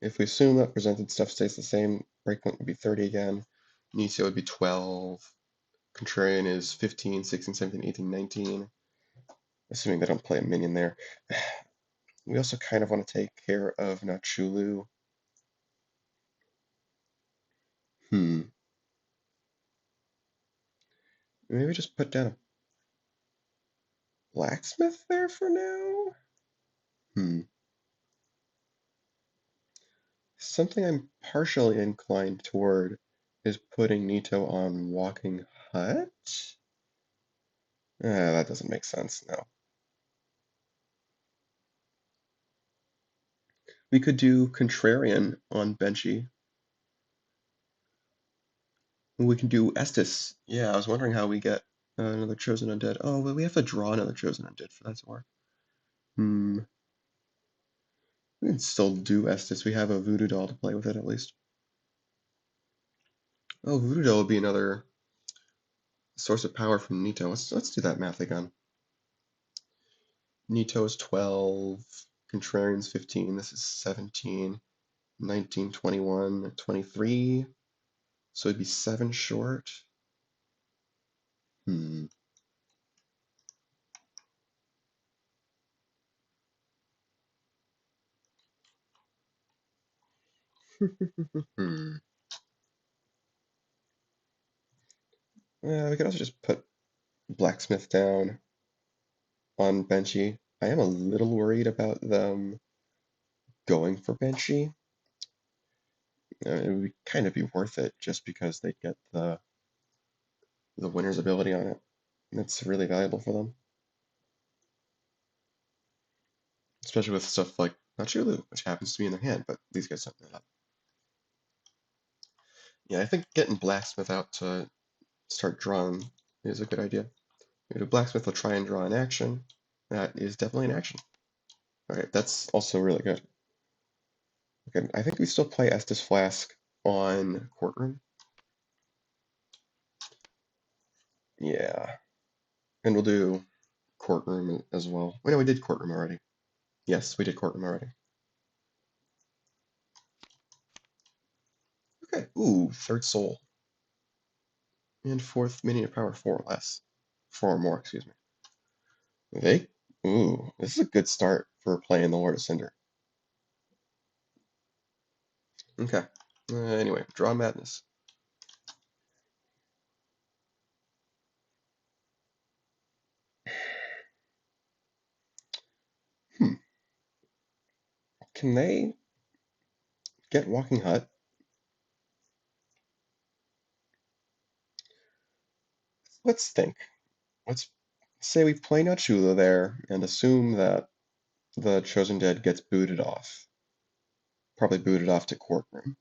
If we assume that presented stuff stays the same, breakpoint would be 30 again. Nito would be 12. Contrarian is 15, 16, 17, 18, 19. Assuming they don't play a minion there. We also kind of want to take care of Nachulhu. Maybe just put down a blacksmith there for now? Something I'm partially inclined toward is putting Nito on Walking Hut? That doesn't make sense, no. We could do Contrarian on Benchy. We can do Estus. Yeah, I was wondering how we get another Chosen Undead. Oh, well, we have to draw another Chosen Undead for that to work. Hmm. We can still do Estus. We have a Voodoo Doll to play with it, at least. Oh, Voodoo Doll would be another source of power from Nito. Let's do that math again. Nito is 12. Contrarian's 15. This is 17. 19, 21, 23. So it'd be 7 short. Hmm. Hmm. We could also just put Blacksmith down on Benchy. I am a little worried about them going for Benchy. It would kind of be worth it just because they get the winner's ability on it. That's really valuable for them. Especially with stuff like Nachulhu, which happens to be in their hand, but these guys don't know that. Yeah, I think getting Blacksmith out to start drawing is a good idea. Maybe Blacksmith will try and draw an action. That is definitely an action. Alright, that's also really good. Okay, I think we still play Estus Flask on Courtroom. Yeah. And we'll do courtroom as well. Wait, no, we did courtroom already. Yes, we did courtroom already. Okay. Ooh, third soul. And fourth minion power, 4 or less. 4 or more, excuse me. They. Ooh, this is a good start for playing the Lord of Cinder. Okay. Anyway, draw madness. Hmm. Can they get Walking Hut? Let's think. Let's say we play Nachulhu there and assume that the Chosen Dead gets booted off. Probably booted off to courtroom.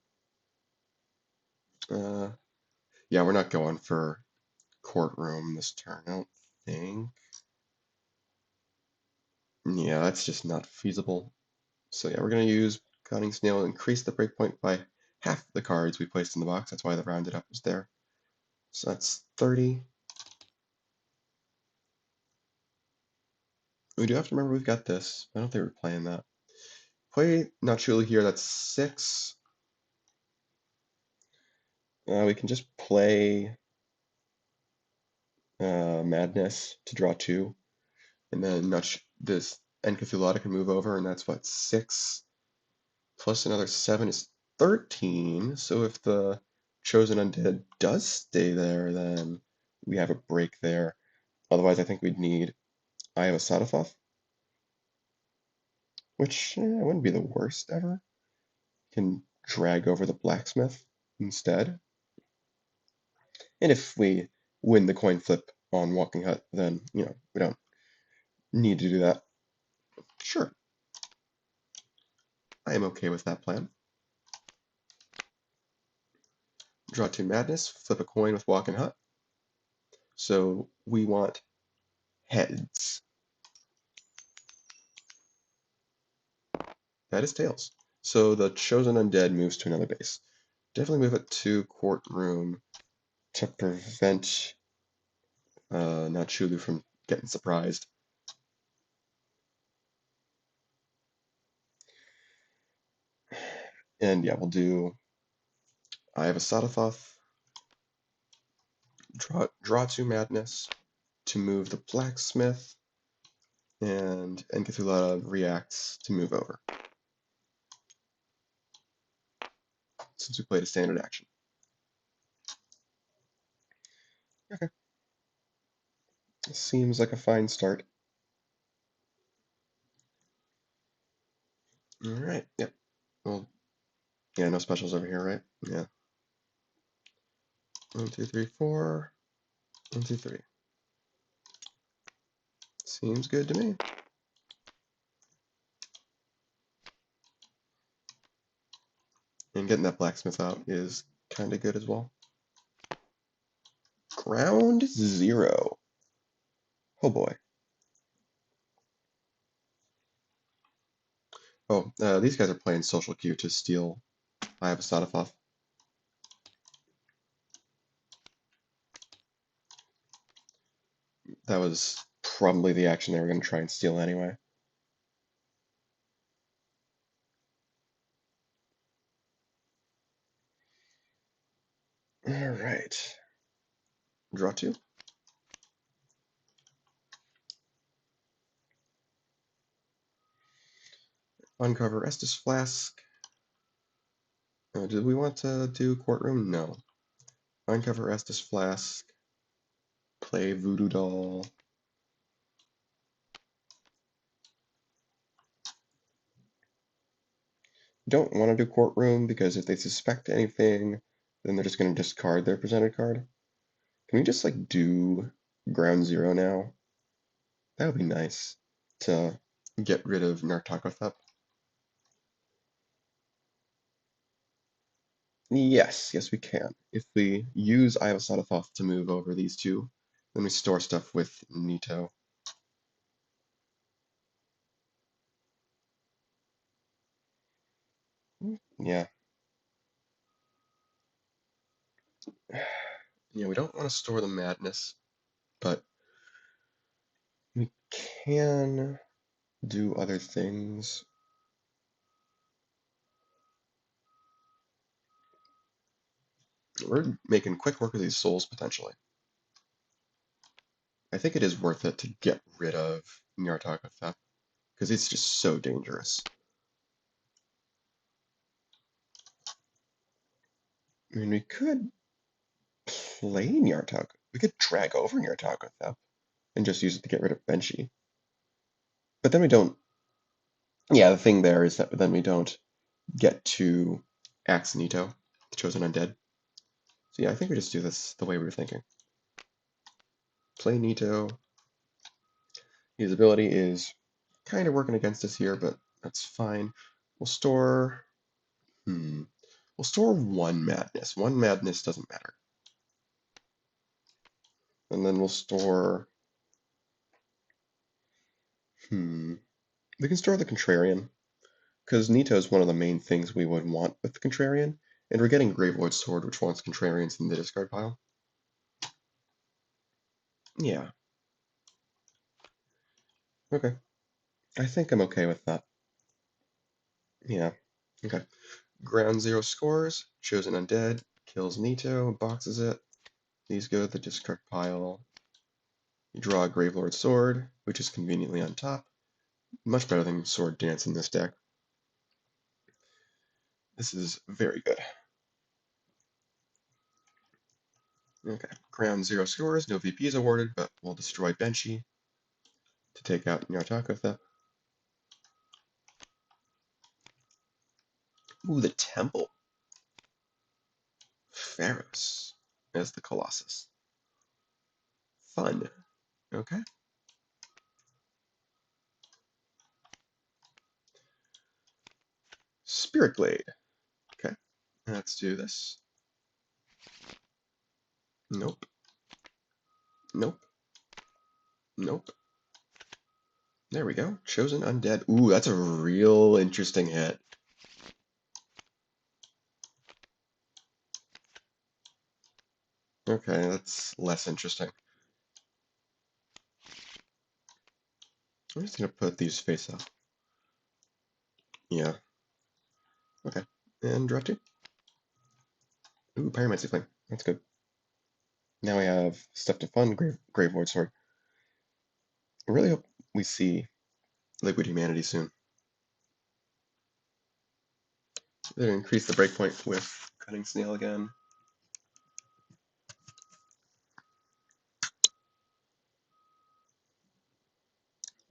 Uh, yeah, we're not going for courtroom this turn, I don't think. Yeah, that's just not feasible. So yeah, we're going to use Cunning Snail, increase the breakpoint by half the cards we placed in the box. That's why the rounded up was there. So that's 30. We do have to remember we've got this. I don't think we're playing that. Play Nachulhu here, that's 6. We can just play Madness to draw 2. And then this Enkathelata can move over, and that's what, 6 plus another 7 is 13. So if the Chosen Undead does stay there, then we have a break there. Otherwise, I think we'd need Eye of Asadathoth, which wouldn't be the worst ever. Can drag over the blacksmith instead. And if we win the coin flip on Walking Hut, then we don't need to do that. Sure, I am okay with that plan. Draw 2 Madness, flip a coin with Walking Hut. So we want heads. That is tails. So the Chosen Undead moves to another base. Definitely move it to courtroom to prevent Nachulhu from getting surprised. And yeah, we'll do Eye of Asadathoth, draw 2 Madness to move the blacksmith, and Enkathelata reacts to move over, since we played a standard action. Okay. Seems like a fine start. Alright, yep. Well, yeah, no specials over here, right? Yeah. 1, 2, 3, 4. 1, 2, 3. Seems good to me. And getting that blacksmith out is kind of good as well. Ground 0. Oh boy. Oh, these guys are playing social queue to steal Eye of Asadathoth. That was probably the action they were going to try and steal anyway. Alright. Draw 2. Uncover Estus Flask. Do we want to do Courtroom? No. Uncover Estus Flask. Play Voodoo Doll. Don't want to do Courtroom because if they suspect anything, then they're just going to discard their presented card. Can we just like do Ground 0 now? That would be nice to get rid of Nyartacothep. Yes, we can. If we use Eye of Asadathoth to move over these two, then we store stuff with Nito. Yeah. Yeah, we don't want to store the Madness. but we can do other things. We're making quick work of these souls, potentially. I think it is worth it to get rid of Nyartacothep, because it's just so dangerous. I mean, we could play Nyartacothep. We could drag over Nyartacothep and just use it to get rid of Benshi. But then we don't... Yeah, the thing there is that then we don't get to Axe Nito, the Chosen Undead. So yeah, I think we just do this the way we were thinking. Play Nito. His ability is kind of working against us here, but that's fine. We'll store... We'll store one Madness. One Madness doesn't matter. And then we'll store... We can store the Contrarian, because Nito is one of the main things we would want with the Contrarian, and we're getting Gravelord's Sword, which wants Contrarians in the discard pile. Yeah. Okay. I think I'm okay with that. Yeah. Okay. Ground Zero scores, Chosen Undead, kills Nito, boxes it. These go to the discard pile. You draw a Gravelord's Sword, which is conveniently on top. Much better than Sword Dance in this deck. This is very good. Okay, Ground Zero scores, no VP is awarded, but we'll destroy Benshi to take out Nyartacothep. Ooh, the Temple. Pharaohs as the Colossus. Fun. Okay. Spirit Glade. Okay, let's do this. Nope. Nope. Nope. There we go. Chosen Undead. Ooh, that's a real interesting hit. Okay, that's less interesting. I'm just gonna put these face up. Yeah. Okay. And draw 2. Ooh, Pyromancy Flame. That's good. Now we have stuff to fund. Gravelord Sword. I really hope we see Liquid Humanity soon. They're gonna increase the breakpoint with Cutting Snail again.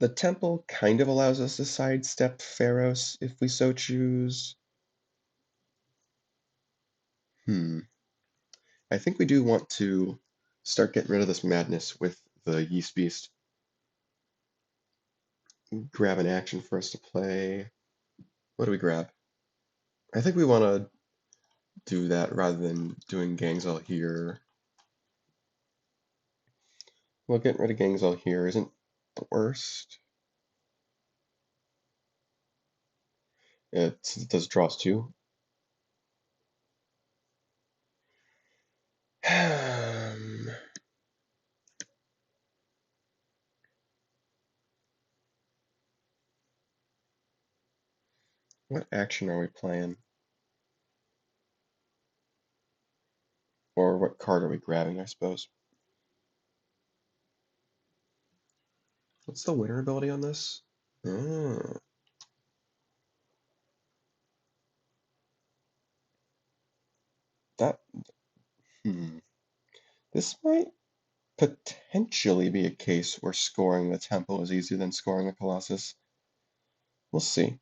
The Temple kind of allows us to sidestep Pharaohs if we so choose. I think we do want to start getting rid of this madness with the Yeast Beast. Grab an action for us to play. What do we grab? I think we want to do that rather than doing Gangzal here. Well, getting rid of Gangzal here isn't the worst. It does draws 2. What action are we playing? Or what card are we grabbing, I suppose? What's the winner ability on this? Ah. That, This might potentially be a case where scoring the Temple is easier than scoring the Colossus. We'll see.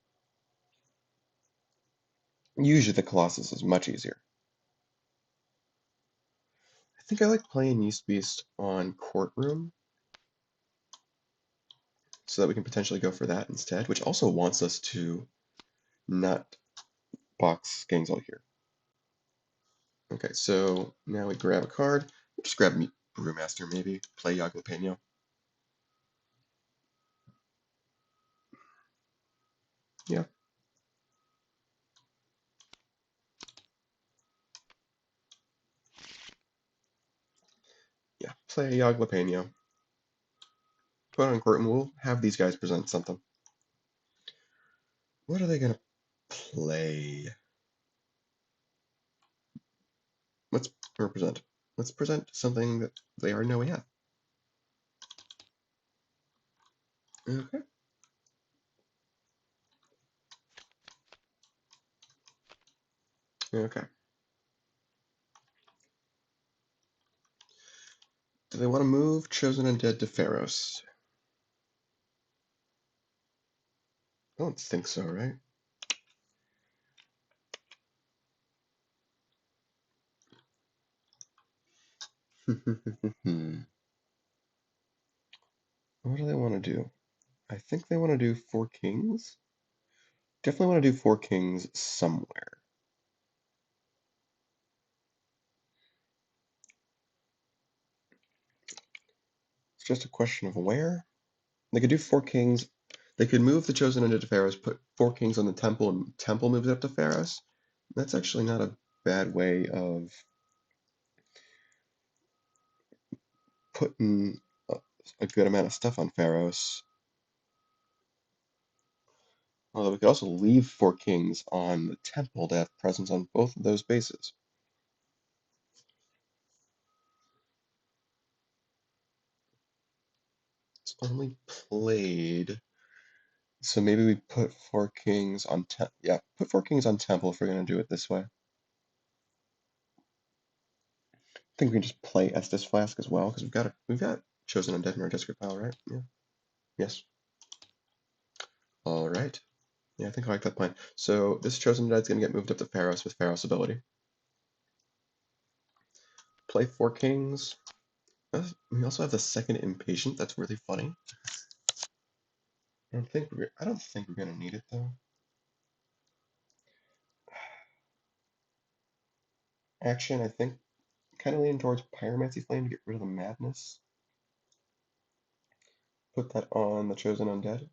Usually the Colossus is much easier. I think I like playing Yeast Beast on Courtroom, so that we can potentially go for that instead, which also wants us to not box Gangzal here. Okay, so now we grab a card. We'll just grab Brewmaster maybe, play Yaglapeño. Yeah. Yeah, play Yaglapeño. quote unquote, and we'll have these guys present something. What are they gonna play? Let's present. Let's present something that they already know we have. Okay. Okay. Do they want to move Chosen Undead to Pharos? I don't think so, right? What do they want to do? I think they want to do 4 kings. Definitely want to do 4 kings somewhere. It's just a question of where. They could do 4 kings. They could move the Chosen Undead to Pharos, put 4 kings on the temple, and temple moves it up to Pharos. That's actually not a bad way of putting a good amount of stuff on Pharos. Although we could also leave 4 kings on the temple to have presence on both of those bases. It's only played. So maybe we put 4 kings on put 4 kings on temple if we're gonna do it this way. I think we can just play Estus Flask as well, because we've got Chosen Undead in our discard pile, right? Yeah. Yes. Alright. Yeah, I think I like that plan. So this Chosen Undead's gonna get moved up to Pharos with Pharos ability. Play 4 kings. We also have the second Impatient, that's really funny. I don't think we're gonna need it though. Action, I think, kind of leaning towards Pyromancy Flame to get rid of the madness. Put that on the Chosen Undead.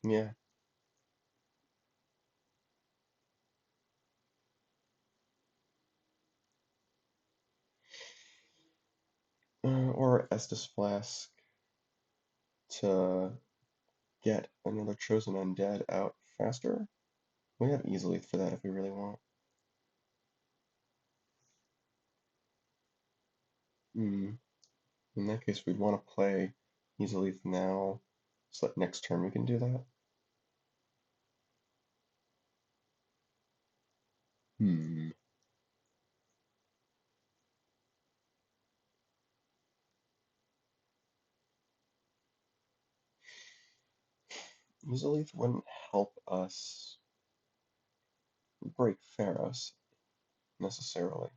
Yeah. Or Estus Flask to get another Chosen Undead out faster. We have easily for that if we really want. In that case, we'd want to play easily now, so that next turn we can do that. Easily wouldn't help us break Pharos necessarily.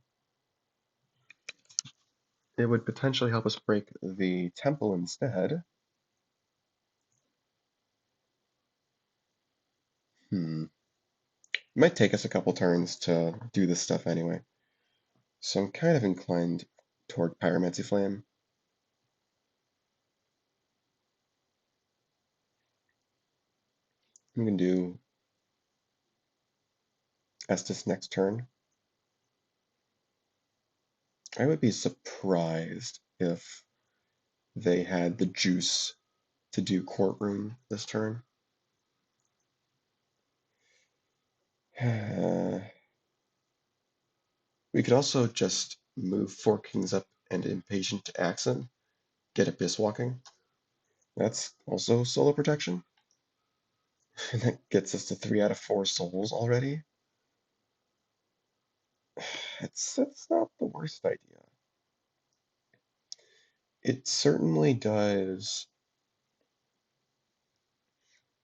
It would potentially help us break the temple instead. It might take us a couple turns to do this stuff anyway. So I'm kind of inclined toward Pyromancy Flame. We can do Estus next turn. I would be surprised if they had the juice to do Courtroom this turn. We could also just move 4 kings up and Impatient to Axon, get Abyss Walking. That's also solo protection. And that gets us to 3 out of 4 souls already. It's not the worst idea. It certainly does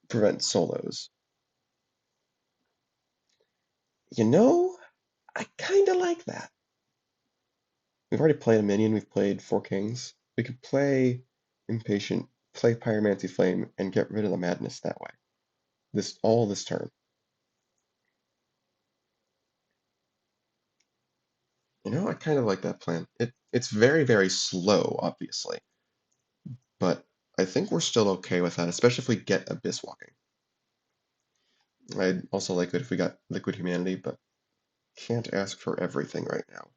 prevent solos. You know, I kind of like that. We've already played a minion, we've played 4 kings. We could play Impatient, play Pyromancy Flame, and get rid of the madness that way. All this turn. You know, I kind of like that plan. It's very, very slow, obviously. But I think we're still okay with that, especially if we get Abyss Walking. I'd also like it if we got Liquid Humanity, but can't ask for everything right now.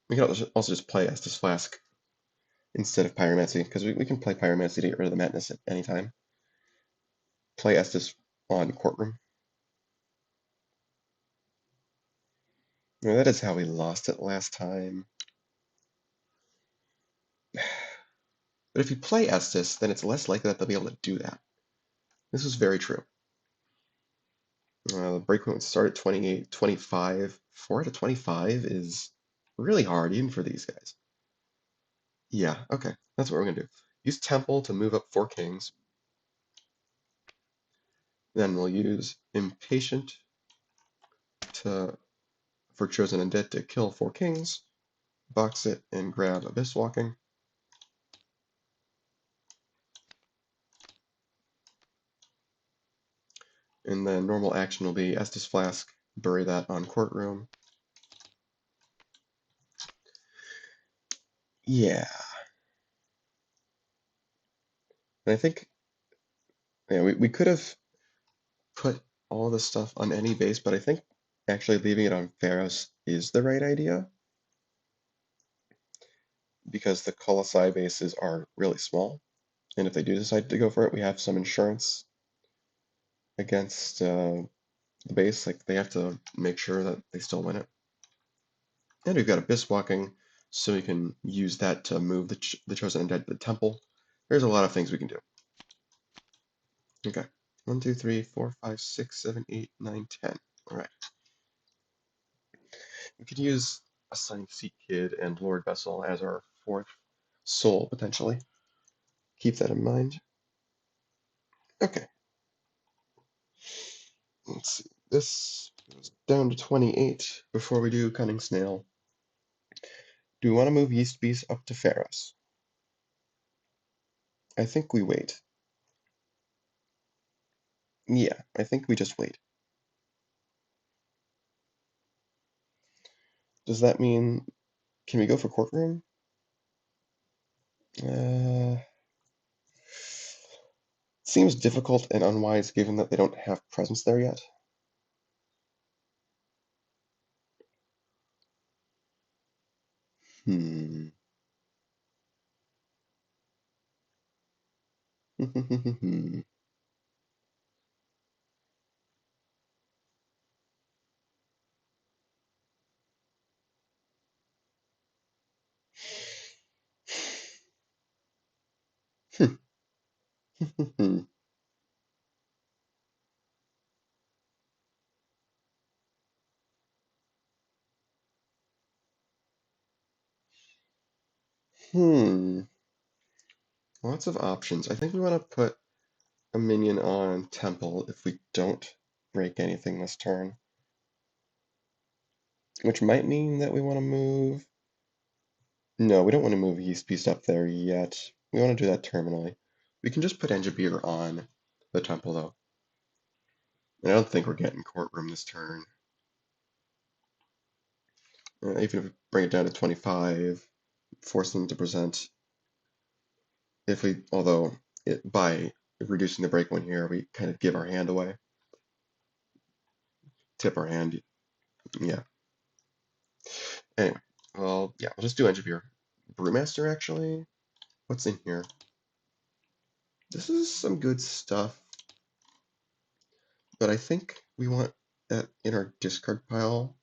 We can also just play Estus Flask instead of Pyromancy, because we can play Pyromancy to get rid of the madness at any time. Play Estus on Courtroom. Well, that is how we lost it last time. But if you play Estus, then it's less likely that they'll be able to do that. This is very true. The breakpoint would start at 28, 25. 4 out of 25 is really hard, even for these guys. Yeah, okay, that's what we're going to do. Use Temple to move up 4 kings. Then we'll use Impatient for Chosen Undead to kill 4 kings. Box it and grab Abyss Walking. And then normal action will be Estus Flask, bury that on Courtroom. Yeah. And I think, yeah, we could have put all this stuff on any base, but I think actually leaving it on Pharos is the right idea, because the Colossi bases are really small, and if they do decide to go for it, we have some insurance against the base. Like, they have to make sure that they still win it. And we've got Abyss Walking, so we can use that to move the Chosen Undead to the Temple. There's a lot of things we can do. Okay. 1, 2, 3, 4, 5, 6, 7, 8, 9, 10. All right. We could use Assigned Seat Kid and Lord Vessel as our 4th soul, potentially. Keep that in mind. Okay. Let's see. This goes down to 28 before we do Cunning Snail. Do we want to move Yeast Beast up to Pharos? I think we wait. Yeah, I think we just wait. Does that mean, can we go for Courtroom? Seems difficult and unwise given that they don't have presence there yet. Hmm. Hmm. Lots of options. I think we want to put a minion on Temple if we don't break anything this turn. Which might mean that we want to move... No, we don't want to move Yeast Beast up there yet. We want to do that terminally. We can just put Enjabir on the Temple, though. And I don't think we're getting Courtroom this turn. Even if we bring it down to 25, force them to present. If we, although by reducing the break one here, we kind of give our hand away. Tip our hand. Yeah. Anyway, well, yeah, I'll just do Enjabir. Brewmaster, actually? What's in here? This is some good stuff. But I think we want that in our discard pile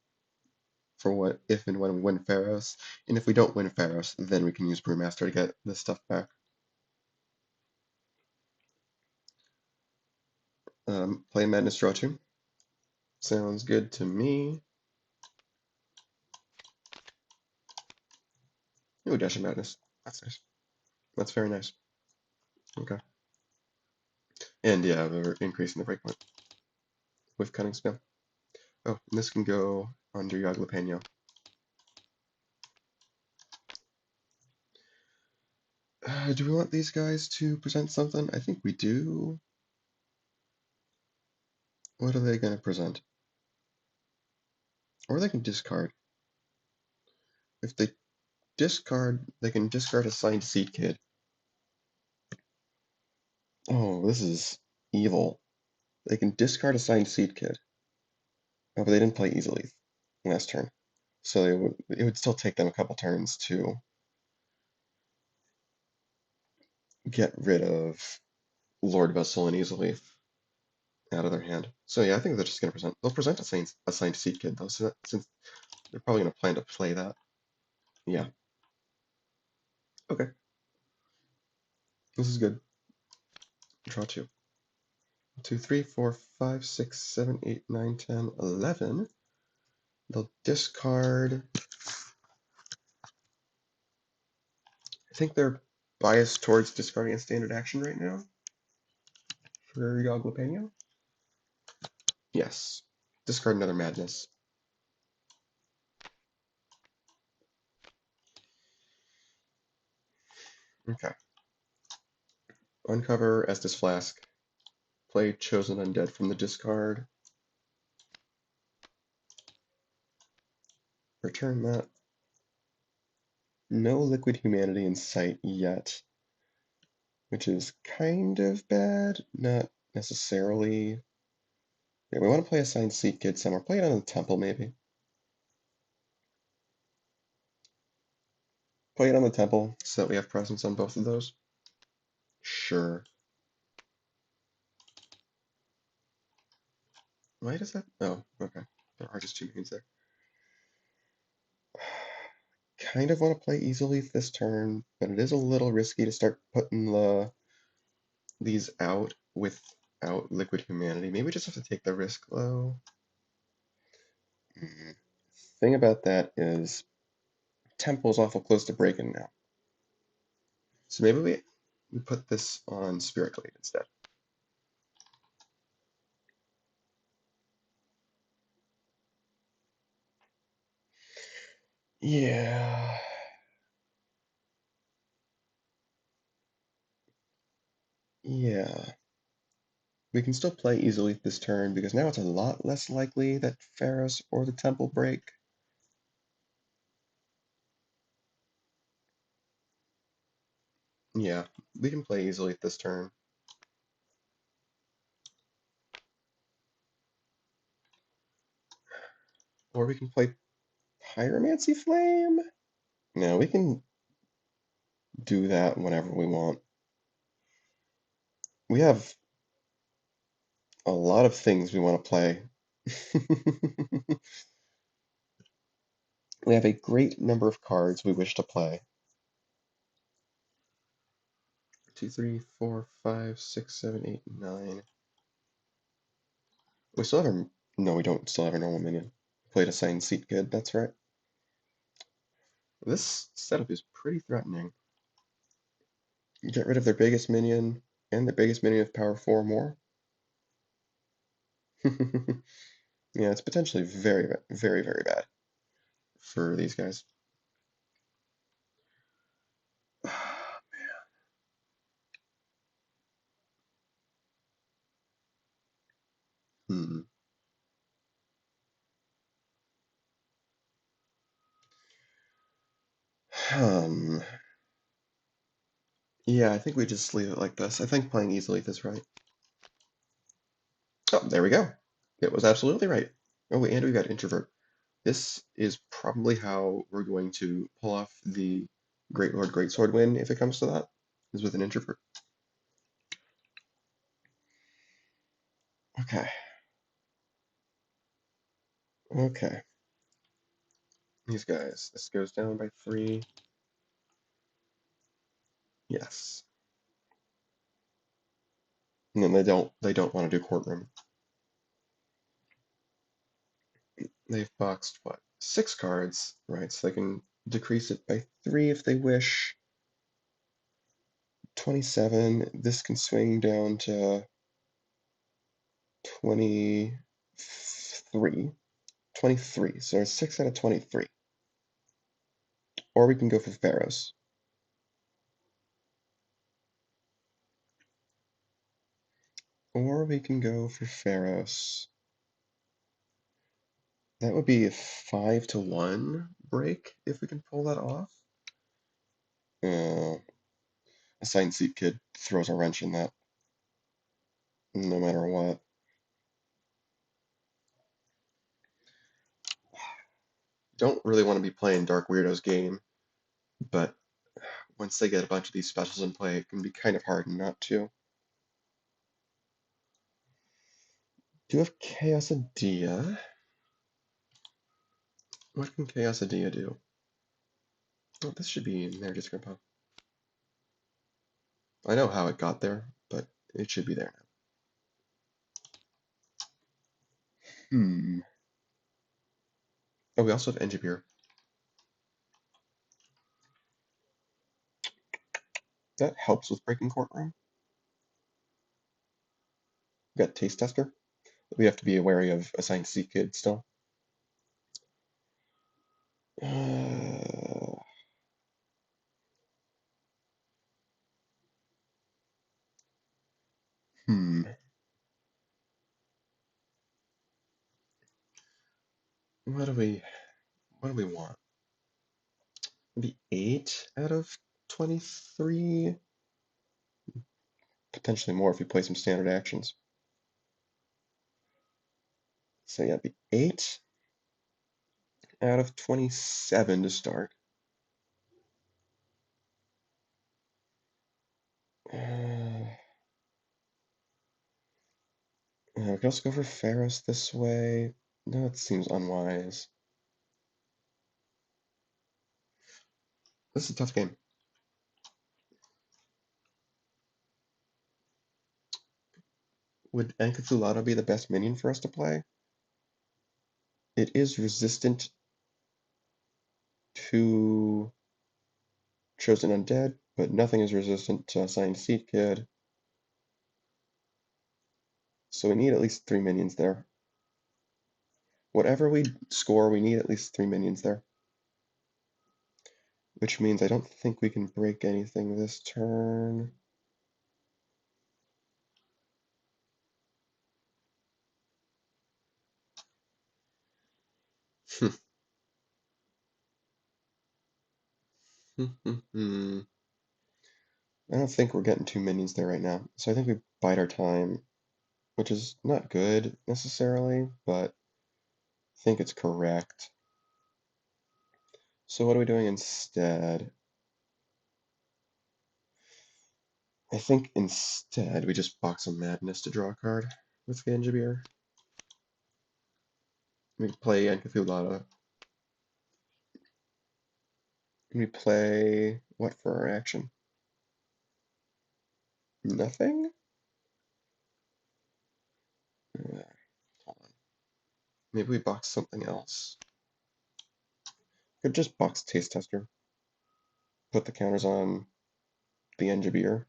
for what if and when we win Pharos. And if we don't win Pharos, then we can use Brewmaster to get this stuff back. Play Madness Draw 2. Sounds good to me. Ooh, Dash of Madness. That's nice. That's very nice. Okay. And yeah, we're increasing the breakpoint with Cunning Spell. Oh, and this can go under Yaglapeño. Do we want these guys to present something? I think we do. What are they going to present? Or they can discard. If they discard, they can discard Assigned Seat Kid. Oh, this is evil. They can discard Assigned Seat Kid. Oh, but they didn't play easily last turn. So it would still take them a couple turns to get rid of Lord Vessel and Easily out of their hand. So yeah, I think they're just going to present. They'll present a signed Seed Kid though, so since they're probably going to plan to play that. Yeah. Okay. This is good. Draw two. 2, 3, 4, 5, 6, 7, 8, 9, 10, 11. They'll discard. I think they're biased towards discarding a standard action right now for Yoglepeno. Yes. Discard another Madness. Okay. Uncover Estus Flask. Play Chosen Undead from the discard. Return that. No Liquid Humanity in sight yet, which is kind of bad. Not necessarily. Yeah, we want to play a signed Seat Kid somewhere. Play it on the Temple, maybe. Play it on the Temple so that we have presence on both of those. Sure. Why does that? Oh, okay. There are just two games there. Kind of want to play easily this turn, but it is a little risky to start putting these out without Liquid Humanity. Maybe we just have to take the risk, though. Thing about that is Temple's awful close to breaking now. So maybe we put this on Spirit Glade instead. Yeah. Yeah. We can still play easily this turn because now it's a lot less likely that Pharos or the Temple break. Yeah, we can play easily this turn. Or we can play Pyromancy Flame? No, we can do that whenever we want. We have a lot of things we want to play. We have a great number of cards we wish to play. 2, 3, 4, 5, 6, 7, 8, 9. We still have our... No, we don't still have our normal minion. Played a signed Seat Kid, that's right. This setup is pretty threatening. Get rid of their biggest minion and the biggest minion with power 4 or more. Yeah, it's potentially very, very, very bad for these guys. Hmm. Um. Yeah, I think we just leave it like this. I think playing easily is right. Oh, there we go. It was absolutely right. Oh, and we got introvert. This is probably how we're going to pull off the Great Lord Greatsword win if it comes to that, is with an introvert. Okay. Okay. These guys. This goes down by 3. Yes. And then they don't want to do courtroom. They've boxed what? 6 cards, right? So they can decrease it by 3 if they wish. 27. This can swing down to 23. 23. So it's 6 out of 23. Or we can go for Pharaohs. Or we can go for Pharaohs. That would be a 5-1 break if we can pull that off. A signed Seat Kid throws a wrench in that, no matter what. don't really want to be playing Dark Weirdos game, but once they get a bunch of these specials in play, it can be kind of hard not to. Do you have Chaos Adia? What can Chaos Adia do? Oh, this should be in there, just Grandpa. I know how it got there, but it should be there now. Oh, we also have Engibeer. That helps with breaking courtroom. We got Taste Tester. We have to be wary of assigned C kid still. Uh, hmm. What do we want? Maybe 8 out of 23? Potentially more if we play some standard actions. So yeah, be 8 out of 27 to start. We can also go for Pharaohs this way. No, it seems unwise. This is a tough game. Would Enkathulata be the best minion for us to play? It is resistant to Chosen Undead, but nothing is resistant to Assigned Seed Kid. So we need at least 3 minions there. Whatever we score, we need at least 3 minions there. Which means I don't think we can break anything this turn. I don't think we're getting 2 minions there right now. So I think we bide our time, which is not good necessarily, but I think it's correct. So what are we doing instead? I think instead we just box a Madness to draw a card with Ganjabeer. We play Enkathulata. We play what for our action? Nothing? Hold on. Maybe we box something else. Could just box Taste Tester. Put the counters on the Engibeer.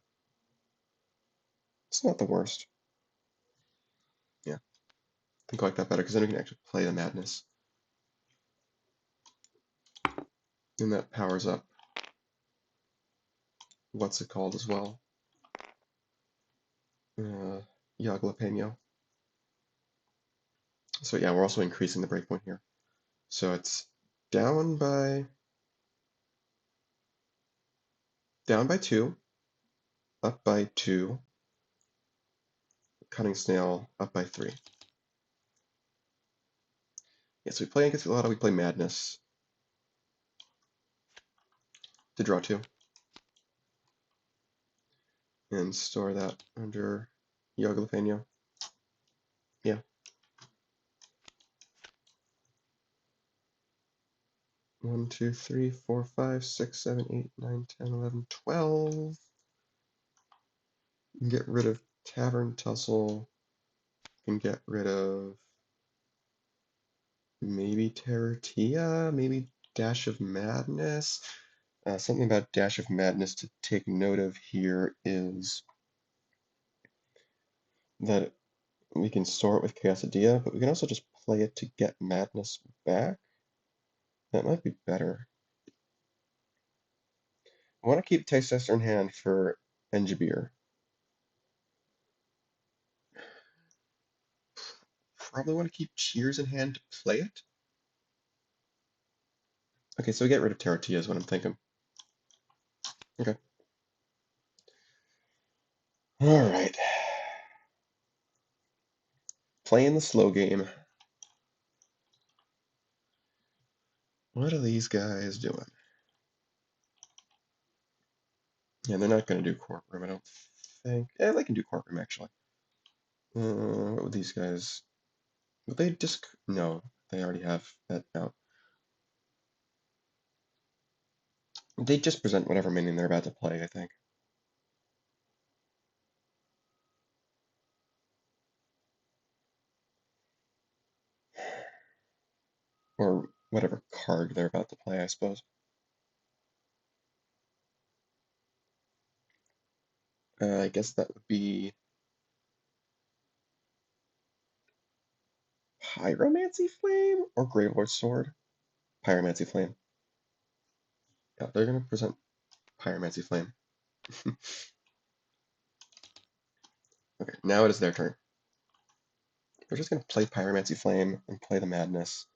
It's not the worst. Yeah, I think I like that better because then we can actually play the Madness. And that powers up what's it called as well? Jalapeno. So yeah, we're also increasing the breakpoint here. So it's down by 2, up by 2, Cunning Snail up by 3. Yeah, so we play Enkathulata, we play Madness to draw 2. And store that under Jalapeno. Yeah. One, 2, 3, 4, 5, 6, 7, 8, 9, 10, 11, 12. You can get rid of Tavern Tussle. You can get rid of maybe Terrortilla, maybe Dash of Madness. Something about Dash of Madness to take note of here is that we can store it with Chaos Adia, but we can also just play it to get Madness back. That might be better. I want to keep Taste Tester in hand for Engibeer. Probably want to keep Cheers in hand to play it. Okay, so we get rid of Terrortilla is what I'm thinking. Okay. Alright. Playing the slow game. What are these guys doing? Yeah, they're not going to do courtroom, I don't think. Yeah, they can do courtroom, actually. What would these guys... Would they just... No, they already have that out. They just present whatever minion they're about to play, I think. Or whatever card they're about to play, I suppose. I guess that would be Pyromancy Flame or Gravelord Sword? Pyromancy Flame. Yeah, they're going to present Pyromancy Flame. Okay, now it is their turn. They're just going to play Pyromancy Flame and play the Madness.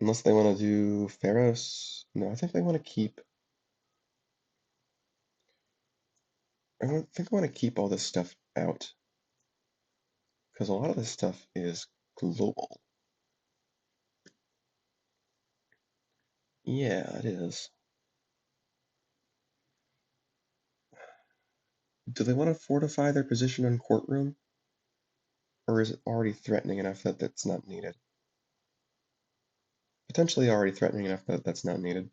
Unless they want to do Pharaohs. No, I think they want to keep... think I want to keep all this stuff out. Because a lot of this stuff is global. Yeah, it is. Do they want to fortify their position in courtroom? Or is it already threatening enough that that's not needed? Potentially already threatening enough that that's not needed.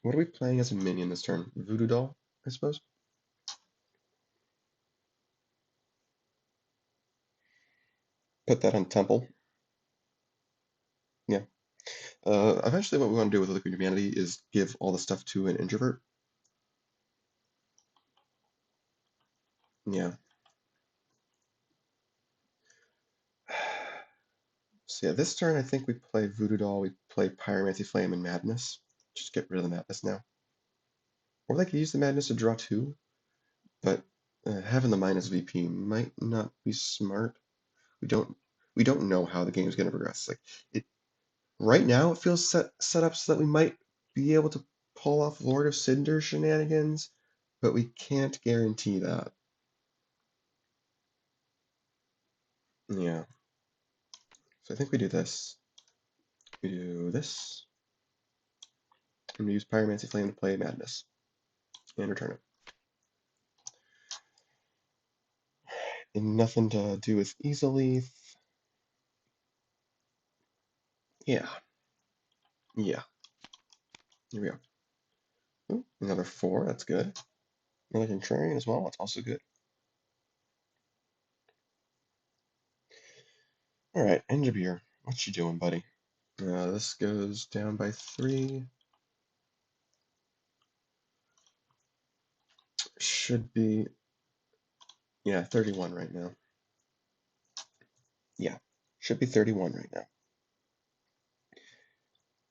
What are we playing as a minion this turn? Voodoo Doll, I suppose? Put that on Temple. Yeah. Eventually what we want to do with Liquid Humanity is give all the stuff to an introvert. Yeah. So yeah, this turn I think we play Voodoo Doll, we play Pyromancy Flame and Madness. Just get rid of the Madness now. Or they could use the Madness to draw 2, but having the minus VP might not be smart. We don't know how the game's going to progress. Like it right now, it feels set up so that we might be able to pull off Lord of Cinder shenanigans, but we can't guarantee that. Yeah. So I think we do this. We do this. And we use Pyromancy Flame to play Madness and return it. And nothing to do with easily. Yeah. Yeah. Here we go. Ooh, another 4, that's good. Another Contrarian as well, that's also good. Alright, Enjabir, what you doing, buddy? This goes down by 3. Should be, yeah, 31 right now. Yeah, should be 31 right now.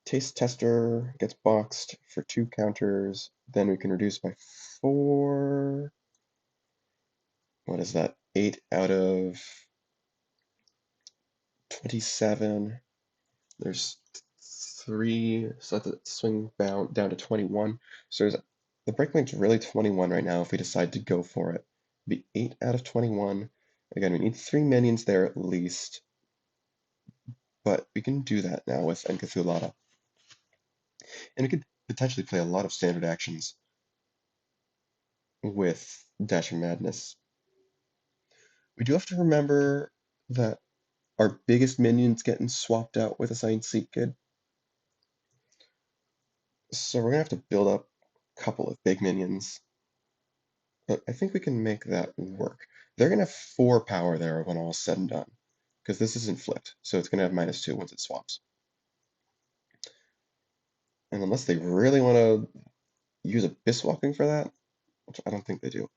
Taste Tester gets boxed for 2 counters, then we can reduce by 4. What is that? 8 out of 27. There's 3, so I have to swing down to 21. So the breakpoint's really 21 right now if we decide to go for it. It'd be 8 out of 21. Again, we need 3 minions there at least, but we can do that now with Encathulata. And we could potentially play a lot of standard actions with Dashing Madness. We do have to remember that our biggest minion's getting swapped out with a Science Seek Kid. So we're gonna have to build up a couple of big minions. But I think we can make that work. They're gonna have 4 power there when all's said and done. Because this isn't flipped, so it's gonna have -2 once it swaps. And unless they really want to use Abyss Walking for that, which I don't think they do.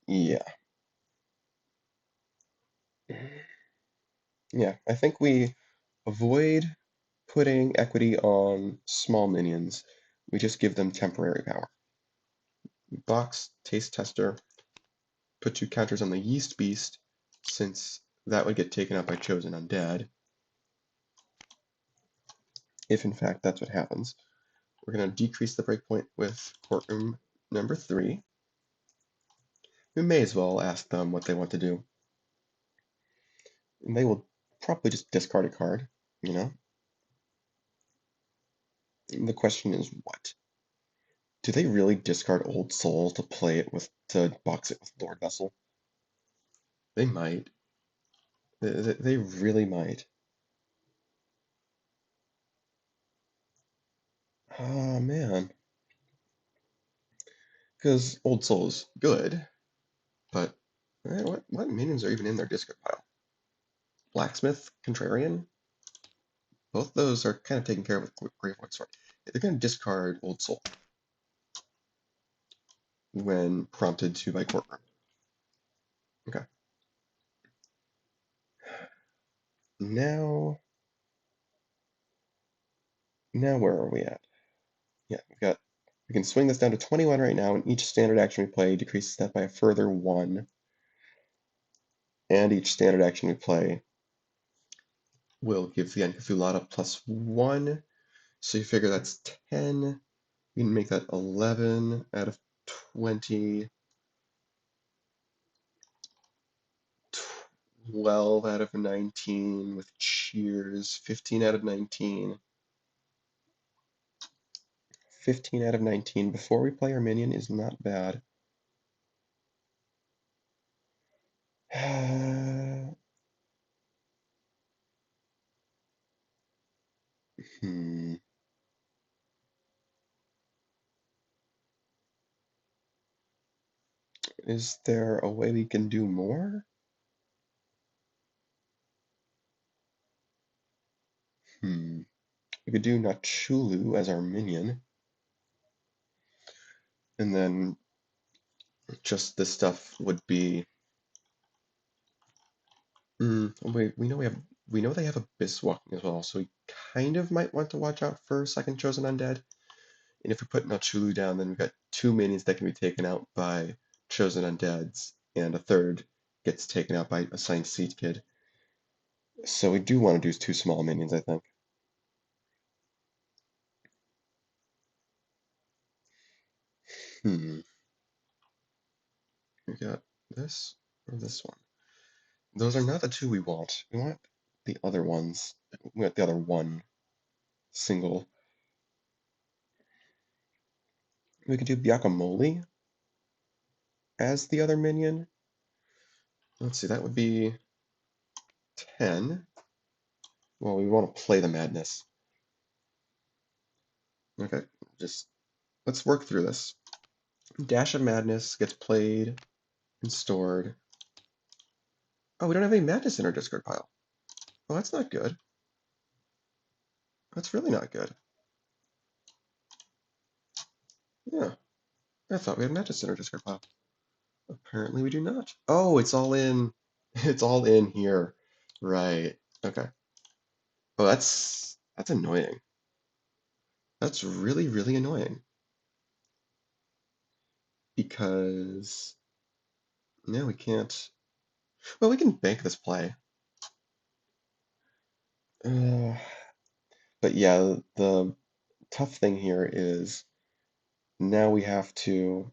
Yeah. Yeah, I think we avoid putting equity on small minions. We just give them temporary power. Box, Taste Tester, put 2 counters on the Yeast Beast, since that would get taken out by Chosen Undead. If in fact that's what happens. We're going to decrease the breakpoint with Courtroom number 3. We may as well ask them what they want to do. And they will probably just discard a card, you know? And the question is what? Do they really discard Old Soul to play it with, to box it with Lord Vessel? They might. They really might. Oh man. Because Old Soul is good, but what minions are even in their discard pile? Blacksmith, Contrarian? Both those are kind of taken care of with Grave Void Sword. They're going to discard Old Soul when prompted to by Courtroom. Okay. Now where are we at? Yeah, we can swing this down to 21 right now, and each standard action we play decreases that by a further 1. And each standard action we play will give the Encathulata +1. So you figure that's 10. We can make that 11 out of 20, 12 out of 19 with cheers, 15 out of 19. 15 out of 19 before we play our minion is not bad. Hmm. Is there a way we can do more? We could do Nachulhu as our minion. And then just this stuff would be. Wait, we know they have Abyss Walking as well, so we kind of might want to watch out for second chosen undead. And if we put Nachulhu down, then we've got 2 minions that can be taken out by chosen undeads, and a third gets taken out by assigned seed kid. So we do want to do 2 small minions, I think. We got this or this one. Those are not the 2 we want. We want the other ones. We want the other one single. We could do Guacamole as the other minion. Let's see, that would be 10. Well, we want to play the madness. Okay, just let's work through this. Dash of Madness gets played and stored. Oh, we don't have any madness in our discard pile. Well, that's not good. That's really not good. Yeah, I thought we had madness in our discard pile. Apparently we do not. Oh, it's all in. It's all in here. Right. Okay. Oh, that's annoying. That's really, really annoying. Because no, we can't. Well, we can bank this play. But yeah, the tough thing here is now we have to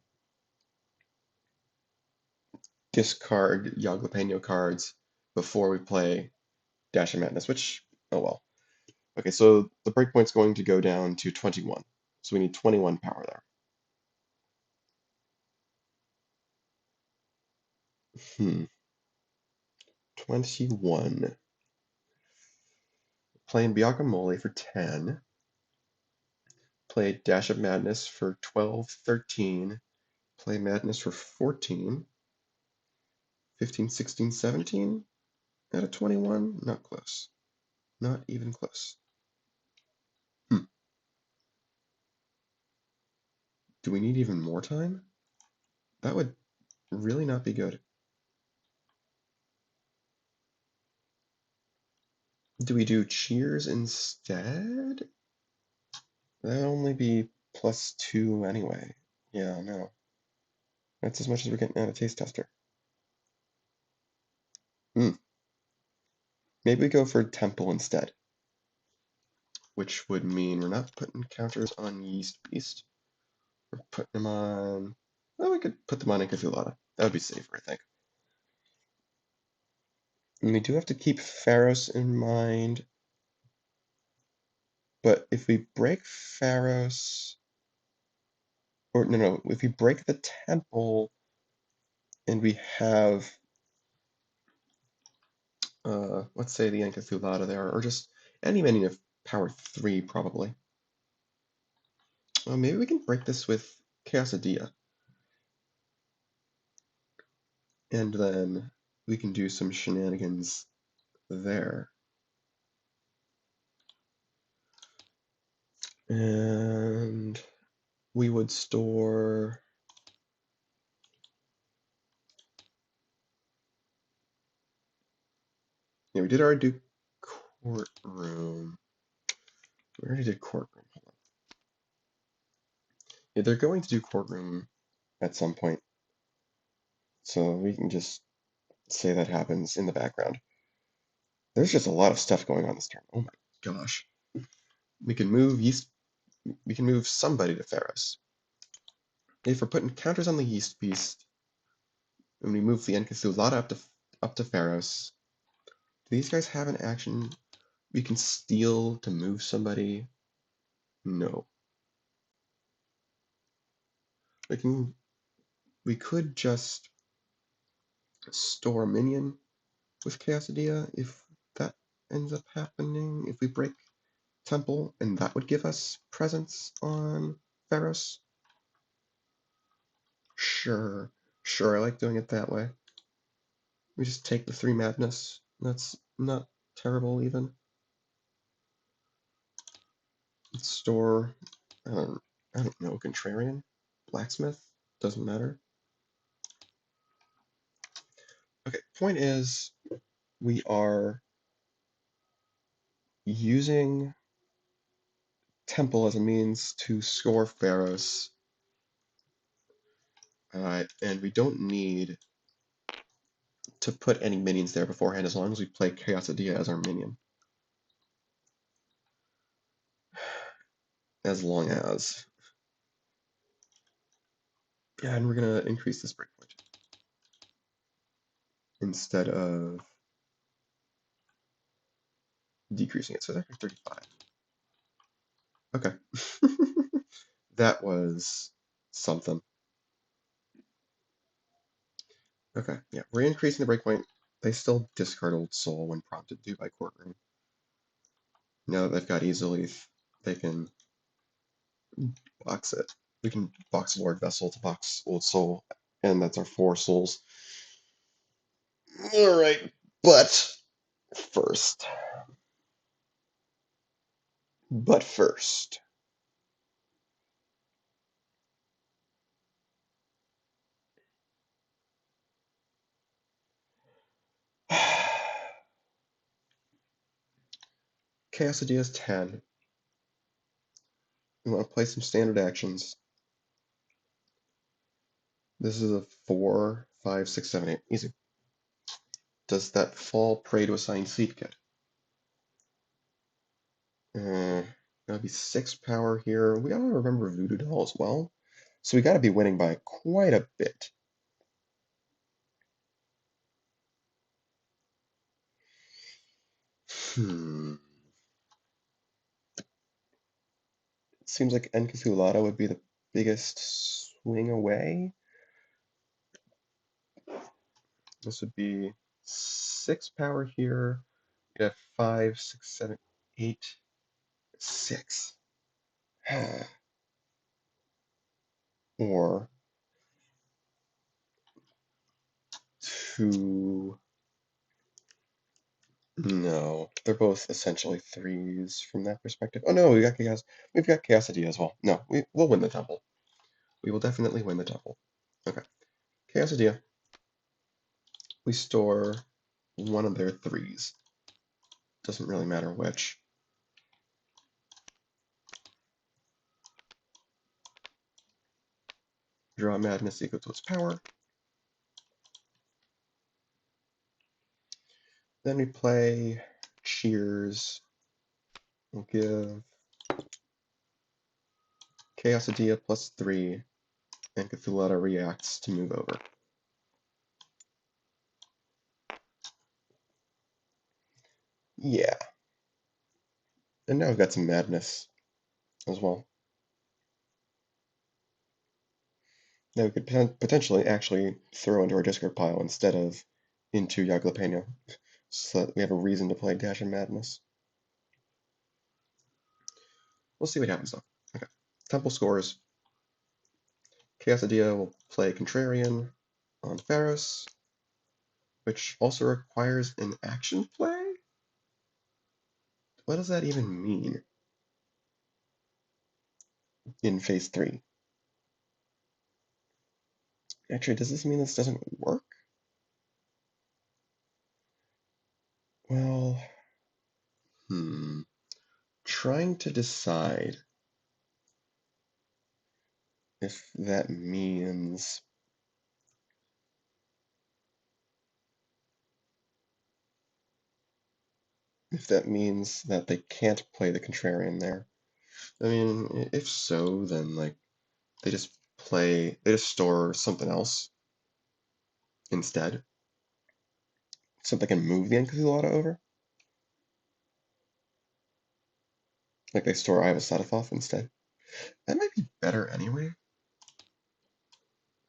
discard Yaglapeño cards before we play Dash of Madness, which, oh well. Okay, so the breakpoint's going to go down to 21. So we need 21 power there. 21. Playing Guacamole for 10. Play Dash of Madness for 12, 13. Play Madness for 14. 15, 16, 17. Out of 21? Not close. Not even close. Do we need even more time? That would really not be good. Do we do cheers instead? That'd only be +2 anyway. Yeah, no. That's as much as we're getting out of Taste Tester. Maybe we go for Temple instead. Which would mean we're not putting counters on Yeast Beast. We're putting them on... Oh, we could put them on Encathulata. That would be safer, I think. And we do have to keep Pharos in mind. But if we break Pharos, or no, if we break the temple and we have, let's say the Encathulata there, or just any minion of power 3 probably. Well, maybe we can break this with Chaosidia. And then we can do some shenanigans there. And we would store... Yeah, we did already do courtroom. We already did courtroom. Hold on. Yeah, they're going to do courtroom at some point. So we can just say that happens in the background. There's just a lot of stuff going on this turn. Oh my gosh. We can move Yeast. We can move somebody to Pharos. If we're putting counters on the Yeast Beast, and we move the Encathulata up to Pharos, do these guys have an action? We can steal to move somebody. No. We could just store a minion with Chaosidia if that ends up happening. If we break Temple, and that would give us presence on Pharos. Sure, sure, I like doing it that way. We just take the 3 madness. That's not terrible even. Let's store, I don't know, Contrarian, Blacksmith, doesn't matter. Okay, point is, we are using Temple as a means to score Pharos, and we don't need to put any minions there beforehand as long as we play Chaosidia as our minion. As long as. Yeah, and we're gonna increase this breakpoint instead of decreasing it. So that's 35. Okay. That was something. Okay, yeah, we're increasing the breakpoint. They still discard Old Soul when prompted to by Courtroom. Now that they've got Easily, they can box it. We can box Lord Vessel to box Old Soul, and that's our 4 souls. Alright, but first. But first. Chaos Ideas 10. We want to play some standard actions. This is a 4, 5, 6, 7, 8. Easy. Does that fall prey to assigned seed kit? Gotta be 6 power here. We gotta remember Voodoo Doll as well. So we gotta be winning by quite a bit. It seems like Encathulata would be the biggest swing away. This would be 6 power here. You'd have 5, 6, 7, 8, 6. Or 2. No, they're both essentially 3s from that perspective. Oh no, we've got Chaosidia as well. No, we'll win the temple. We will definitely win the temple. Okay. Chaosidia. We store one of their 3s. Doesn't really matter which. Draw Madness equal to its power. Then we play Cheers. We'll give Chaosidia +3 and Cthulhu reacts to move over. Yeah. And now we've got some madness as well. Now we could potentially actually throw into our discard pile instead of into Yaglapeno, so that we have a reason to play Dash and Madness. We'll see what happens though. Okay. Temple scores. Chaosadia will play Contrarian on Pharos, which also requires an action play? What does that even mean in phase 3? Actually, does this mean this doesn't work? Well, trying to decide if that means that they can't play the Contrarian there. I mean, if so, then like they just store something else instead, so they can move the Enchilada over. Like they store Eye of Asadathoth instead. That might be better anyway.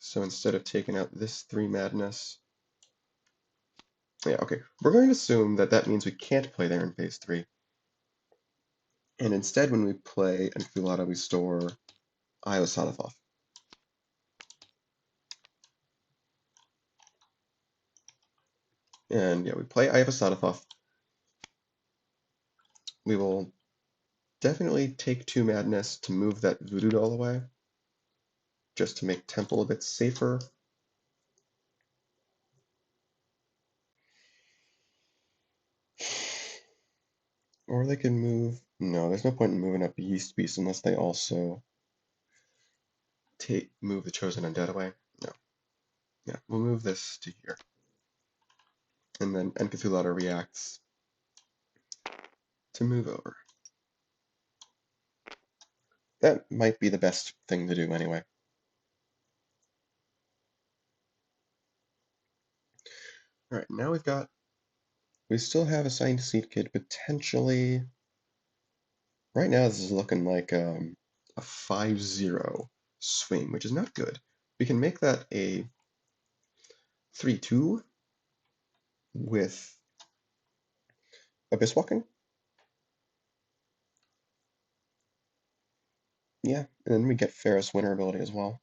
So instead of taking out this 3 madness, yeah, okay. We're going to assume that that means we can't play there in phase 3. And instead, when we play Enchilada, we store Eye of Asadathoth. And yeah, we play Eye of Asadathoth. We will definitely take 2 madness to move that Voodoo Doll away, just to make Temple a bit safer. Or they can move... No, there's no point in moving up Yeast Beast unless they also move the Chosen Undead away. No. Yeah, we'll move this to here. And then Enchilada reacts to move over. That might be the best thing to do anyway. Alright, now we still have Assigned Seed Kid potentially. Right now this is looking like a 5-0 swing, which is not good. We can make that a 3-2 with Abyss Walking. Yeah, and then we get Ferris Winter ability as well.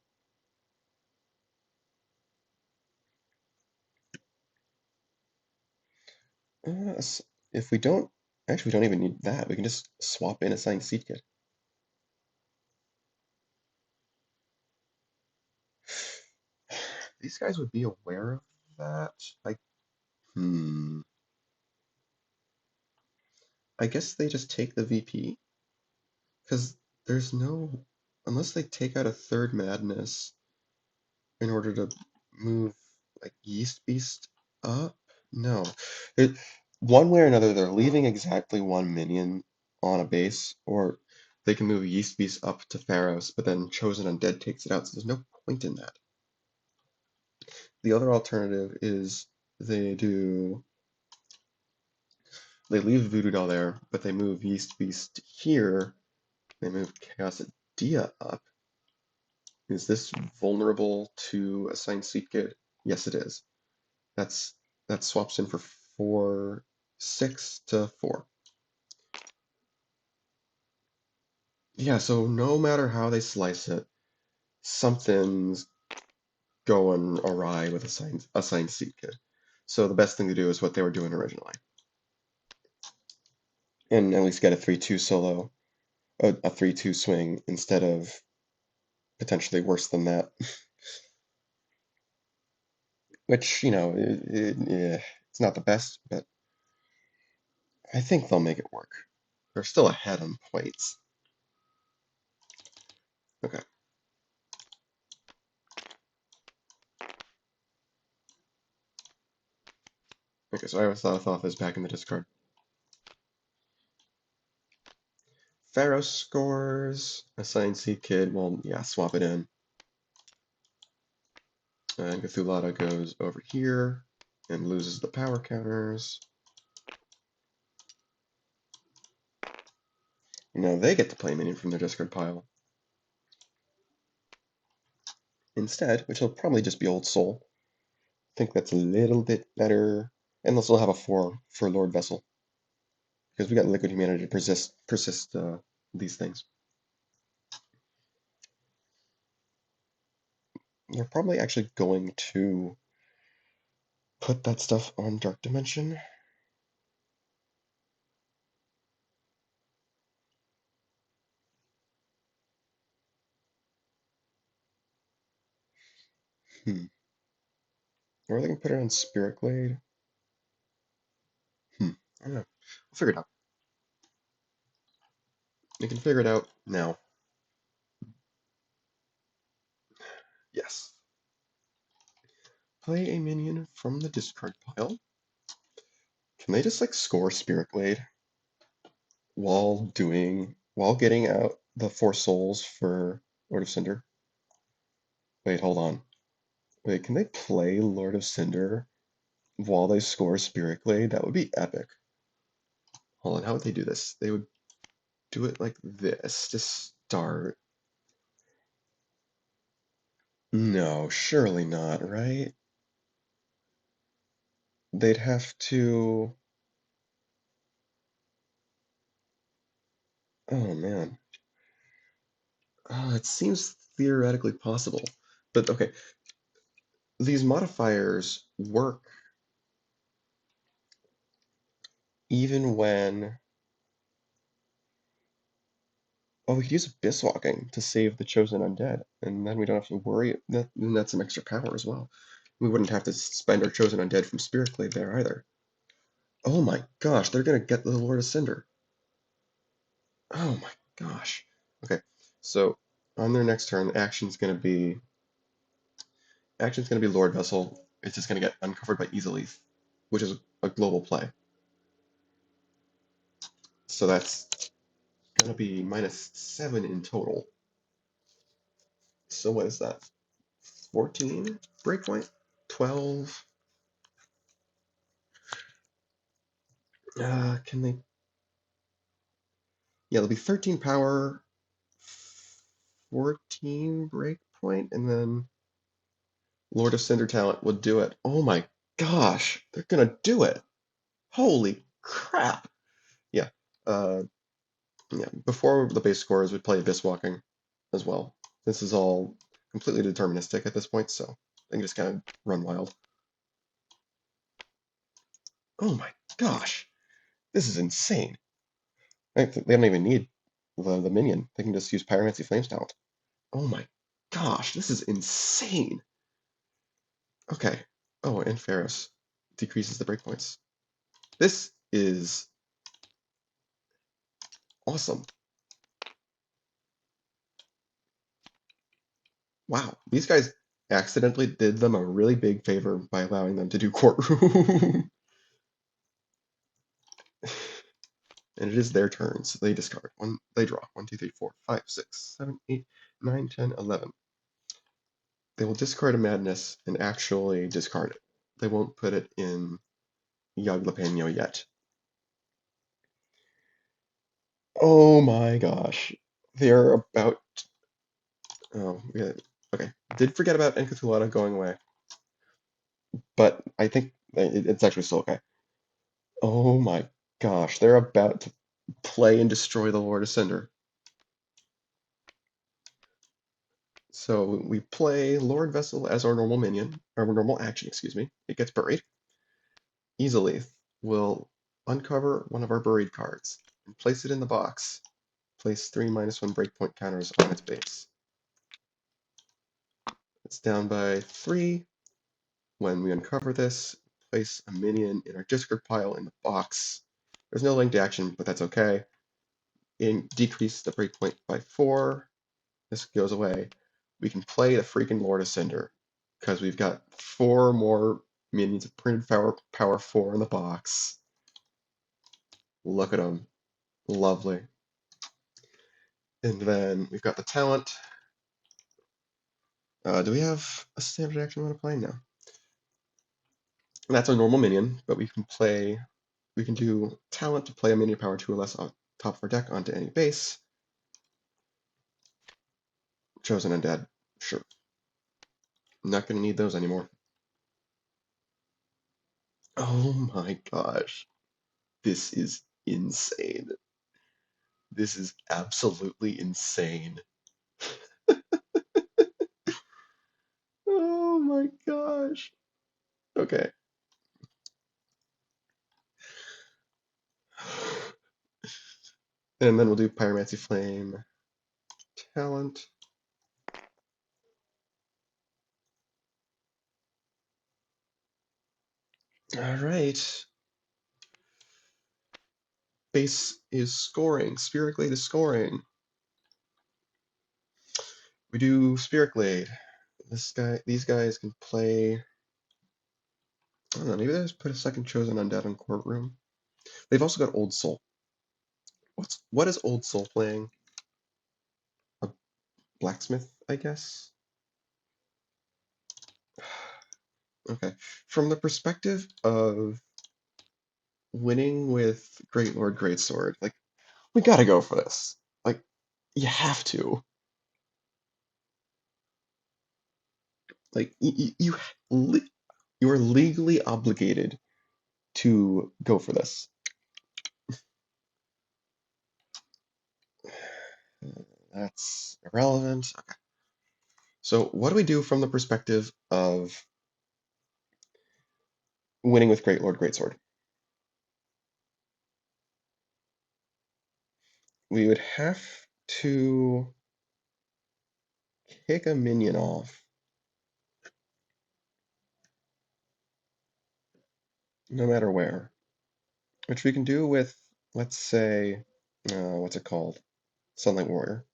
If we don't, actually we don't even need that. We can just swap in Assigned Seed Kid. These guys would be aware of that. I guess they just take the VP. Because there's no, unless they take out a 3rd madness in order to move like Yeast Beast up. No, one way or another, they're leaving exactly 1 minion on a base, or they can move Yeast Beast up to Pharos, but then Chosen Undead takes it out. So there's no point in that. The other alternative is they leave Voodoo Doll there, but they move Yeast Beast here. They move Chaosadia up. Is this vulnerable to Assigned Seed Kid? Yes, it is. That swaps in for 6 to 4. Yeah, so no matter how they slice it, something's going awry with Assigned Seed Kid. So the best thing to do is what they were doing originally. And at least get a 3-2 solo, a 3-2 swing instead of potentially worse than that. Which, it's not the best, but I think they'll make it work. They're still ahead on points. Okay. Okay, so I always thought off is back in the discard. Pharos scores. Assigned Seed Kid, well, yeah, swap it in. And Cthulhu goes over here and loses the power counters. Now they get to play a minion from their discard pile instead, which will probably just be Old Soul. I think that's a little bit better. And they'll still have a 4 for Lord Vessel, because we got Liquid Humanity to persist these things. They're probably actually going to put that stuff on Dark Dimension. Or they can put it on Spirit Glade. I don't know. We'll figure it out. We can figure it out now. Yes. Play a minion from the discard pile. Can they just like score Spirit Glade while getting out the 4 souls for Lord of Cinder? Wait, hold on. Wait, can they play Lord of Cinder while they score Spirit Glade? That would be epic. Hold on, how would they do this? They would do it like this to start. No, surely not, right? They'd have to... Oh man. It seems theoretically possible. But okay, these modifiers work even when... Oh, we could use Abyss Walking to save the Chosen Undead, and then we don't have to worry. And that's some extra power as well. We wouldn't have to spend our Chosen Undead from Spirit Glade there either. Oh my gosh, they're gonna get the Lord of Cinder. Oh my gosh. Okay, so on their next turn, action's gonna be Lord Vessel. It's just gonna get uncovered by Easily, which is a global play. So that's gonna be -7 in total. So what is that? 14 breakpoint? 12. Can they? Yeah, there'll be 13 power, 14 breakpoint, and then Lord of Cinder talent would do it. Oh my gosh, they're gonna do it! Holy crap! Yeah. Uh, yeah. Before the base scores, we'd play Abyss Walking as well. This is all completely deterministic at this point, so they can just kind of run wild. Oh my gosh, this is insane. They don't even need the minion. They can just use Pyromancy Flames talent. Oh my gosh, this is insane. Okay. Oh, and Ferris decreases the breakpoints. This is awesome. Wow, these guys accidentally did them a really big favor by allowing them to do Courtroom. And it is their turn, so they discard. They draw 1, 2, 3, 4, 5, 6, 7, 8, 9, 10, 11. They will discard a Madness and actually discard it. They won't put it in Yaglapeño yet. Oh my gosh. They're about... Oh, yeah. Okay. Did forget about Encathulata going away. But I think it's actually still okay. Oh my gosh. They're about to play and destroy the Lord of Cinder. So we play Lord Vessel as our normal minion, or our normal action, excuse me. It gets buried. Easily will uncover one of our buried cards and place it in the box. Place 3 -1 breakpoint counters on its base. It's down by 3. When we uncover this, place a minion in our discard pile in the box. There's no linked action, but that's okay. Decrease the breakpoint by 4. This goes away. We can play the freaking Lord of Cinder because we've got 4 more minions of printed power 4 in the box. Look at them. Lovely. And then we've got the talent. Do we have a standard action we want to play? No. And that's a normal minion, but we can do talent to play a minion power 2 or less on top of our deck onto any base. Chosen Undead, sure. Not going to need those anymore. Oh my gosh. This is insane. This is absolutely insane. Oh my gosh. Okay. And then we'll do Pyromancy Flame, Talent. All right. Base is scoring. Spirit Glade is scoring. We do Spirit Glade. These guys can play. I don't know. Maybe they just put a second Chosen Undead on Courtroom. They've also got Old Soul. What is Old Soul playing? A blacksmith, I guess. Okay. From the perspective of winning with Great Lord Greatsword, like we gotta go for this. Like you have to. Like you are legally obligated to go for this. That's irrelevant. Okay. So what do we do from the perspective of winning with Great Lord Greatsword? We would have to kick a minion off, no matter where, which we can do with, let's say, what's it called? Sunlight Warrior.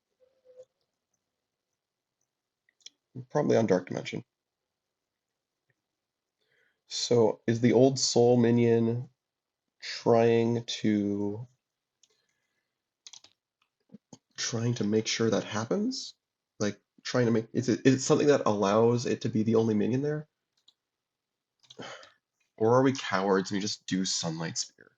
Probably on Dark Dimension. So is the Old Soul minion trying to make sure that happens? Like trying to make is it something that allows it to be the only minion there? Or are we cowards and we just do Sunlight Spear?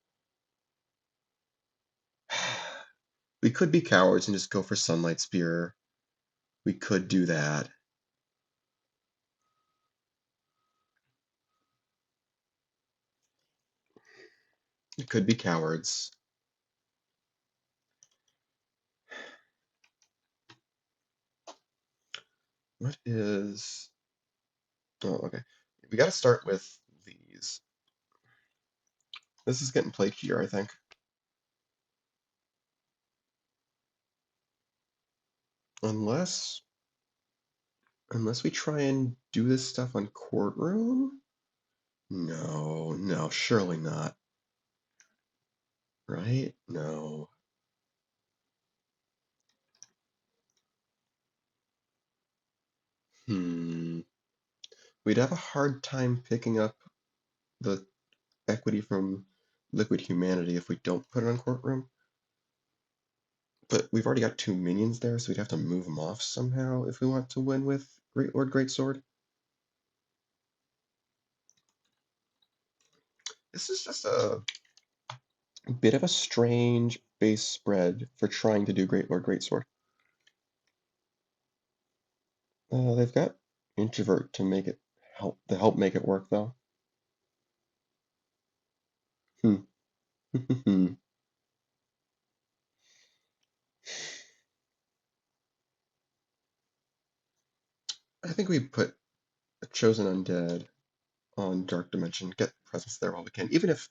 We could be cowards and just go for Sunlight Spear. We could do that. We could be cowards. What is... Oh, okay. We got to start with these. This is getting played here, I think. Unless we try and do this stuff on Courtroom? No, no, surely not. Right? No. Hmm. We'd have a hard time picking up the equity from Liquid Humanity if we don't put it on Courtroom. But we've already got two minions there, so we'd have to move them off somehow if we want to win with Great Lord Greatsword. This is just a bit of a strange base spread for trying to do Great Lord Greatsword. They've got Introvert to make it help make it work though. Hmm. I think we put a Chosen Undead on Dark Dimension, get presence there while we can. Even if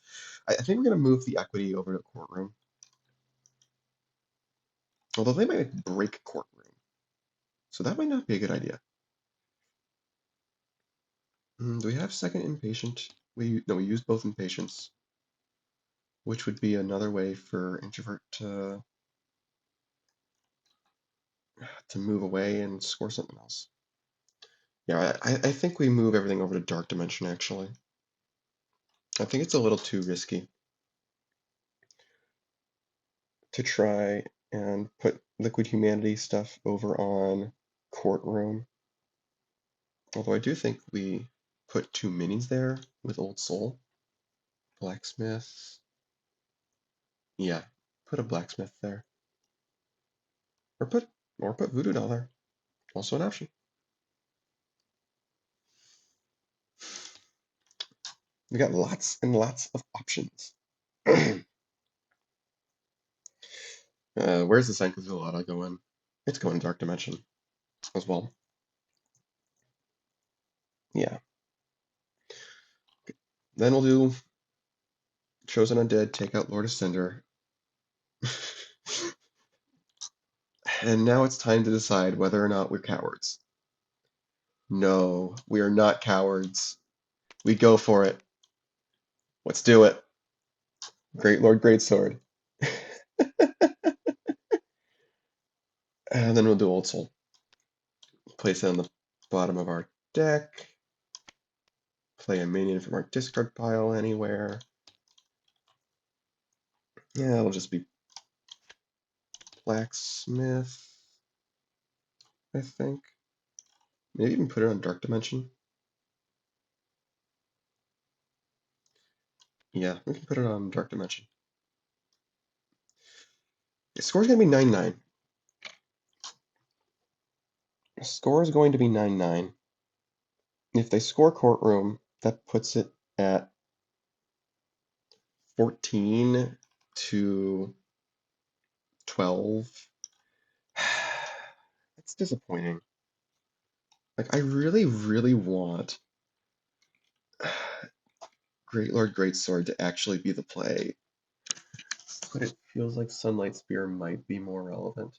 I think we're gonna move the equity over to Courtroom. Although they might break Courtroom. So that might not be a good idea. Do we have second Impatient? We use both Impatience, which would be another way for Introvert to move away and score something else. Yeah, I think we move everything over to Dark Dimension, actually. I think it's a little too risky to try and put Liquid Humanity stuff over on Courtroom. Although I do think we put 2 minis there with Old Soul. Blacksmith. Yeah, put a blacksmith there. Or put Voodoo Doll there. Also an option. We got lots and lots of options. Where's the Sanctizulata going? It's going Dark Dimension as well. Yeah. Then we'll do Chosen Undead, take out Lord of Cinder. And now it's time to decide whether or not we're cowards. No, we are not cowards. We go for it. Let's do it. Great Lord, Great Sword. And then we'll do Old Soul. Place it on the bottom of our deck. Play a minion from our discard pile anywhere. Yeah, it'll just be Blacksmith, I think. Maybe even put it on Dark Dimension. Yeah, we can put it on Dark Dimension. The score's going to be 9-9. The score is going to be 9-9. If they score Courtroom, that puts it at 14 to 12. That's disappointing. Like, I really, really want Great Lord Greatsword to actually be the play, but it feels like Sunlight Spear might be more relevant.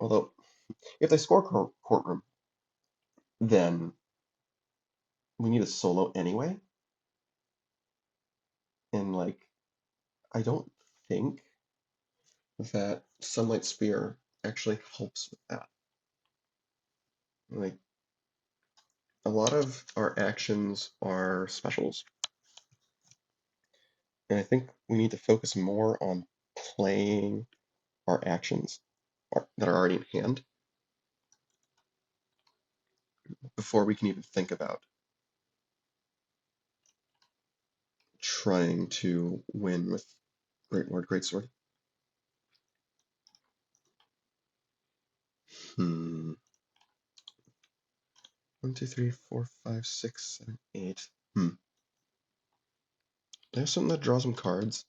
Although, if they score Courtroom, then we need a solo anyway. And, like, I don't think that Sunlight Spear actually helps with that. Like, a lot of our actions are specials. And I think we need to focus more on playing our actions that are already in hand before we can even think about trying to win with Great Lord Greatsword. 1, 2, 3, 4, 5, 6, 7, 8. They have something that draws them cards,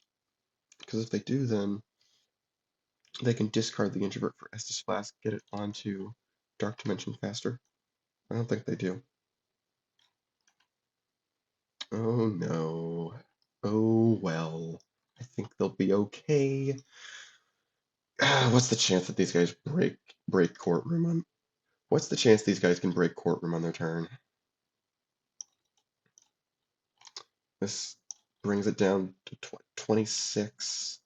because if they do, then they can discard the Introvert for Estus Flask, get it onto Dark Dimension faster. I don't think they do. Oh no. Oh well. I think they'll be okay. What's the chance that these guys break Courtroom on? What's the chance these guys can break Courtroom on their turn? This brings it down to 26.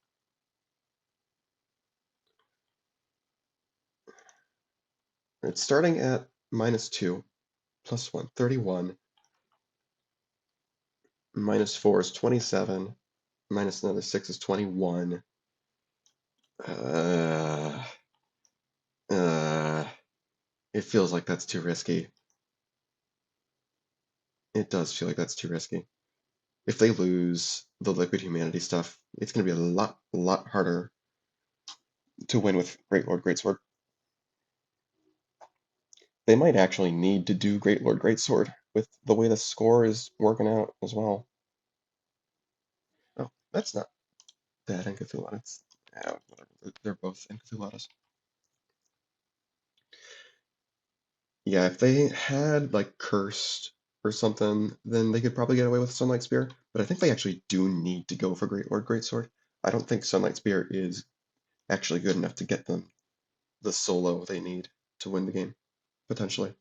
It's starting at -2, +1, 31. -4 is 27. Minus another 6 is 21. It feels like that's too risky. It does feel like that's too risky. If they lose the Liquid Humanity stuff, it's going to be a lot harder to win with Great Lord Greatsword. They might actually need to do Great Lord Greatsword with the way the score is working out as well. Oh, that's not that Encathulata. They're both Encathulatas. Yeah, if they had like Cursed or something, then they could probably get away with Sunlight Spear. But I think they actually do need to go for Great Lord Greatsword. I don't think Sunlight Spear is actually good enough to get them the solo they need to win the game, potentially.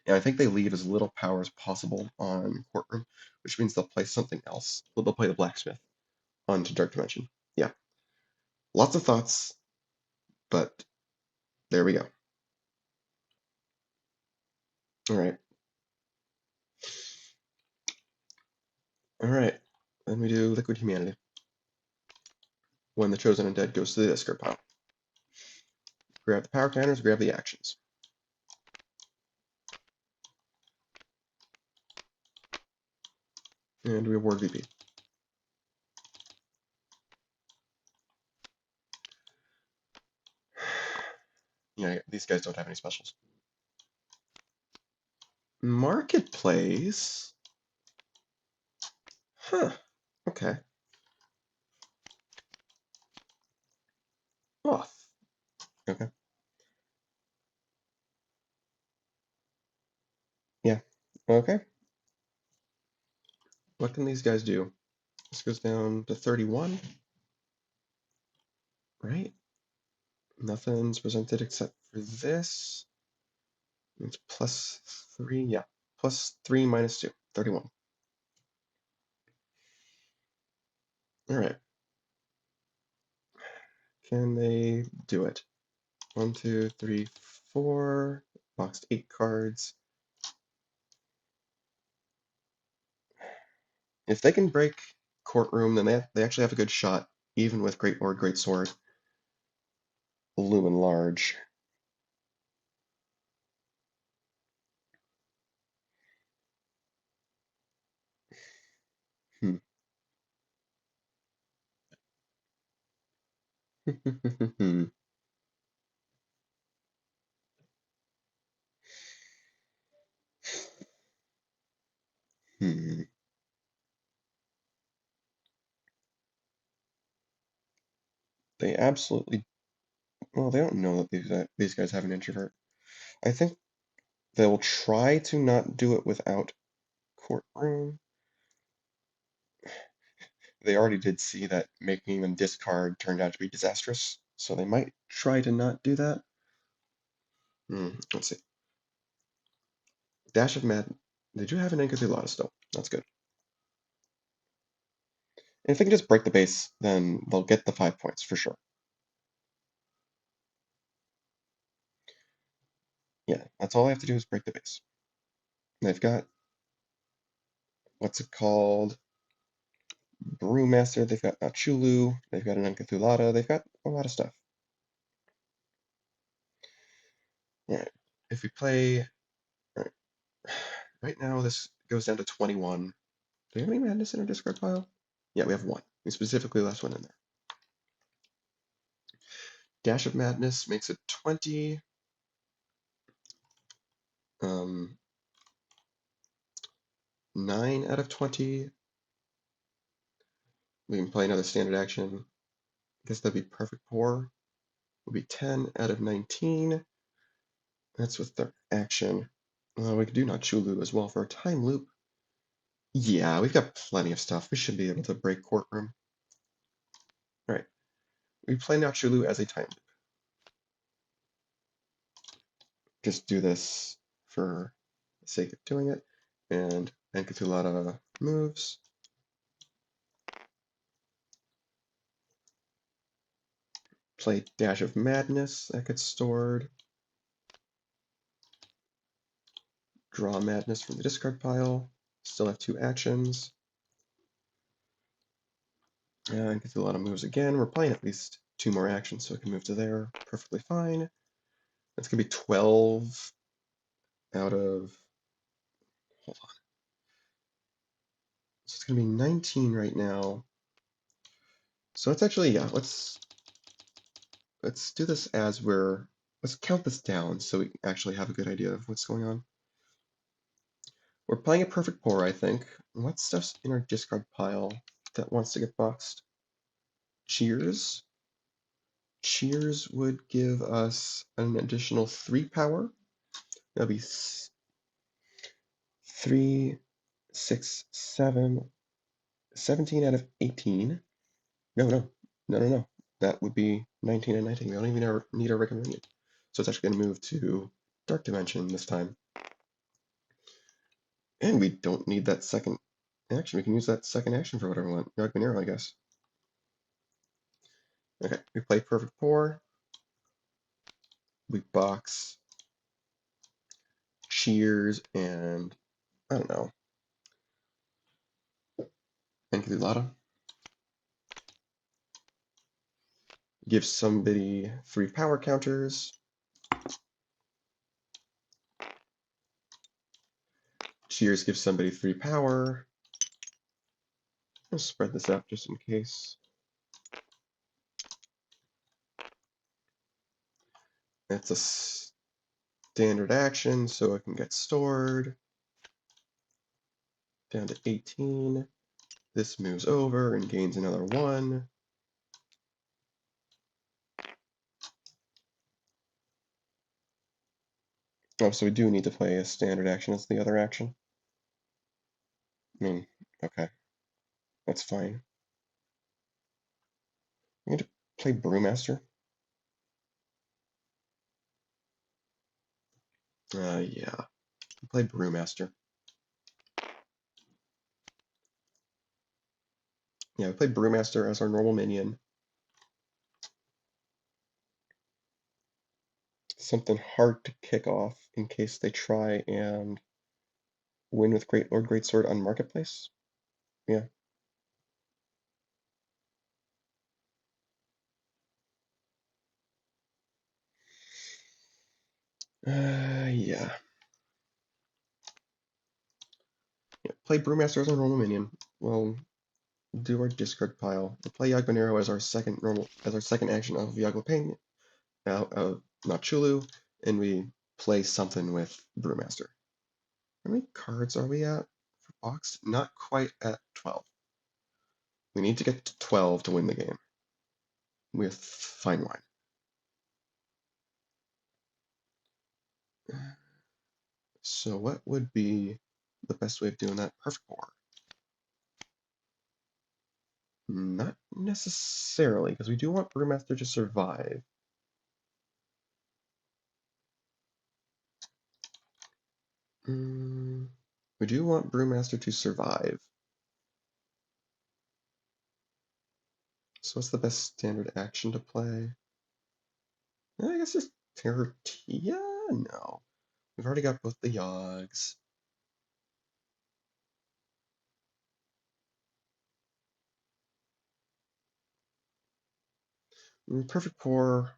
And I think they leave as little power as possible on Courtroom, which means they'll play something else. They'll play the Blacksmith onto Dark Dimension. Yeah. Lots of thoughts, but there we go. All right. All right. Then we do Liquid Humanity. When the Chosen Undead goes to the discard pile. Grab the power counters, grab the actions. And we award VP. Yeah, these guys don't have any specials. Marketplace? Huh. Okay. Off. Okay. Yeah. Okay. What can these guys do? This goes down to 31. Right? Nothing's presented except for this. It's +3. Yeah. +3 -2. 31. Alright. Can they do it? 1, 2, 3, 4. Boxed 8 cards. If they can break Courtroom, then they actually have a good shot, even with Great Lord, Great Sword, looming large. Hmm. Hmm. They absolutely, well, they don't know that these guys have an introvert. I think they'll try to not do it without Courtroom. They already did see that making them discard turned out to be disastrous, so they might try to not do that. Let's see. Dash of Mad. They do have an Encathulata still. That's good. And if they can just break the base, then they'll get the 5 points for sure. Yeah, that's all they have to do is break the base. They've got, what's it called? Brewmaster, they've got Nachulhu, they've got an Encathulata, they've got a lot of stuff. Alright, if we play, alright, right now this goes down to 21. Do we have any madness in our discard pile? Yeah, we have one. We specifically left one in there. Dash of Madness makes it 20. 9 out of 20. We can play another standard action. I guess that'd be Perfect Pour. Would be 10 out of 19. That's with the action. We could do Nachulhu as well for a time loop. Yeah, we've got plenty of stuff. We should be able to break Courtroom. All right. We play Nachulhu as a time loop. Just do this for the sake of doing it. And Encathulata moves. Play Dash of Madness. That gets stored. Draw Madness from the discard pile. Still have 2 actions. And Encathulata moves again. We're playing at least 2 more actions, so it can move to there. Perfectly fine. That's going to be 12 out of... Hold on. So it's going to be 19 right now. So it's actually, yeah, let's do this as let's count this down so we actually have a good idea of what's going on. We're playing a Perfect Pour, I think. What stuff's in our discard pile that wants to get boxed? Cheers. Cheers would give us an additional 3 power. That'll be 3, 6, 7, 17 out of 18. No. That would be 19 and 19. We don't even need our recommended. So it's actually going to move to Dark Dimension this time. And we don't need that second action. We can use that second action for whatever we want. Yogg-Monero, I guess. Okay, we play Perfect Pour. We box Cheers and, I don't know, Encathulata. Give somebody 3 power counters. Cheers gives somebody 3 power. I'll spread this out just in case. It's a standard action, so it can get stored. Down to 18. This moves over and gains another 1. Oh, so we do need to play a standard action as the other action. I mean, okay, that's fine. We need to play Brewmaster. Yeah, play Brewmaster. Yeah, we play Brewmaster as our normal minion. Something hard to kick off in case they try and win with Great Lord Greatsword on Marketplace. Yeah. Yeah. Play Brewmaster as our normal minion. We'll do our discard pile. We'll play Yagbanero as our second action of Yaglapain, Nachulhu, and we play something with Brewmaster. How many cards are we at for box? Not quite at 12. We need to get to 12 to win the game with Fine Wine. So what would be the best way of doing that? Perfect War. Not necessarily, because we do want Brewmaster to survive. We do want Brewmaster to survive. So what's the best standard action to play? I guess just Terrortilla? No. We've already got both the Yogs. Perfect Pour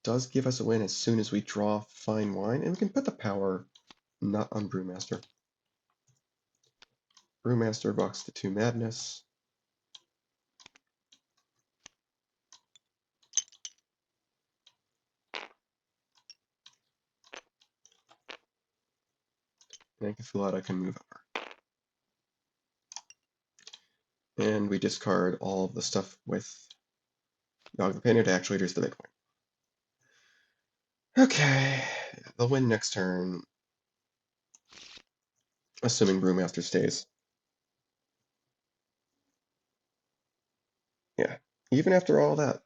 does give us a win as soon as we draw Fine Wine, and we can put the power not on Brewmaster. Brewmaster box to 2 Madness. And I can feel out I can move over. And we discard all of the stuff with Yogg-the-Painted Actuators the big point. Okay, they'll win next turn, assuming Brewmaster stays. Yeah, even after all that,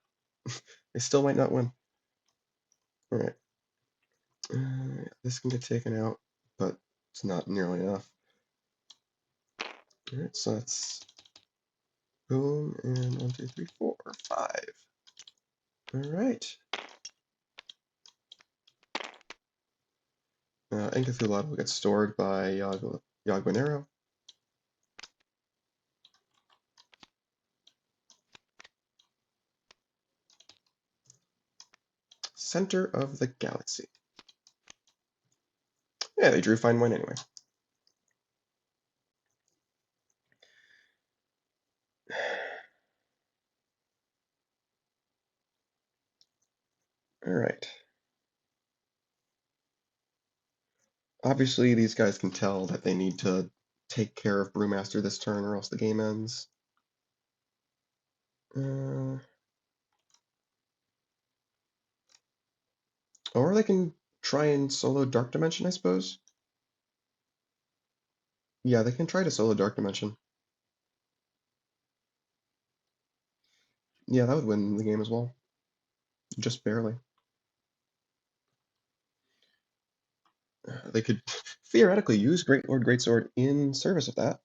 they still might not win. Alright. This can get taken out, but it's not nearly enough. Alright, so that's boom, and 1, 2, 3, 4, 5. Alright. Endgame will get stored by Yagbanero. Center of the galaxy. Yeah, they drew Fine Wine anyway. Alright. Obviously, these guys can tell that they need to take care of Brewmaster this turn or else the game ends. Or they can try and solo Dark Dimension, I suppose. Yeah, they can try to solo Dark Dimension. Yeah, that would win the game as well. Just barely. They could theoretically use Great Lord Greatsword in service of that.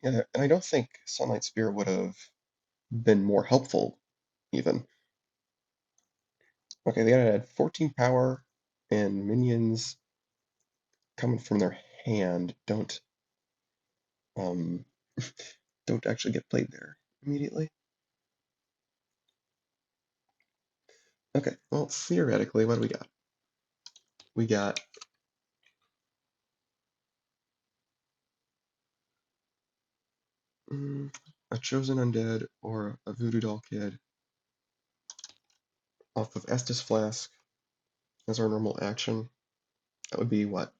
Yeah, and I don't think Sunlight Spear would have been more helpful, even. Okay, they gotta add 14 power, and minions coming from their hand don't um don't actually get played there immediately. Okay, well, theoretically, what do we got? We got A chosen undead or a voodoo doll kid off of Estus Flask as our normal action. That would be what?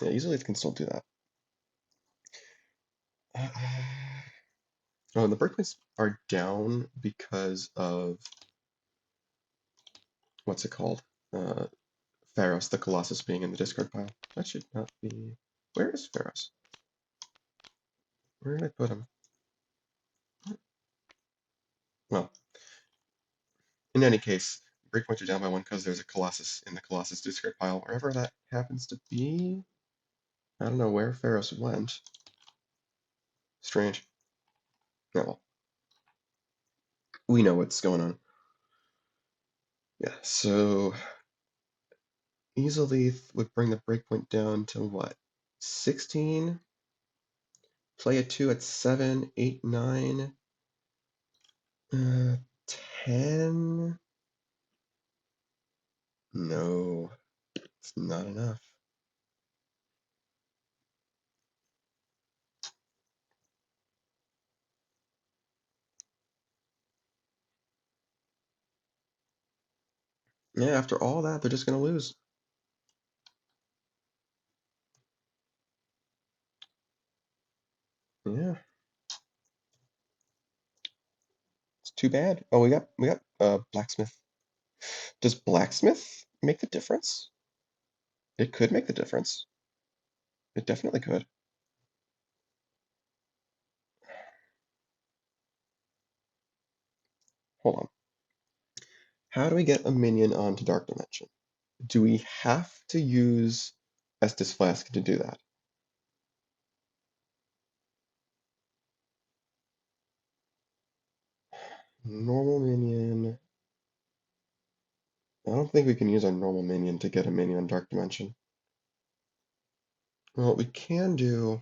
Yeah, easily it can still do that. Oh, and the breakpoints are down because of what's it called? Uh, Pharos, the Colossus being in the discard pile. That should not be. Where is Pharos? Where did I put him? Well, in any case, breakpoints are down by one because there's a Colossus in the Colossus discard pile, wherever that happens to be. I don't know where Pharos went. Strange. Yeah, well, we know what's going on. Yeah, so easily would bring the breakpoint down to what? 16? Play a 2 at 7, 8, 9, 10? No, it's not enough. Yeah, after all that, they're just going to lose. Yeah, it's too bad. Oh, we got blacksmith. Does blacksmith make the difference? It could make the difference. It definitely could. Hold on. How do we get a minion onto Dark Dimension? Do we have to use Estus Flask to do that? Normal minion. I don't think we can use our normal minion to get a minion on Dark Dimension. Well, what we can do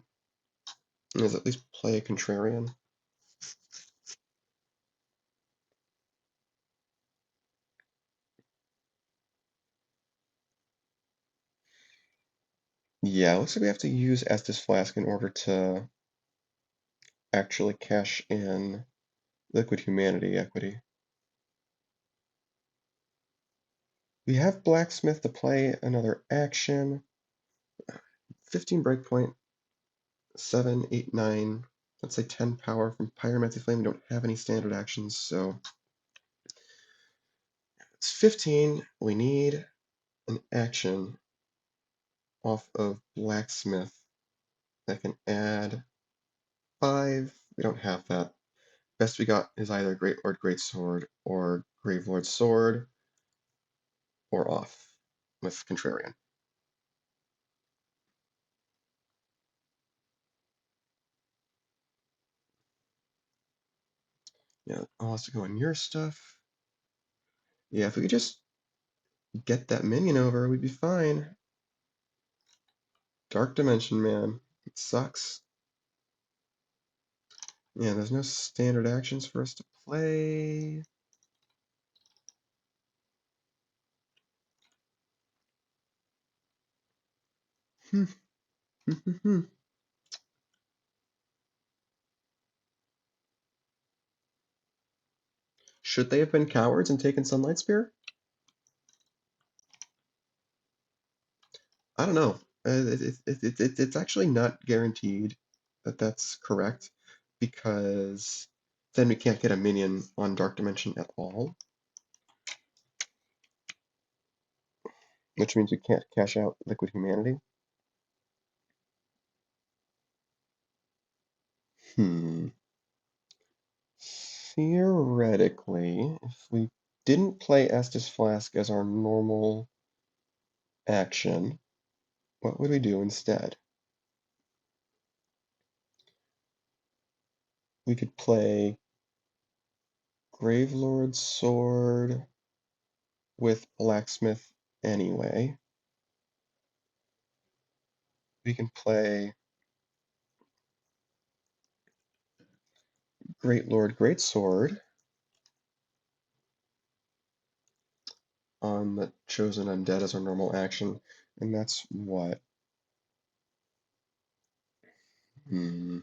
is at least play a Contrarian. Yeah, looks like we have to use Estus Flask in order to actually cash in Liquid Humanity equity. We have Blacksmith to play another action. 15 breakpoint, 7, 8, 9. Let's say 10 power from Pyromancy Flame. We don't have any standard actions, so it's 15. We need an action off of Blacksmith that can add 5. We don't have that. Best we got is either Great Lord Greatsword or Grave Lord Sword or off with Contrarian. Yeah, I'll also go on your stuff. Yeah, if we could just get that minion over, we'd be fine. Dark Dimension, man. It sucks. Yeah, there's no standard actions for us to play. Should they have been cowards and taken Sunlight Spear? I don't know. It's actually not guaranteed that that's correct because then we can't get a minion on Dark Dimension at all, which means we can't cash out Liquid Humanity. Hmm. Theoretically, if we didn't play Estus Flask as our normal action, what would we do instead? We could play Gravelord Sword with Blacksmith anyway. We can play Great Lord Greatsword on the Chosen Undead as our normal action, and that's what? Hmm.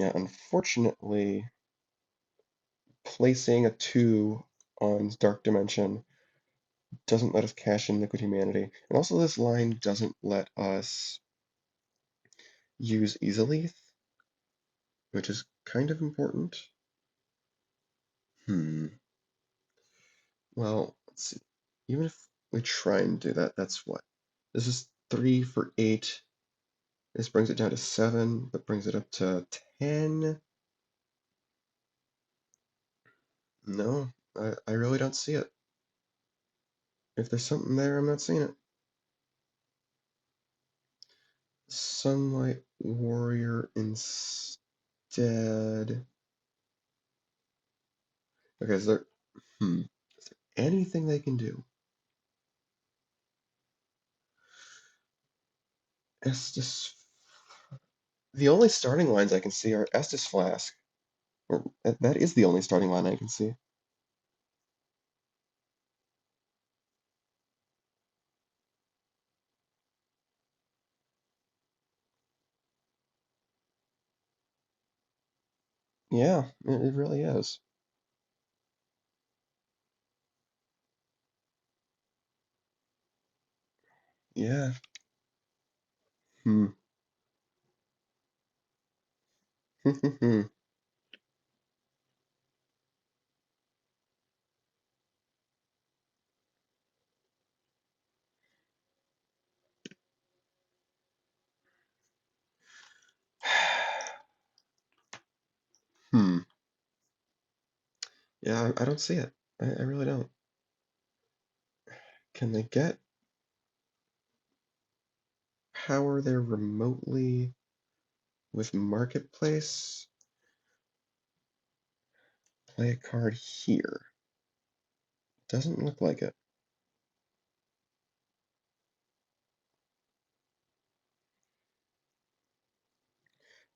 Yeah, unfortunately, placing a 2 on Dark Dimension doesn't let us cash in Liquid Humanity. And also this line doesn't let us use Easily, which is kind of important. Well, let's see. Even if we try and do that, that's what? This is 3 for 8. This brings it down to 7. That brings it up to 10. No, I really don't see it. If there's something there, I'm not seeing it. Sunlight Warrior instead. Okay, is there anything they can do? Estus. The only starting lines I can see are Estus Flask. Or that is the only starting line I can see. Yeah, it really is. Yeah. Hmm. Hmm. Yeah, I don't see it. I really don't. Can they get power there remotely with Marketplace? Play a card here. Doesn't look like it.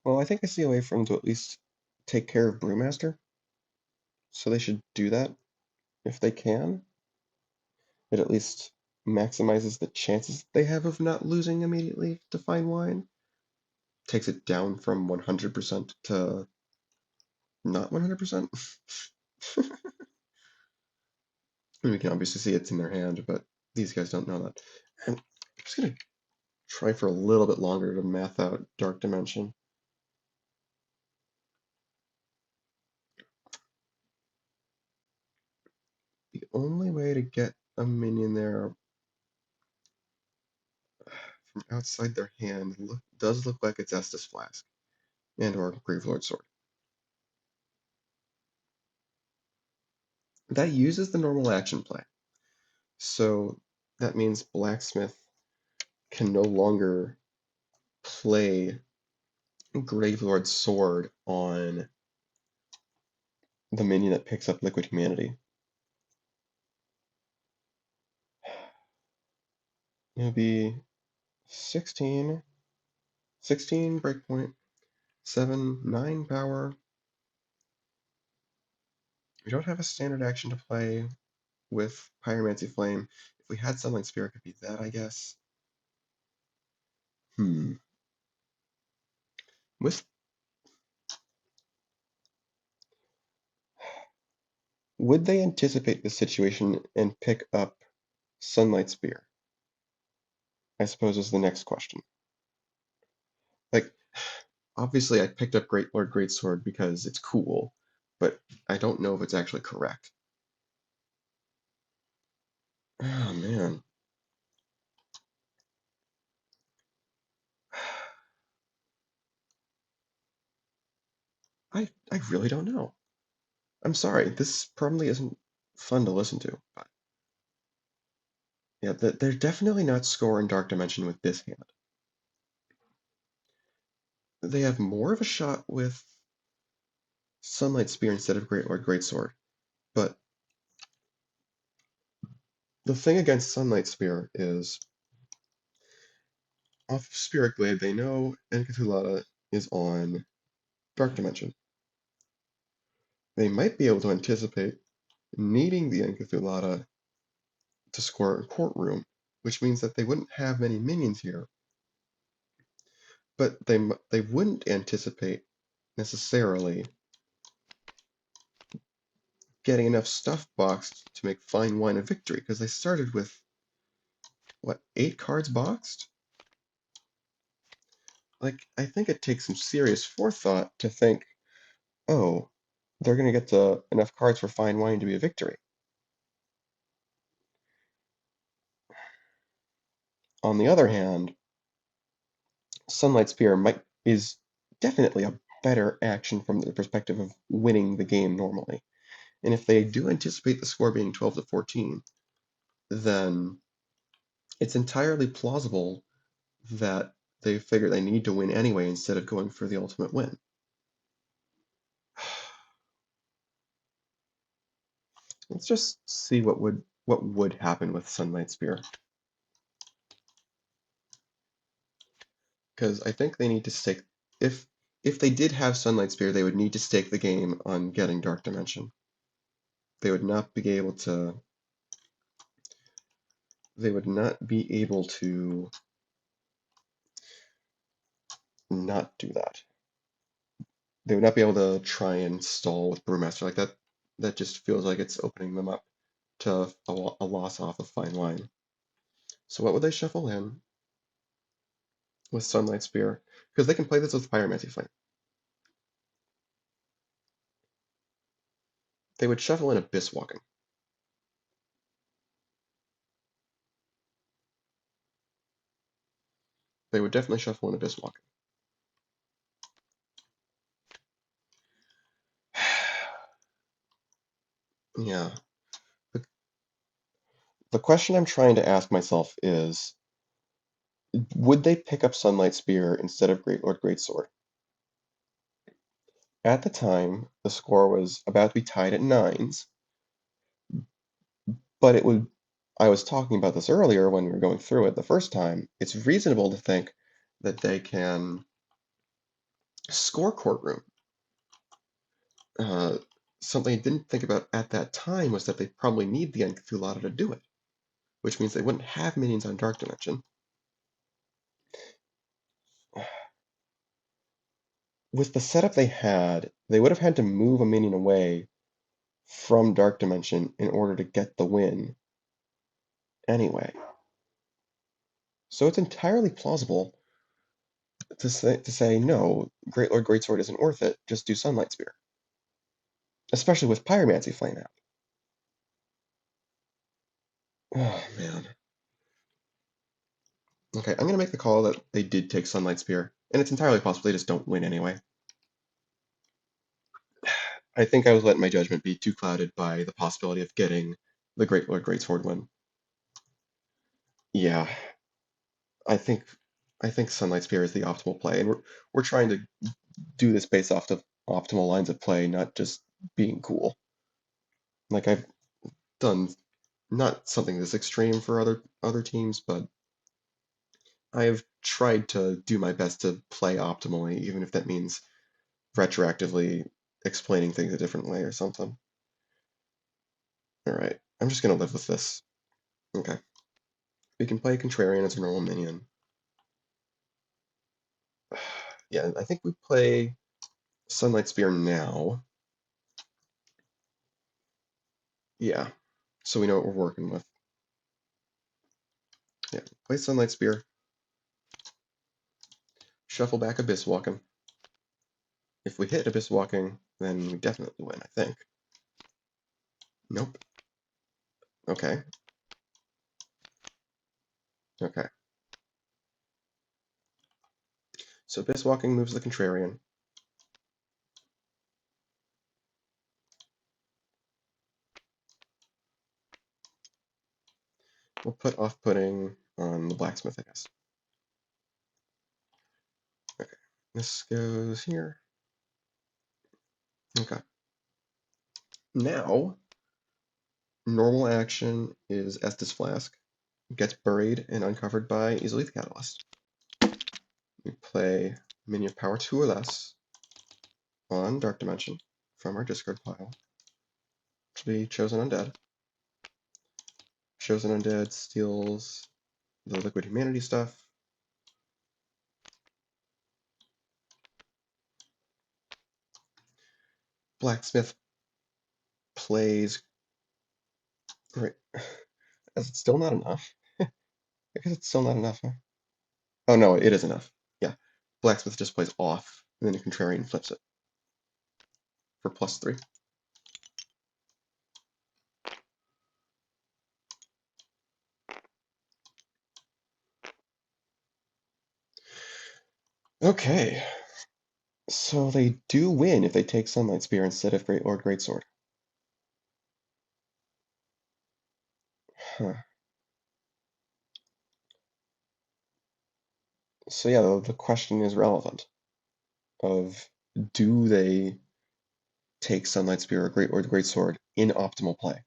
Well, I think I see a way for them to at least take care of Brewmaster, so they should do that if they can. It at least maximizes the chances they have of not losing immediately to Fine Wine. Takes it down from 100% to not 100%. We can obviously see it's in their hand, but these guys don't know that. And I'm just gonna try for a little bit longer to math out Dark Dimension. The only way to get a minion there from outside their hand does look like it's Estus Flask and or Gravelord Sword. That uses the normal action play. So that means Blacksmith can no longer play Gravelord Sword on the minion that picks up Liquid Humanity. It'll be 16, 16 breakpoint, 7, 9 power. We don't have a standard action to play with Pyromancy Flame. If we had Sunlight Spear, it could be that, I guess. With Would they anticipate the situation and pick up Sunlight Spear? I suppose is the next question. Like, obviously, I picked up Great Lord Greatsword because it's cool, but I don't know if it's actually correct. Oh man. I really don't know. I'm sorry, this probably isn't fun to listen to, but yeah, they're definitely not scoring Dark Dimension with this hand. They have more of a shot with Sunlight Spear instead of Great Lord Greatsword, but the thing against Sunlight Spear is off of Spirit Glade, they know Enkathulata is on Dark Dimension. They might be able to anticipate needing the Enkathulata to score a Courtroom, which means that they wouldn't have many minions here, but they wouldn't anticipate necessarily getting enough stuff boxed to make Fine Wine a victory, because they started with, what, 8 cards boxed? Like, I think it takes some serious forethought to think, oh, they're going to get enough cards for Fine Wine to be a victory. On the other hand, Sunlight Spear is definitely a better action from the perspective of winning the game normally. And if they do anticipate the score being 12 to 14, then it's entirely plausible that they figure they need to win anyway instead of going for the ultimate win. Let's just see what would happen with Sunlight Spear. Because I think they need to stake if they did have Sunlight Spear, they would need to stake the game on getting Dark Dimension. They would not be able to not do that. They would not be able to try and stall with Brewmaster like that. That just feels like it's opening them up to a loss off of Fine Wine. So what would they shuffle in with Sunlight Spear? Because they can play this with Pyromancy Flame. They would shuffle in Abyss Walking. They would definitely shuffle in Abyss Walking. Yeah. The question I'm trying to ask myself is, would they pick up Sunlight Spear instead of Great Lord Greatsword? At the time, the score was about to be tied at 9s, but I was talking about this earlier when we were going through it the first time. It's reasonable to think that they can score Courtroom. Something I didn't think about at that time was that they probably need the Enchithulata to do it, which means they wouldn't have minions on Dark Dimension. With the setup they had, they would have had to move a minion away from Dark Dimension in order to get the win anyway. So it's entirely plausible to say no, Great Lord Greatsword isn't worth it, just do Sunlight Spear. Especially with Pyromancy Flame out. Oh, man. Okay, I'm going to make the call that they did take Sunlight Spear, and it's entirely possible they just don't win anyway. I think I was letting my judgment be too clouded by the possibility of getting the Great Lord Greatsword win. Yeah, I think Sunlight Spear is the optimal play, and we're trying to do this based off of optimal lines of play, not just being cool. Like I've done not something this extreme for other teams, but I have tried to do my best to play optimally, even if that means retroactively explaining things a different way or something. Alright, I'm just gonna live with this. Okay. We can play Contrarian as a normal minion. Yeah, I think we play Sunlight Spear now. Yeah, so we know what we're working with. Yeah, play Sunlight Spear. Shuffle back Abyss Walking. If we hit Abyss Walking, then we definitely win, I think. Nope. Okay. Okay. So Abyss Walking moves the Contrarian. We'll put Off-Putting on the Blacksmith, I guess. Okay. This goes here. Okay. Now, normal action is Estus Flask. Gets buried and uncovered by Easily the Catalyst. We play minion power 2 or less on Dark Dimension from our discard pile. Which will be Chosen Undead. Chosen Undead steals the Liquid Humanity stuff. Blacksmith plays great. Is it still not enough? I guess it's still not enough, huh? Oh no, it is enough. Yeah. Blacksmith just plays off, and then the Contrarian flips it for +3. Okay. So they do win if they take Sunlight Spear instead of Great Lord Greatsword. Huh. So yeah, the question is relevant of do they take Sunlight Spear or Great Lord Greatsword in optimal play?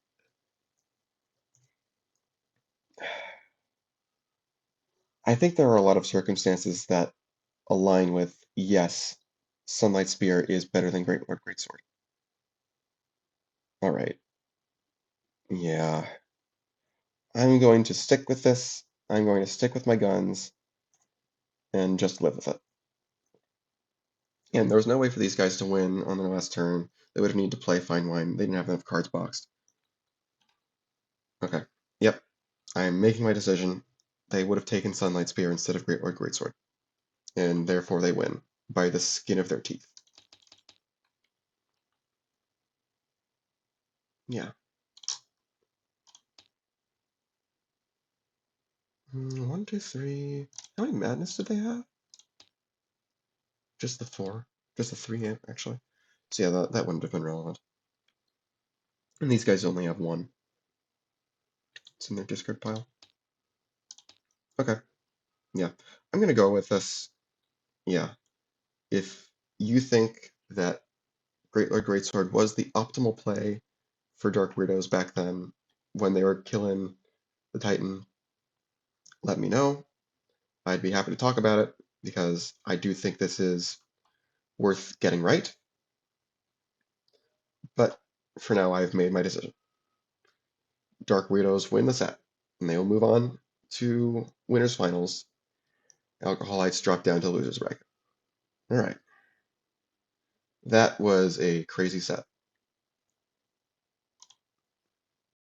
I think there are a lot of circumstances that align with yes, Sunlight Spear is better than Great Lord Greatsword. All right. Yeah. I'm going to stick with this. I'm going to stick with my guns and just live with it. And there was no way for these guys to win on their last turn. They would have needed to play Fine Wine. They didn't have enough cards boxed. Okay. Yep. I'm making my decision. They would have taken Sunlight Spear instead of Great Lord Greatsword. And therefore they win by the skin of their teeth. Yeah. 1, 2, 3. How many madness did they have? Just the 4. Just the 3, actually. So yeah, that wouldn't have been relevant. And these guys only have 1. It's in their discard pile. Okay. Yeah. I'm gonna go with this. Yeah. If you think that Great Lord Greatsword was the optimal play for Dark Weirdos back then when they were killing the Titan, let me know. I'd be happy to talk about it because I do think this is worth getting right. But for now, I've made my decision. Dark Weirdos win the set, and they will move on to winners finals. Alcoholites drop down to losers bracket. All right. That was a crazy set.